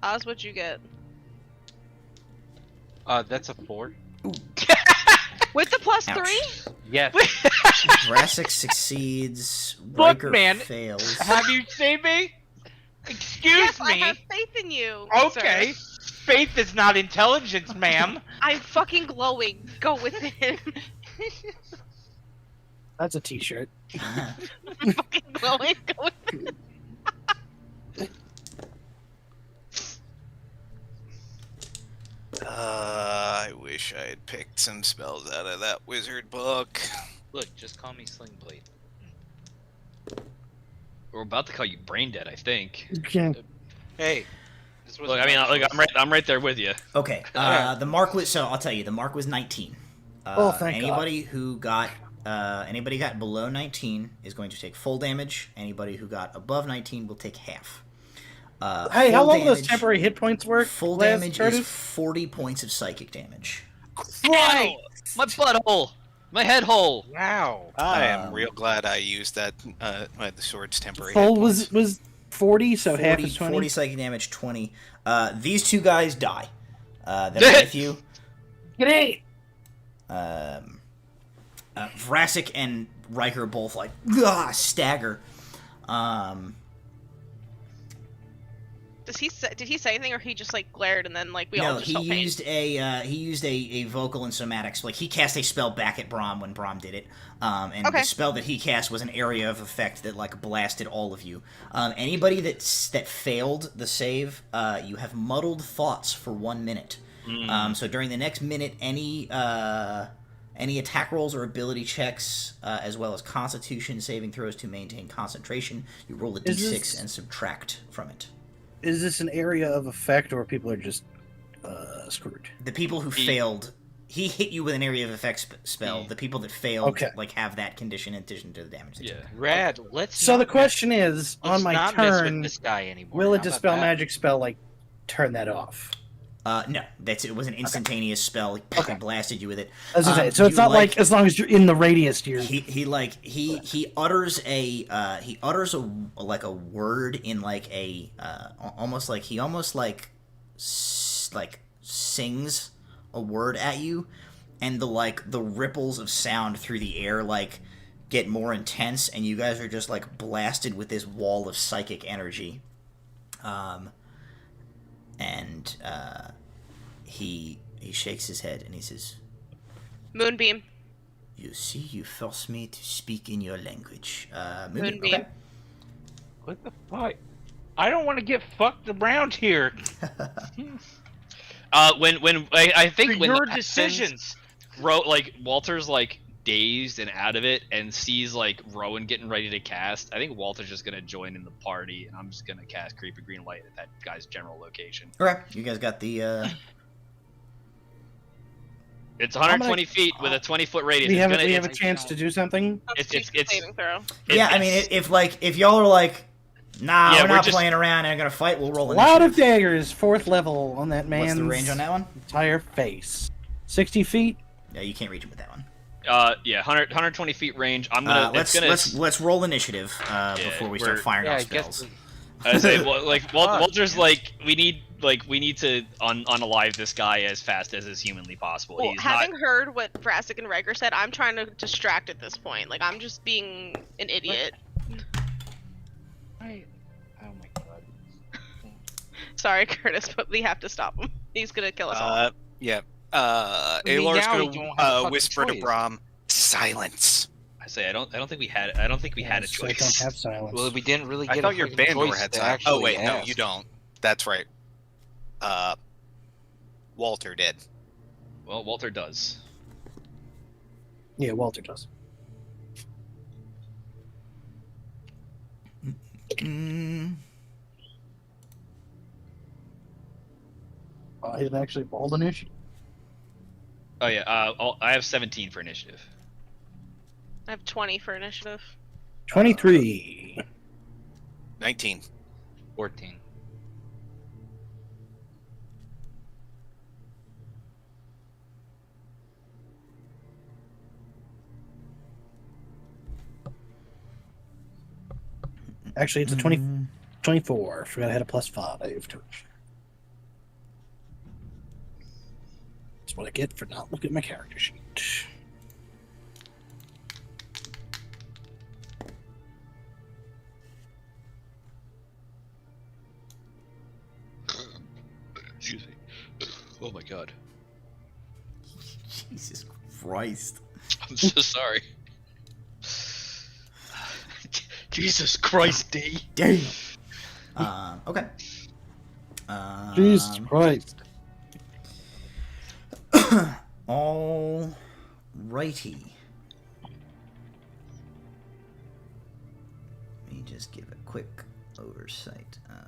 Oz, what'd you get? That's a 4. With the +3? Ouch. Yes. Vrassic succeeds. Look, Riker man. fails. Have you seen me? Excuse Yes, I me. have faith in you. Okay. Sir. Faith is not intelligence, ma'am. I'm fucking glowing. Go with it. That's a t-shirt. I'm fucking glowing. Go with it. I wish I had picked some spells out of that wizard book. Look, just call me Sling Blade. We're about to call you brain dead, I think. Okay. Hey. This was Look, I mean, I'm right there with you. Okay. The mark was so I'll tell you the mark was 19. Oh, thank anybody who got anybody got below 19 is going to take full damage. Anybody who got above 19 will take half. Hey, how full long those damage- temporary hit points work? Full last damage turn? is 40 points of psychic damage. Ow! My butthole! My head hole! Wow. I am real glad I used that the sword's temporary. Full hit points. was 40, so 40, half is 20. 40 psychic damage, 20. These two guys die. That are with you. G'day! Vrassic and Riker both like stagger. Did he say anything, or he just like glared and then like we No, all just he felt pain? used a vocal and somatics. Like he cast a spell back at Brom when Brom did it. And Okay. the spell that he cast was an area of effect that like blasted all of you. Anybody that failed the save, you have muddled thoughts for 1 minute. So during the next minute, any attack rolls or ability checks, as well as Constitution saving throws to maintain concentration, you roll a Is d6 this- and subtract from it. Is this an area of effect, or people are just screwed? The people who failed, he hit you with an area of effect spell. The people that failed, Okay. like have that condition in addition to the damage. That you Yeah. did. Rad, let's So not the question is, let's on my not mess with turn, this guy anymore. will How a about dispel that? magic spell like turn that off? No, it was an instantaneous spell. He blasted you with it. As I say, so it's you not like as long as you're in the radius, you're. He utters a like a word in like a almost like sings a word at you, and the ripples of sound through the air like get more intense, and you guys are just like blasted with this wall of psychic energy. And he shakes his head and he says, Moonbeam. "You see, you force me to speak in your language." Moonbeam. Okay. What the fuck? I don't want to get fucked around here. When I think For when your that happens, decisions. Walter's like dazed and out of it and sees like Rowan getting ready to cast. I think Walter's just gonna join in the party, and I'm just gonna cast Creepy Green Light at that guy's general location. Okay, you guys got the It's 120 feet with a 20-foot radius. We It's have, gonna, we have a it's, chance to do something. it's saving throw. Yeah, I mean, if y'all are like, nah, Yeah, we're we're not just- playing around and gonna fight, we'll roll Lot of initiative. daggers, 4th level on that man's What's the range on that one? entire face. 60 feet. Yeah, you can't reach him with that one. yeah, 120 feet range. I'm gonna. Let's roll initiative before we start firing off spells. I say, well, like Walter's like we need to unalive this guy as fast as is humanly possible. Well, He's having not. heard what Brassic and Riker said, I'm trying to distract at this point. Like, I'm just being an idiot. Oh my god. Sorry, Curtis, but we have to stop him. He's gonna kill us all. Yeah. mean, Alar's now we don't have a gonna fucking whisper to choice. Brahm, silence. I say I don't think we had a So I don't choice. have silence. Well, we didn't really I get thought a your fucking Bandor choice had to silence. Oh actually wait, no, ask. you don't. That's right. Walter did. Well, Walter does. Yeah, Walter does. I didn't actually roll the initiative. Oh yeah. I have 17 for initiative. I have 20 for initiative. 23. 19. 14. Actually, it's a 20, 24. Forgot I had a +5 to it. That's what I get for not looking at my character sheet. Excuse me. Oh my god. Jesus Christ. I'm so sorry. Jesus Christ, D. Damn. Okay. Jesus Christ. All righty. Let me just give a quick oversight of.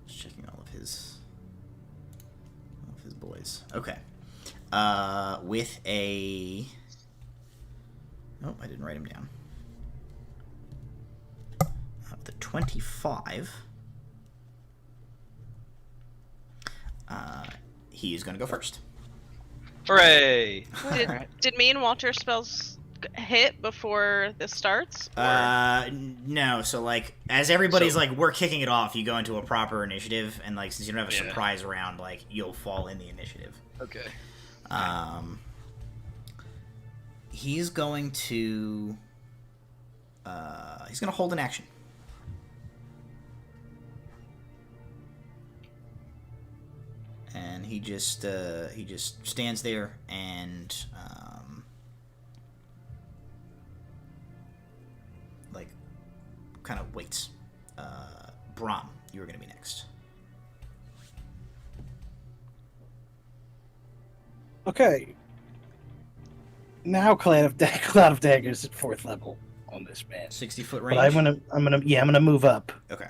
Just checking all of his boys. Okay. With a. Oh, I didn't write him down. With a 25. He is going to go first. Hooray! Did me and Walter spells hit before this starts? Or... No. So like, as everybody's like, we're kicking it off. You go into a proper initiative, and like, since you don't have a surprise round, like, you'll fall in the initiative. Okay. He's going to. He's going to hold an action. And he just stands there and like kind of waits. Brahm, you were gonna be next. Okay. Now Cloud of Daggers at 4th level on this man. 60-foot range. But I'm gonna move up. Okay.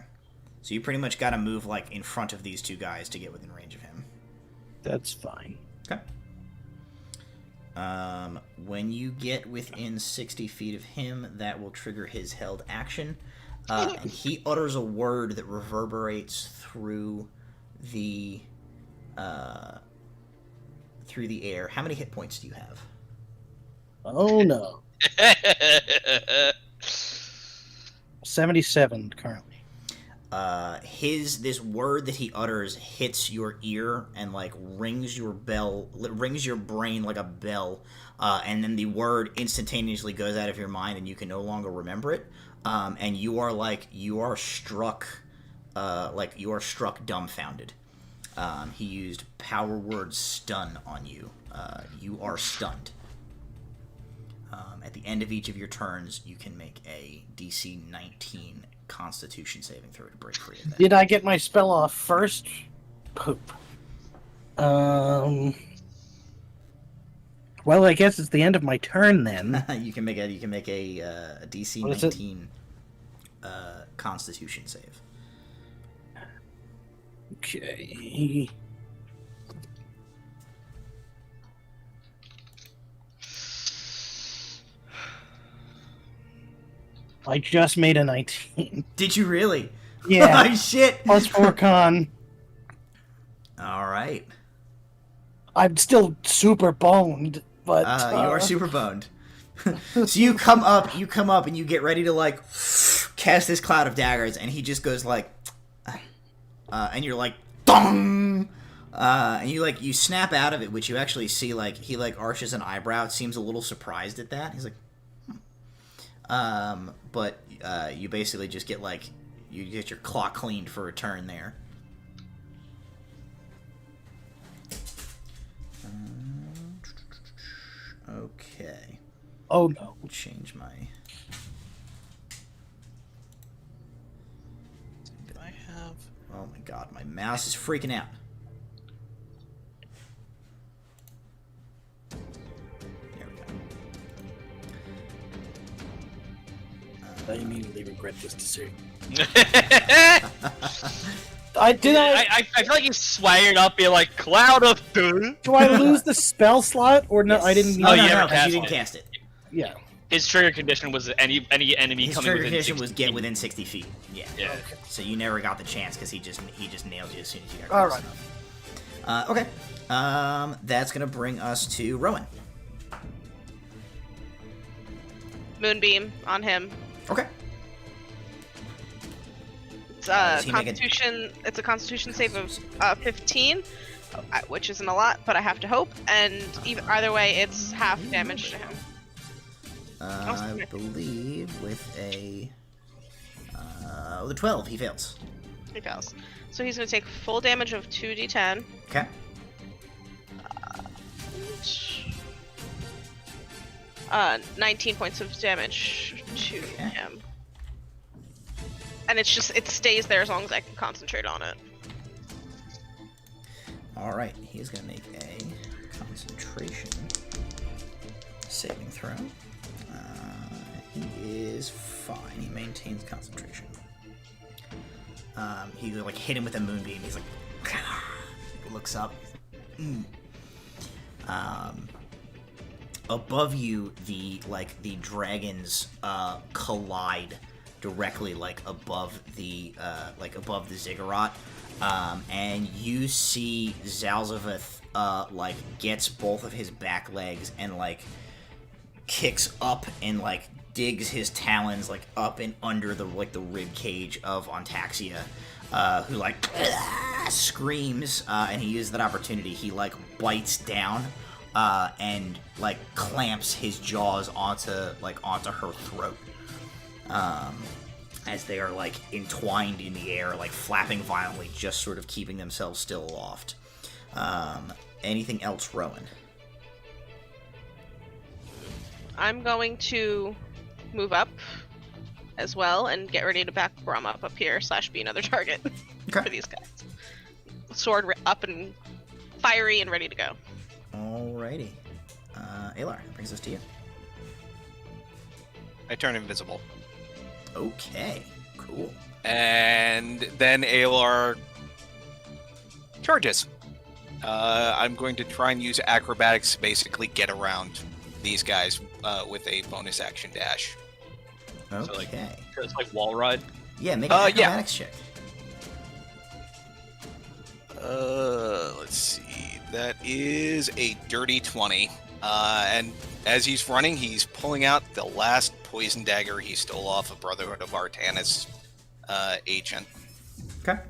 So you pretty much got to move like in front of these two guys to get within range of him. That's fine. Okay. When you get within 60 feet of him, that will trigger his held action, and he utters a word that reverberates through the air. How many hit points do you have? Oh no. 77 currently. this word that he utters hits your ear and like rings your brain like a bell, and then the word instantaneously goes out of your mind and you can no longer remember it, and you are struck dumbfounded. He used power word stun on you. You are stunned. At the end of each of your turns, you can make a DC 19 Constitution saving throw to break free of that. Did I get my spell off first? Poop. Well, I guess it's the end of my turn then. you can make a DC 19 Constitution save. Okay. I just made a 19. Did you really? Yeah. Oh, shit. Plus 4 con. All right. I'm still super boned, but you are super boned. So you come up, and you get ready to like cast this cloud of daggers, and he just goes like, and you're like, dong, and you snap out of it, which you actually see like he like arches an eyebrow. It seems a little surprised at that. He's like, but you basically just get like you get your clock cleaned for a turn there. Okay. Oh no. Change my. I have. Oh my god, my mouse is freaking out. There we go. I immediately regret this decision. I feel like you swaggered up, you're like, cloud of doom. Do I lose the spell slot or no? Yes. I didn't. Oh, you no, never no, 'cause cast you didn't it. cast it. Yeah. His trigger condition was any enemy His coming trigger within condition 60 was get feet. within 60 feet. Yeah. Yeah. Okay. So you never got the chance because he just nailed you as soon as you got All close right. enough. Okay. That's gonna bring us to Rowan. Moonbeam on him. Okay. It's Does he make a- Constitution. It's a Constitution save of 15, which isn't a lot, but I have to hope. And either way, it's half damage to him. I believe with a 12, he fails. He fails. So he's going to take full damage of 2d10. Okay. 19 points of damage to Okay. him. And it stays there as long as I can concentrate on it. All right. He's gonna make a concentration saving throw. He is fine. He maintains concentration. He like hit him with a moonbeam. He's like, looks up. Above you, the dragons collide directly above the ziggurat, and you see Zalzaveth gets both of his back legs and kicks up and digs his talons up and under the rib cage of Ontaxia, who screams, and he uses that opportunity. He bites down and clamps his jaws onto her throat, as they are entwined in the air, flapping violently, just sort of keeping themselves still aloft. Anything else, Rowan? I'm going to move up as well and get ready to back Brom up here / be another target Okay. for these guys. Sword up and fiery and ready to go. Alrighty. Alar, that brings us to you. I turn invisible. Okay, cool. And then Alar charges. I'm going to try and use acrobatics to basically get around these guys with a bonus action dash. Okay. So it's like wall ride. Yeah, make an yeah. acrobatics check. Let's see. That is a dirty 20. And as he's running, he's pulling out the last poison dagger he stole off a Brotherhood of Artanis agent. Okay.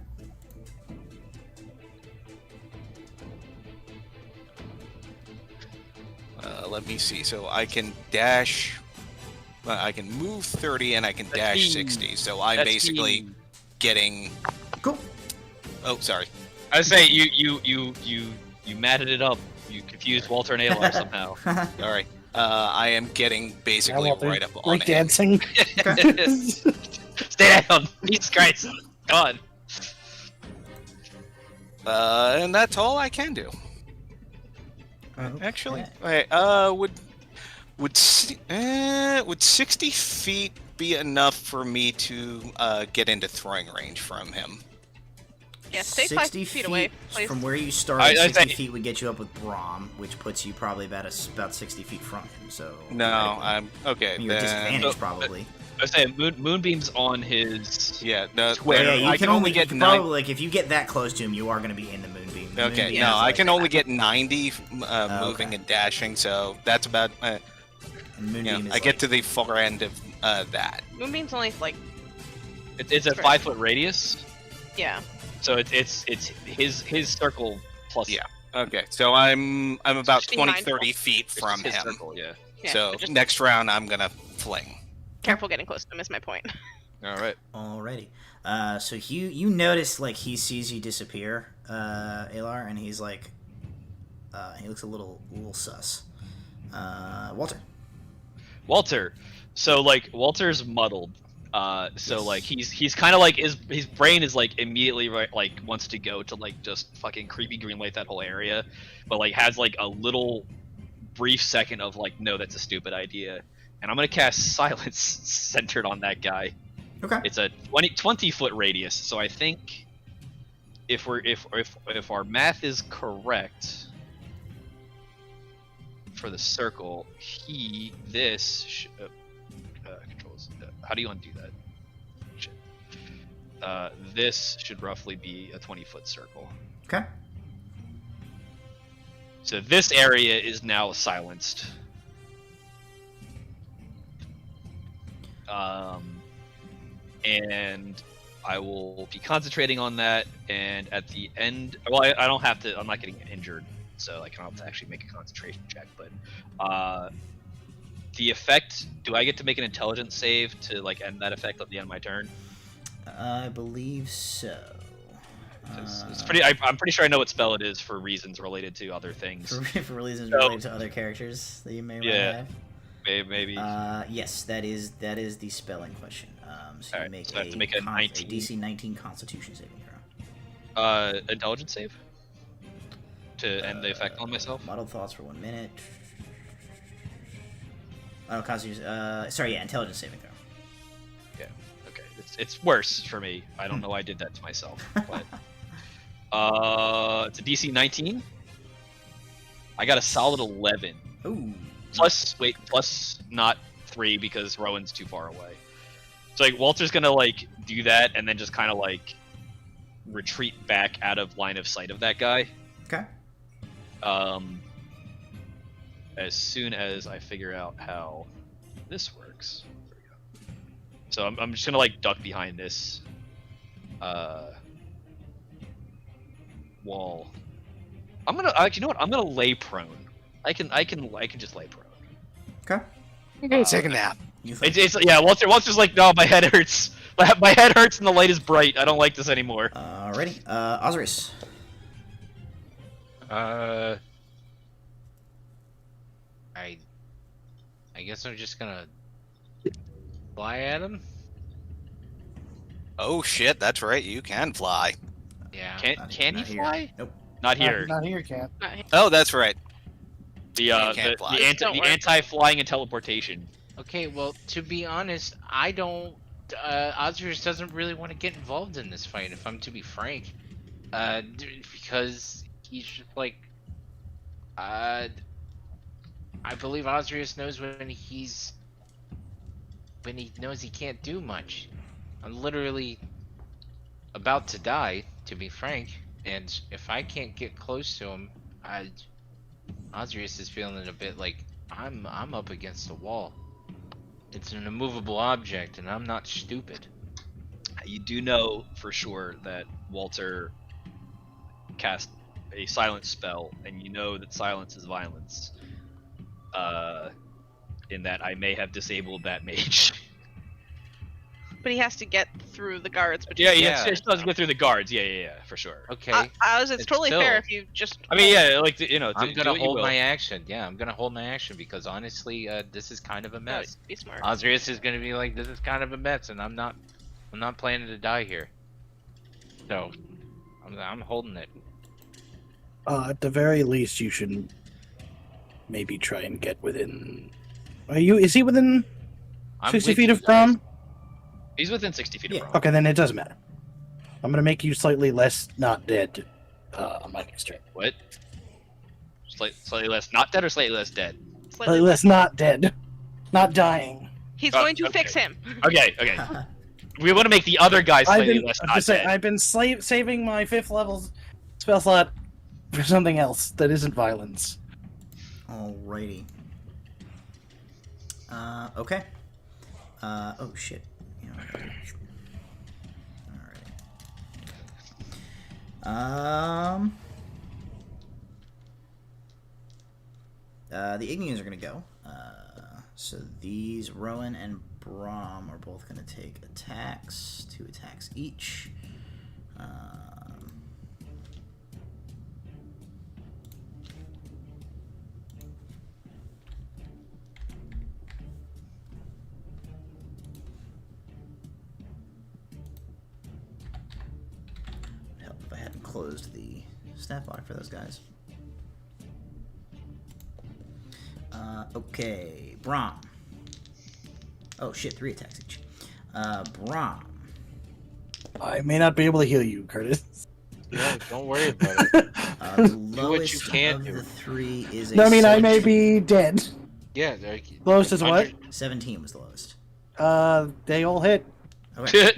Let me see. So I can dash. I can move 30 and I can dash 60. So I'm basically getting. Cool. Oh, sorry. I was saying you matted it up. You confused Walter and Alar somehow. All right. I am getting basically right up on Break him. dancing. Stay down. Jesus Christ. God. And that's all I can do. Actually, wait, would 60 feet be enough for me to get into throwing range from him? Yeah, stay 5 feet away, please. From where you started, 60 feet would get you up with Braum, which puts you probably about 60 feet from him. So no, I'm okay. I mean, you're disadvantaged probably. I was saying Moonbeam's on his square. Yeah, I can only get probably like if you get that close to him, you are going to be in the Moonbeam. Okay, Moonbeam no, I can only get 90 moving okay. and dashing, so that's about. I get to the far end of that. Moonbeam's only like. It's a 5 foot radius. Yeah. So it's his circle plus. Yeah. Okay, so I'm about 20, 59 30 feet from his him. circle, yeah. So just next round I'm gonna fling. careful getting close to him is my point. All right. Alrighty. So you notice like he sees you disappear, Alar, and he's like, he looks a little sus. Walter. So like Walter's muddled. So like he's kind of like his brain is like immediately like wants to go to like just fucking creepy green light that whole area, but like has like a little brief second of like, no, that's a stupid idea, and I'm gonna cast silence centered on that guy. Okay. It's a 20 foot radius, so I think if our math is correct for the circle, controls. How do you undo that? Shit. This should roughly be a 20-foot circle. Okay. So this area is now silenced. And I will be concentrating on that, and at the end, well, I don't have to, I'm not getting injured, so I don't have to actually make a concentration check, but the effect, do I get to make an intelligence save to like end that effect at the end of my turn? I believe so. It's pretty. I'm pretty sure I know what spell it is for reasons related to other things. For reasons related to other characters that you may or may not have. Maybe. Yes, that is the spelling question. So you make so I have to make a 19. A DC 19 Constitution saving throw. Intelligence save to end the effect on myself. Muddled thoughts for 1 minute. Oh, Constitution. Intelligence saving throw. Yeah. Okay. It's worse for me. I don't know why I did that to myself. But it's a DC 19. I got a solid 11. Ooh. Plus not 3 because Rowan's too far away. So like Walter's gonna like do that and then just kind of like retreat back out of line of sight of that guy. Okay. As soon as I figure out how this works. There we go. So I'm just gonna like duck behind this wall. I'm gonna you know what? I'm gonna lay prone. I can just lay prone. Okay. I'm gonna take a nap. It's yeah. Walter's like, no, my head hurts. My head hurts and the light is bright. I don't like this anymore. Alrighty. Osiris. I guess I'm just gonna fly at him. Oh shit, that's right. You can fly. Yeah. Can he fly? Nope. Not here. Not here, Cat. Oh, that's right. The can't fly. anti-flying and teleportation. Okay, well, to be honest, I don't. Osiris doesn't really want to get involved in this fight, if I'm to be frank. Because he's just like. I believe Osiris knows when he knows he can't do much. I'm literally about to die, to be frank, and if I can't get close to him, Osiris is feeling a bit like I'm up against the wall. It's an immovable object, and I'm not stupid. you do know for sure that Walter cast a silence spell, and you know that silence is violence. In that I may have disabled that mage. But he has to get through the guards. Yeah, Yeah. it does go through the guards. Yeah, for sure. Okay. It's It's totally still- fair if you just. I mean, yeah, like I'm do gonna what you hold will. my action. Yeah, I'm gonna hold my action because honestly, this is kind of a mess. Be smart. Ladrius is gonna be like, this is kind of a mess, and I'm not planning to die here. So, I'm holding it. At the very least, you should maybe try and get within. Is he within I'm 60 with feet you of guys. Brom? He's within 60 feet of Yeah. Brom. Okay, then it doesn't matter. I'm gonna make you slightly less not dead. On my next turn. What? Slightly less not dead or slightly less dead? Slightly less not dead, not dying. He's Oh, going to okay. fix him. Okay. We want to make the other guy slightly less I'm not just saying, dead. I've been saving my 5th level spell slot for something else that isn't violence. Alrighty. Okay. Oh shit. You know, alright. The Ignians are gonna go. So these Rowan and Brom are both gonna take attacks, 2 attacks each. Help if I hadn't closed the stat block for those guys. Okay, Brom. Oh shit, 3 attacks each. Brom. I may not be able to heal you, Curtis. Yeah, don't worry about it. The what you lowest can of do. the 3 is a No, I mean, I may 17. be dead. Yeah, Lowest is what? 17 was the lowest. They all hit. Okay.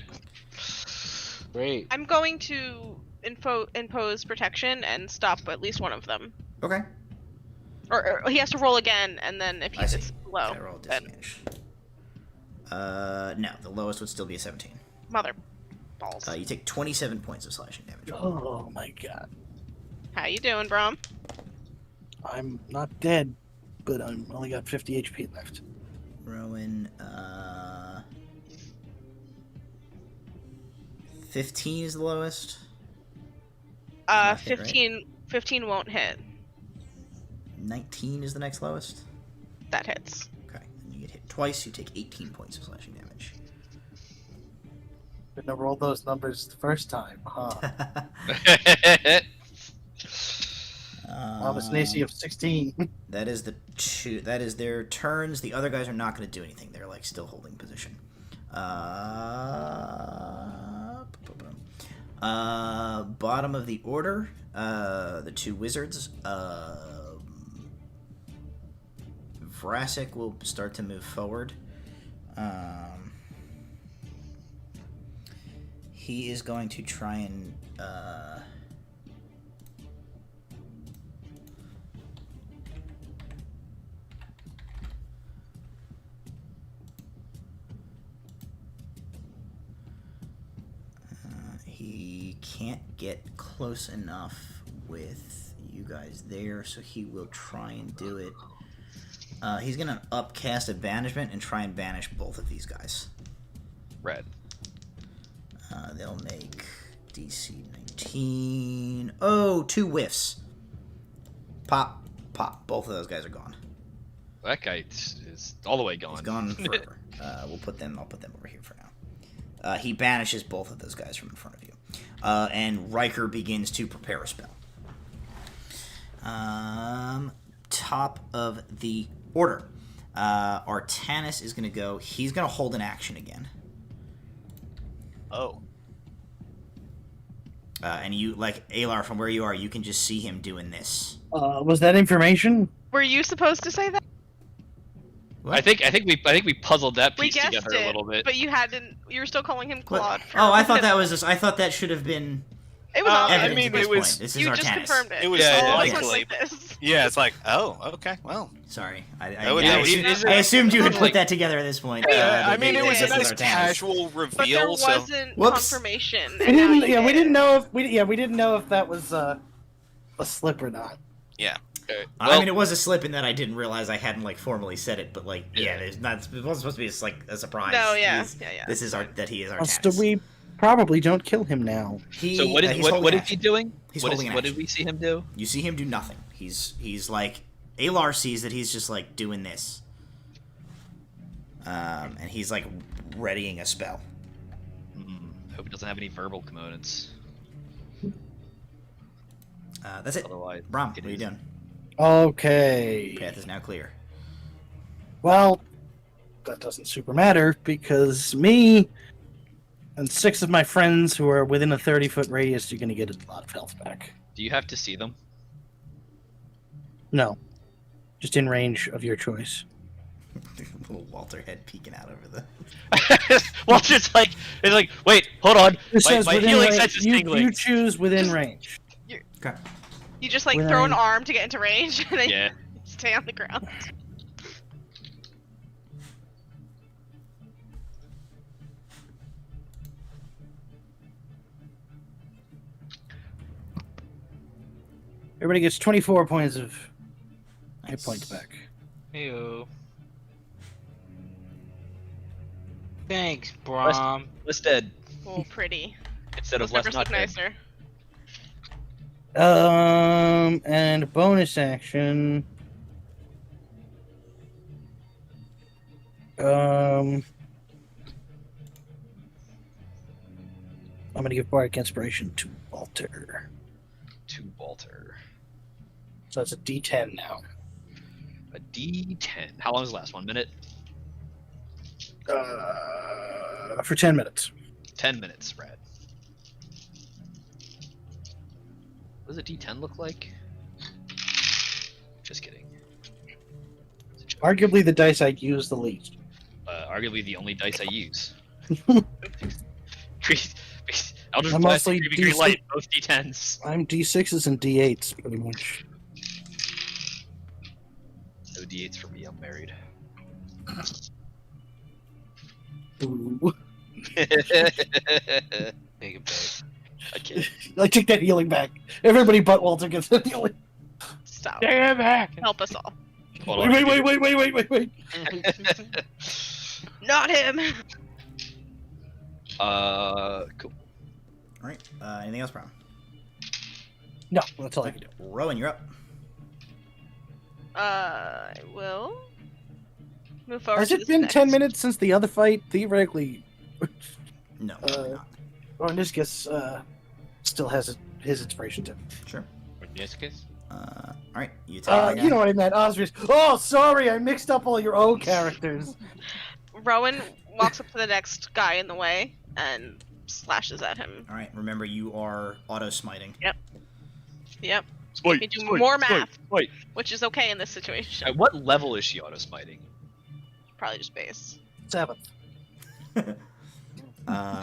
Great. I'm going to impose protection and stop at least one of them. Okay. Or he has to roll again, and then if I see. he's low, Okay, roll then disadvantage. No, the lowest would still be a 17. mother balls. You take 27 points of slashing damage. Oh my god. How you doing, Brom? I'm not dead, but I'm only got 50 HP left. Rowan, 15 is the lowest. Not hit, right? 15 won't hit. 19 is the next lowest. That hits. Okay, and you get hit twice, you take 18 points of slashing damage. Couldn't have rolled those numbers the first time, huh? Almost an AC of 16. That is that is their turns. The other guys are not going to do anything. They're like still holding position. Bottom of the order, the 2 wizards. Vrasik will start to move forward. He is going to try and he can't get close enough with you guys there, so he will try and do it. He's gonna upcast a banishment and try and banish both of these guys. Red. They'll make DC 19. Oh, 2 whiffs. Pop, pop. Both of those guys are gone. That guy is all the way gone. He's gone forever. I'll put them over here for now. He banishes both of those guys from in front of you. And Riker begins to prepare a spell. Top of the order. Artanis is going to go. He's going to hold an action again. Oh. And you, like, Alar, from where you are, you can just see him doing this. Was that information? Were you supposed to say that? I think we puzzled that We piece guessed together a little bit. but you hadn't. You were still calling him What? Claude. Oh, I thought that was. I thought that should have been. It was obvious. Evidence I mean, at this it was. point. This is You Artanis. just confirmed it. It was All of us likely. went like this. Yeah, it's like, oh, okay, well. Sorry, I That assumed you had like- put that together at this point. I mean, it was a this is nice Artanis. casual But there reveal. So wasn't Whoops. confirmation. We and now didn't. you Yeah, we did. didn't know if we didn't know if that was a slip or not. I mean, it was a slip in that I didn't realize I hadn't like formally said it, but like, yeah, there's not. It wasn't supposed to be like a surprise. No, yeah, He's- yeah. This is that he is So Artanis. we probably don't kill him now. He, So what is he's what holding is action. he doing? He's What holding an what did action. we see him do? You see him do nothing. He's like Alar sees that he's just like doing this, and he's like readying a spell. Hope it doesn't have any verbal components. That's it. Otherwise, Brom, it what are you is. doing? Okay. Path is now clear. Well, that doesn't super matter because me and 6 of my friends who are within a 30-foot radius, you're going to get a lot of health back. Do you have to see them? No. Just in range of your choice. Little Walter head peeking out over the. Walter's like, it's like, wait, hold on. It My says within healing range. sense is You tingling. choose within range. Okay. You just like When throw an I- arm to get into range, and then Yeah. you stay on the ground. Everybody gets 24 points of hit Nice. points back. Ew. Thanks, Brom. Less dead Oh, pretty. instead of Those less numbers not look dead. nicer. And bonus action. I'm gonna give Bardic Inspiration to Walter. To Walter. So that's a D10 now. A D10. How long does it last? 1 minute? For 10 minutes. 10 minutes, rad. What does a D10 look like? Just kidding. It's a joke. Arguably the dice I'd use the least. Arguably the only dice I use. Eldritch I'm Blast mostly and Green D6. Light, both D10s. I'm D6s and D8s, pretty much. No D8s for me, I'm married. Ooh. Take it back. I can't. I take that healing back. Everybody but Walter gets the healing. Stop. Take it back. Help us all. Hold on. Wait. Not him. Cool. All right. Anything else, Brom? No, that's all I can do. Rowan, you're up. I will move forward. Has to it this been next. 10 minutes since the other fight? Theoretically, No, probably not. Orniscus still has his inspiration too. Sure. Discus? All right. You take. You know what I meant, Osrius. Oh, sorry, I mixed up all your O characters. Rowan walks up to the next guy in the way and slashes at him. All right. Remember, you are auto smiting. Yep. Smite, You do smite, more smite, math. smite. Which is okay in this situation. At what level is she auto smiting? Probably just base. 7th. No,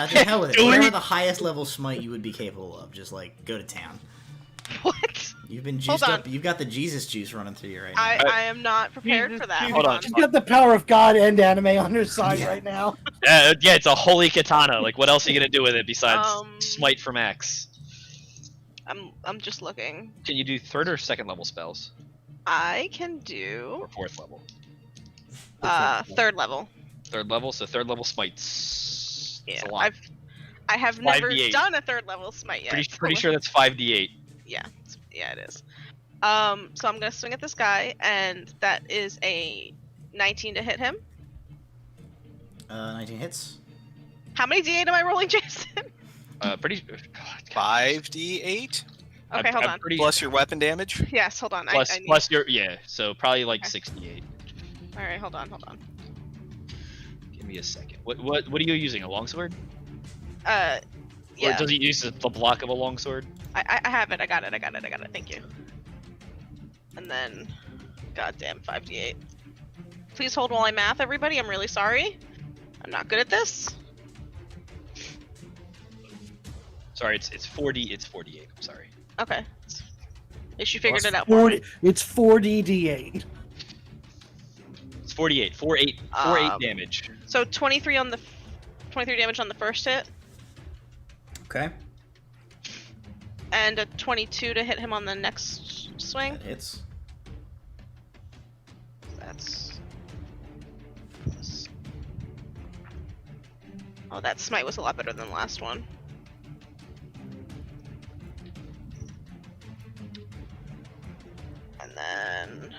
to hell with it. Whatever the highest level smite you would be capable of, just like go to town. What? You've been Hold juiced on. up. You've got the Jesus juice running through you right now. I am not prepared for that. Hold Hold on. on. She's got the power of God and anime on her side Yeah. right now. Yeah, it's a holy katana. Like, what else are you gonna do with it besides Um, smite from axe? I'm just looking. Can you do 3rd or 2nd level spells, I can do or 4th level? 3rd level. 3rd level, so 3rd level smites. That's Yeah. a lot. I have never 5d8. done a 3rd level smite yet. Pretty sure that's 5d8. Yeah, yeah, it is. So I'm gonna swing at this guy, and that is a 19 to hit him. 19 hits. How many D8 am I rolling, Jason? Pretty. 5d8 Okay, hold I'm on. Pretty, plus your weapon damage. Yes, hold on. plus, I need... plus your so probably like Okay. 68. All right, hold on. Give me a second. What are you using? A longsword? Yeah. Or does he use the block of a longsword? I have it. I got it. Thank you. And then, goddamn 5d8. Please hold while I math, everybody. I'm really sorry. I'm not good at this. Sorry, it's 40. It's 48. I'm sorry. Okay. At least you figured it out for me. It's 40d8. It's 48. 48 damage. So 23 damage on the first hit, Okay. and a 22 to hit him on the next swing. That hits. That's. Oh, that smite was a lot better than the last one. And then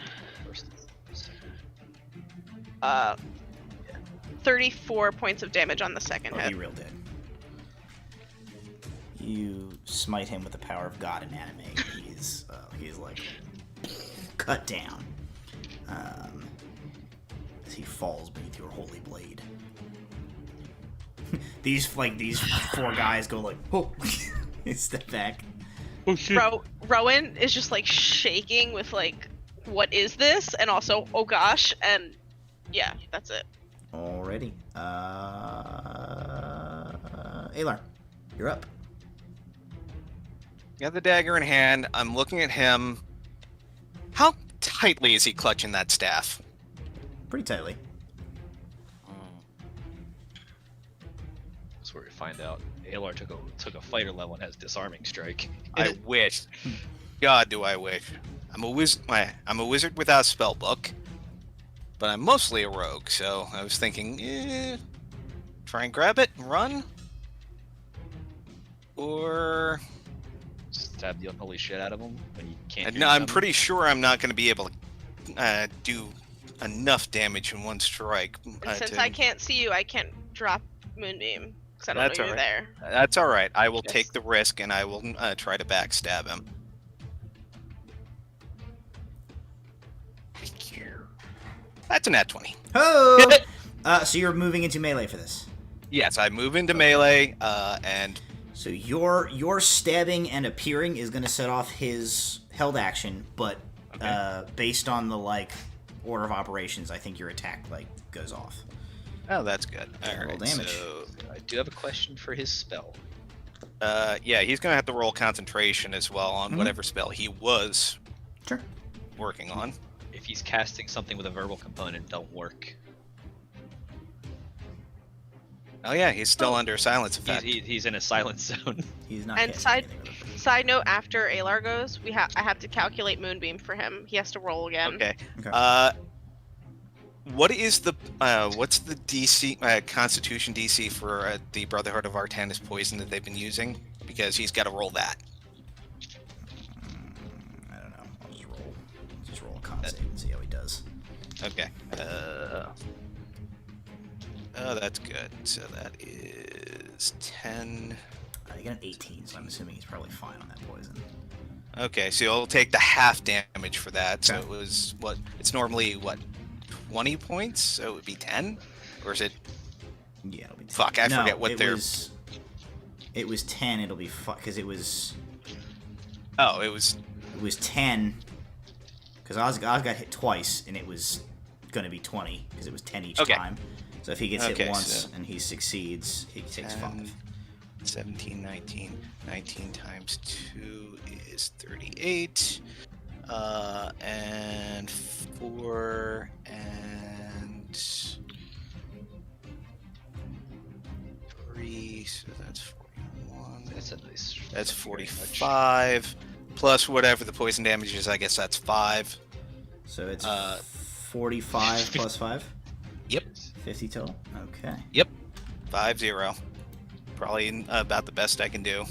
34 points of damage on the second Oh, hit. he real dead. You smite him with the power of God in anime. He's like cut down as he falls beneath your holy blade. these four guys go like, oh, they step back. Oh shit. Rowan is just like shaking with like, what is this? And also, oh gosh, and yeah, that's it. Alrighty. Alar, you're up. Got the dagger in hand. I'm looking at him. How tightly is he clutching that staff? Pretty tightly. That's where we find out Alar took a fighter level and has disarming strike. I wish. God, do I wish. I'm a wizard without a spell book, but I'm mostly a rogue. So I was thinking, try and grab it and run, or Stab the unholy shit out of him when you can't. no. I'm pretty sure I'm not going to be able to do enough damage in one strike. And since I can't see you, I can't drop Moonbeam because I don't That's know you're alright. there. That's all right. I will Yes. take the risk, and I will try to backstab him. That's a nat 20. Oh! So you're moving into melee for this. Yes, I move into melee, and So your stabbing and appearing is going to set off his held action, but based on the like order of operations, I think your attack like goes off. oh, that's good. All Roll right, damage. so I do have a question for his spell. yeah, he's gonna have to roll concentration as well on whatever spell he was Sure. working on. If he's casting something with a verbal component, don't work. Oh yeah, he's still under silence effect. He's in a silent zone. He's not. And casting anything with it. Side note: after Alar goes, I have to calculate Moonbeam for him. He has to roll again. Okay. Okay. What is the what's the DC Constitution DC for the Brotherhood of Artanis poison that they've been using? Because he's got to roll that. I don't know. I'll just roll a con save and see how he does. Okay. Oh, that's good. So that is 10. You got an 18, so I'm assuming he's probably fine on that poison. Okay, so you'll take the half damage for that. So Okay. it was what? It's normally what? 20 points, so it would be 10, or is it? Yeah, it'll be 10. Fuck, I forget what they're. It was 10. It'll be because it was Oh, it was. 10. Because Oz got hit twice, and it was gonna be 20 because it was 10 each Okay. time. So if he gets hit Okay, once so- and he succeeds, he takes 5. 17, 19. 19 times 2 is 38. And 4 and 3, so that's 41. That's a nice. That's thank you very much. 45. Plus whatever the poison damage is, I guess that's 5. So it's 45 plus 5. Yep. 50 total. Okay. 5-0. Probably about the best I can do.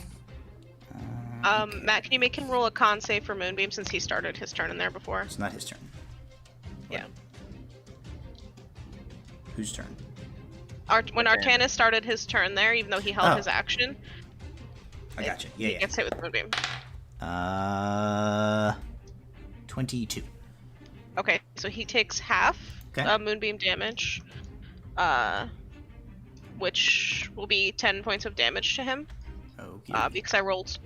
Matt, can you make him roll a con save for Moonbeam since he started his turn in there before? It's not his turn. Yeah. Whose turn? When Artanis started his turn there, even though he held Oh. his action, I got you. he Yeah, yeah. gets hit with Moonbeam. 22. Okay, so he takes half Okay. Moonbeam damage, which will be 10 points of damage to him. Okay. Because I rolled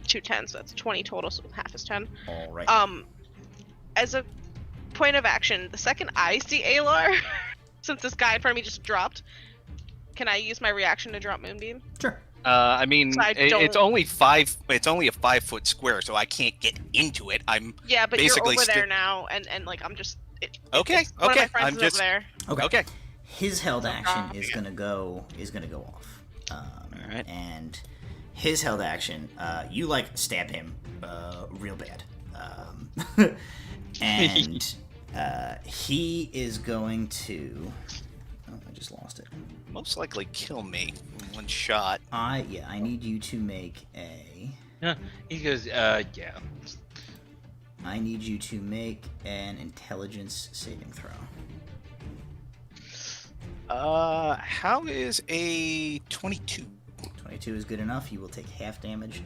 2 10s, so that's 20 total, so half is 10. All right. As a point of action, the second I see Alar, since this guy in front of me just dropped, can I use my reaction to drop Moonbeam? Sure. I mean, So I it's don't- only 5. It's only a 5-foot square, so I can't get into it. I'm Yeah, but basically you're over there now, and like I'm just. Okay, One of my okay, friends I'm is just- over there. okay. His held action is yeah. gonna go off. Alright. And his held action, you like stab him real bad. And he is going to. Oh, I just lost it. Most likely kill me in one shot. I need you to make a. He goes, yeah. I need you to make an intelligence saving throw. How is a 22? 22 is good enough. You will take half damage.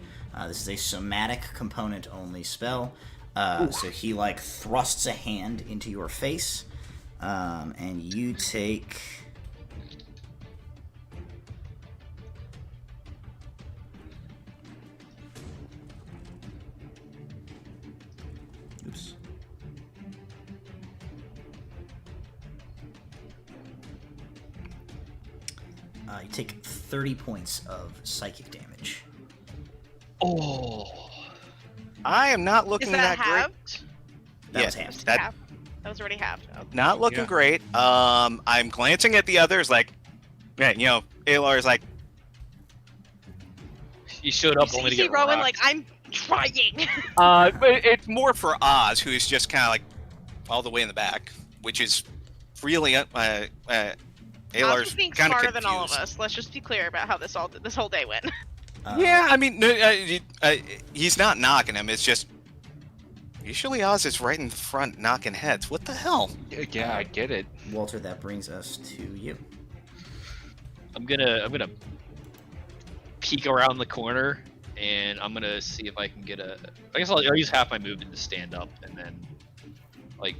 This is a somatic component only spell. So he like thrusts a hand into your face, and you take. Oops. You take 30 points of psychic damage. Oh. I am not Is looking that great. halved? That Yeah, was halved. that- Half. That was already halved. Oh. Not looking Yeah. great. I'm glancing at the others, like, yeah, Alar is like, He showed up You only to see get Rowan rocked. like I'm trying. but it's more for Oz, who is just kind of like all the way in the back, which is really Oz Alar's was being kind of smarter than all of confused. us. Let's just be clear about how this whole day went. Yeah, I mean, he's not knocking him. It's just usually Oz is right in the front knocking heads. What the hell? Yeah, I get it. Walter, that brings us to you. I'm gonna peek around the corner, and I'm gonna see if I can get a. I guess I'll use half my movement to stand up, and then like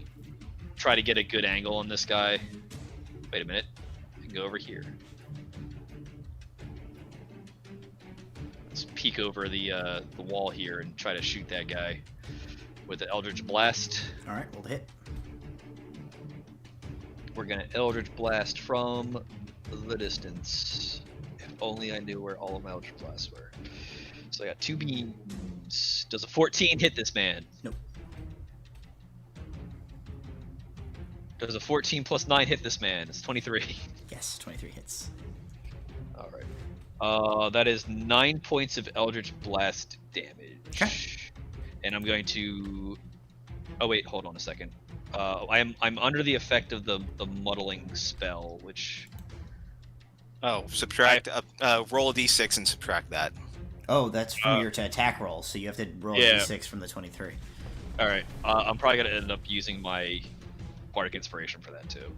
try to get a good angle on this guy. Wait a minute, I can go over here. Let's peek over the wall here and try to shoot that guy with the Eldritch Blast. All right, roll the hit. We're gonna Eldritch Blast from the distance. If only I knew where all of my Eldritch Blasts were. So I got 2 beams. Does a 14 hit this man? Nope. Does a 14 plus 9 hit this man? It's 23. Yes, 23 hits. Alright. That is 9 points of Eldritch Blast damage. Okay. And I'm going to. Oh wait, hold on a second. I'm under the effect of the muddling spell, which. Oh, subtract. Roll a d6 and subtract that. Oh, that's from your attack roll, so you have to roll Yeah. a d6 from the 23. All right. I'm probably gonna end up using my Bardic Inspiration for that too.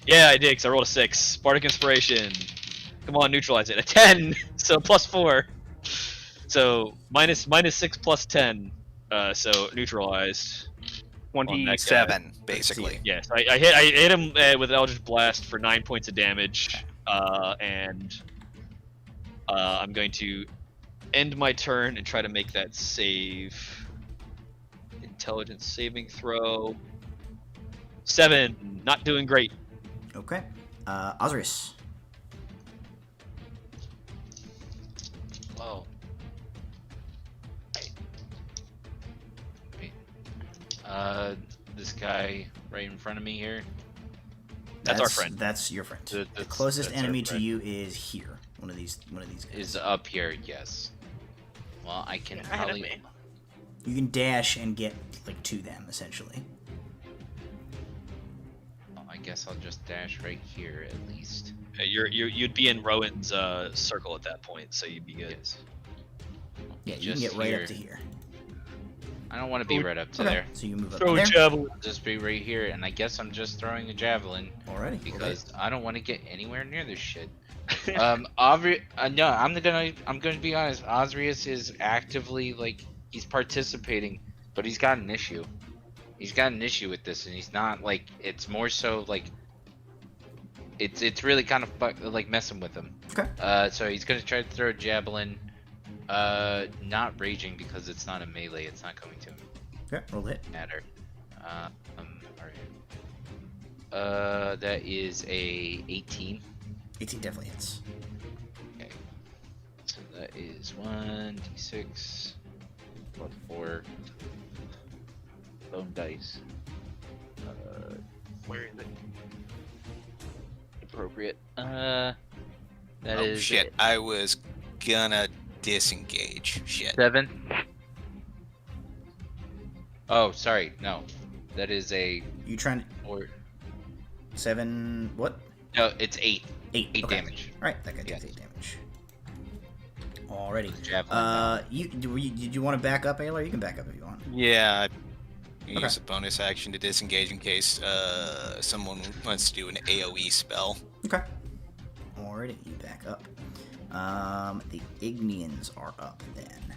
Yeah, I did. Cause I rolled a 6. Bardic Inspiration. Come on, neutralize it. A 10. So +4. So minus 6 plus 10. So neutralized. 27, basically. Yes, I hit him with Eldritch Blast for 9 points of damage, and I'm going to end my turn and try to make that save. Intelligence saving throw. 7, not doing great. Okay. Osiris. Whoa. Wait. This guy right in front of me here. That's our friend. That's your friend. The That's- closest that's our enemy to friend. you is here. One of these guys. Is up here, yes. Well, I can Ahead of probably. me. You can dash and get like to them essentially. Well, I guess I'll just dash right here at least. You'd be in Rowan's circle at that point, so you'd be good. Yes. Yeah, you can Just get right here. up to here. I don't want to be right up to Okay. there. So you move up Throw a there. javelin. I'll just be right here, and I guess I'm just throwing a javelin Alrighty. because I don't want to get anywhere near this shit. No, I'm going to be honest. Osrius is actively like he's participating, but he's got an issue. He's got an issue with this, and he's not like it's more so like it's really kind of like messing with him. Okay. So he's gonna try to throw a javelin. Not raging because it's not a melee. It's not going to Okay. Roll the hit. matter. Alright. That is a 18. 18 definitely hits. Okay. That is 1d6 plus 4 bone dice. Where is it? Appropriate. That is shit. I was gonna disengage. Shit. 7. Oh, sorry. No. That is a You trying to... or 7... What? no, it's 8. 8. 8 okay. damage. Alright, that guy takes Yes. 8 damage. Alrighty. Javelin. Did you want to back up, Ayla? You can back up if you want. Yeah. I Okay. use a bonus action to disengage in case someone wants to do an AoE spell. Okay. Alrighty, you back up. The Ignians are up then.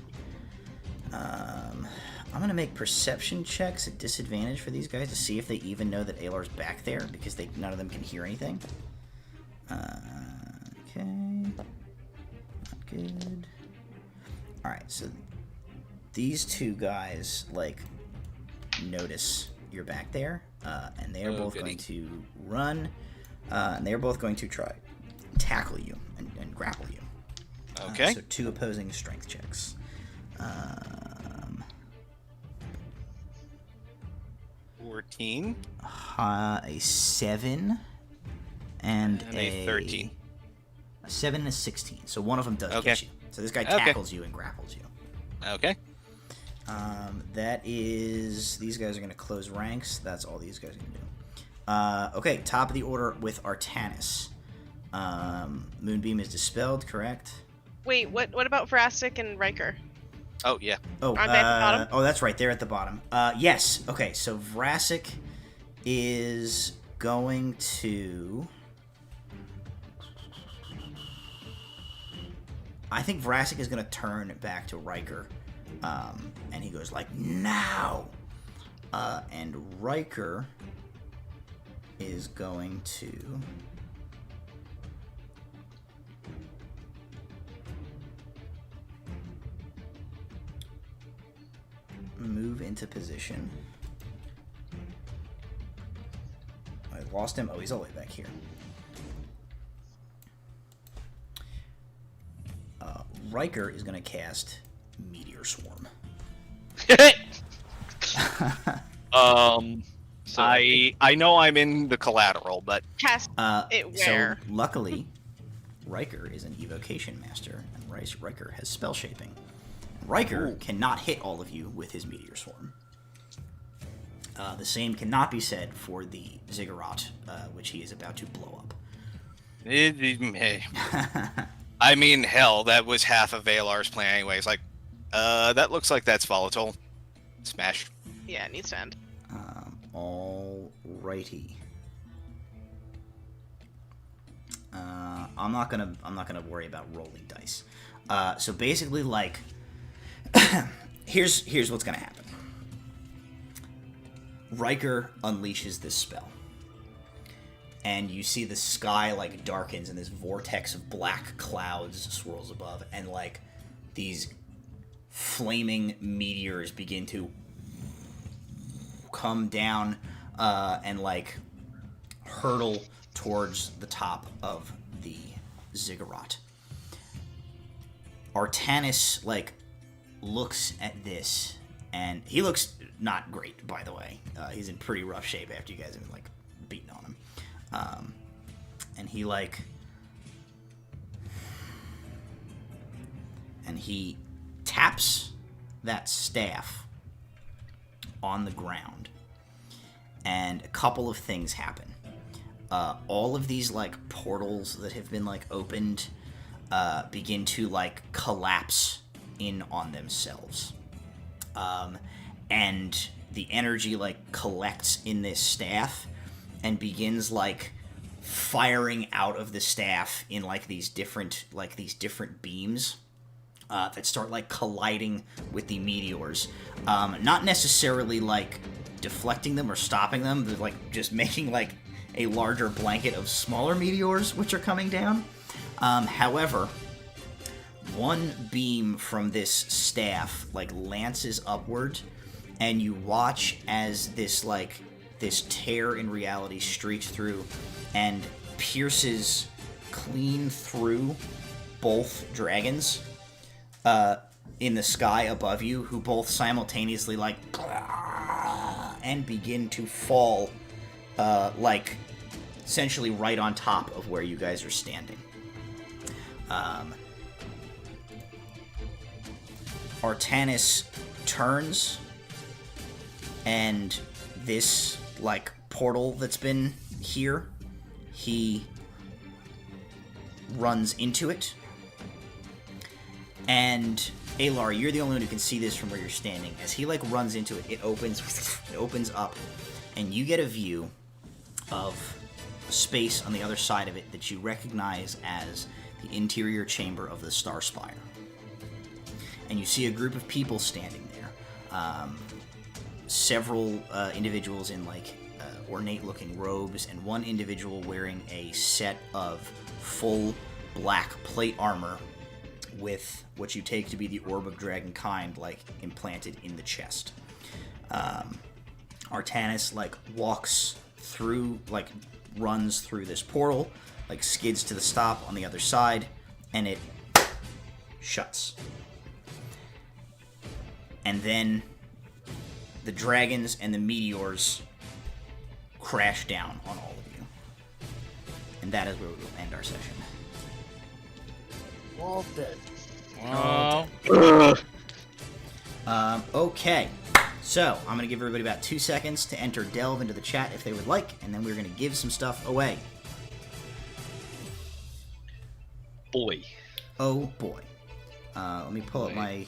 I'm gonna make perception checks at disadvantage for these guys to see if they even know that Alar's back there, because none of them can hear anything. Okay. Not good. Alright, so these two guys, like, notice you're back there, and they are both goody. going to run, and they are both going to try tackle you and grapple you. Okay. So 2 opposing strength checks. 14 A 7 and a 13. A 7 and a 16. So one of them does Okay. get you. So this guy Okay. tackles you and grapples you. Okay. That is... These guys are going to close ranks. That's all these guys are going to do. Okay, top of the order with Artanis. Moonbeam is dispelled, correct? Wait, what about Vrasik and Riker? Oh yeah. Oh, Aren't they at the bottom? Oh, that's right. They're at the bottom. Yes. Okay, so Vrasik is going to... I think Vrasik is going to turn back to Riker. And he goes like, now! And Riker is going to... move into position. I lost him. Oh, he's all the way back here. Riker is going to cast Meteor Swarm. So I know I'm in the collateral, but Cast it where? So, luckily, Riker is an evocation master, and Riker has spell shaping. Riker cannot hit all of you with his Meteor Swarm. The same cannot be said for the Ziggurat, which he is about to blow up. I mean, hell, that was half of Valar's plan anyways. Like, that looks like that's volatile. Smash. Yeah, it needs to end. Alrighty. I'm not gonna worry about rolling dice. So basically, like, here's what's gonna happen. Riker unleashes this spell, and you see the sky like darkens, and this vortex of black clouds swirls above, and like these flaming meteors begin to come down and like hurtle towards the top of the ziggurat. Artanis like looks at this, and he looks not great, by the way. He's in pretty rough shape after you guys have been like beating on him. And he like, and he taps that staff on the ground, and a couple of things happen. All of these like portals that have been like opened begin to like collapse in on themselves, and the energy like collects in this staff and begins like firing out of the staff in like these different beams that start like colliding with the meteors, not necessarily like deflecting them or stopping them. They're like just making like a larger blanket of smaller meteors which are coming down. However, one beam from this staff like lances upward, and you watch as this tear in reality streaks through and pierces clean through both dragons, in the sky above you, who both simultaneously and begin to fall, essentially right on top of where you guys are standing. Artanis turns, and this portal that's been here, he runs into it. And Alar, you're the only one who can see this from where you're standing. As he runs into it, it opens up, and you get a view of a space on the other side of it that you recognize as the interior chamber of the Star Spire. And you see a group of people standing there. Several individuals in ornate-looking robes, and one individual wearing a set of full black plate armor with what you take to be the Orb of Dragonkind, implanted in the chest. Artanis, walks through, runs through this portal, skids to the stop on the other side, and it shuts. And then the dragons and the meteors crash down on all of you. And that is where we will end our session. All dead. Okay. So, I'm going to give everybody about 2 seconds to enter Delve into the chat if they would like, and then we're going to give some stuff away. Boy. Oh, boy. Let me pull up my...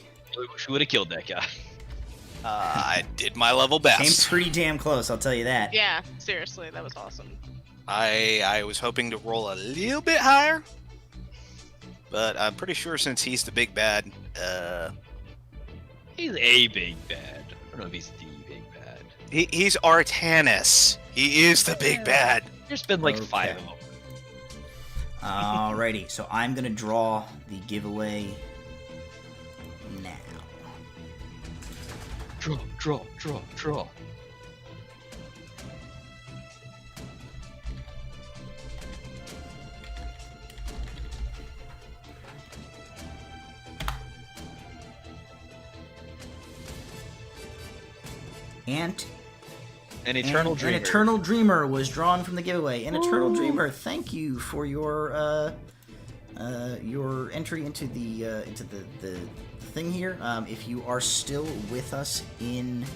She would have killed that guy. I did my level best. Came pretty damn close, I'll tell you that. Yeah, seriously, that was awesome. I was hoping to roll a little bit higher, but I'm pretty sure since he's the big bad, He's a big bad. I don't know if he's the big bad. he's Artanis. He is the big bad. There's been 5 of Okay. them. Alrighty, so I'm going to draw the giveaway now. Draw. An Eternal Dreamer. An Eternal Dreamer was drawn from the giveaway. An Eternal Dreamer, thank you for your entry into the thing here. If you are still with us in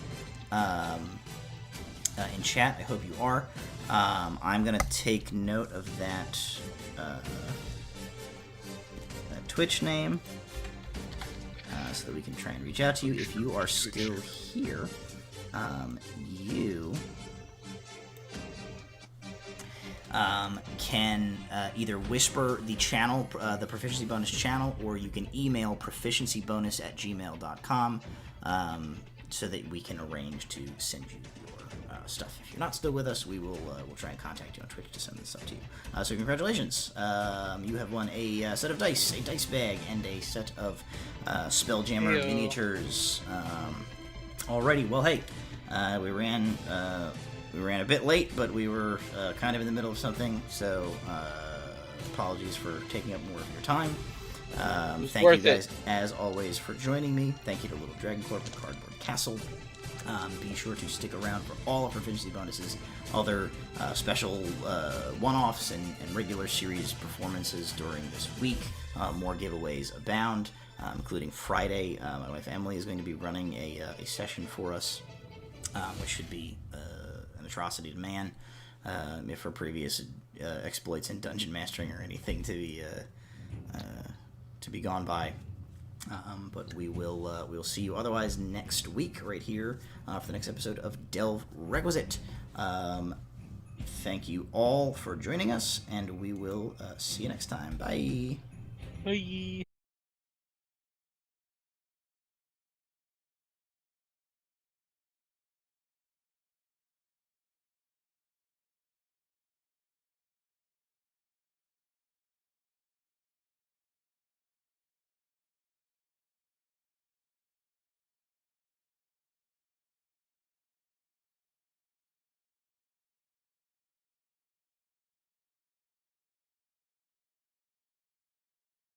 chat, I hope you are. I'm gonna take note of that Twitch name so that we can try and reach out to you. If you are still here, you can either whisper the channel, the proficiency bonus channel, or you can email proficiencybonus@gmail.com so that we can arrange to send you your stuff. If you're not still with us, we'll try and contact you on Twitch to send this stuff to you. So congratulations, you have won a set of dice, a dice bag, and a set of Spelljammer miniatures. Alrighty, well, hey, we ran a bit late, but we were kind of in the middle of something, so apologies for taking up more of your time. Thank you guys, as always, for joining me. Thank you to Little Dragon Corp and Cardboard Castle. Be sure to stick around for all our proficiency bonuses, other special one-offs and regular series performances during this week. More giveaways abound, including Friday. My wife Emily is going to be running a session for us, which should be an atrocity to man, if her previous exploits in dungeon mastering or anything to be gone by. But we'll see you otherwise next week right here for the next episode of Delve Requisite. Thank you all for joining us, and we will see you next time. Bye. Bye.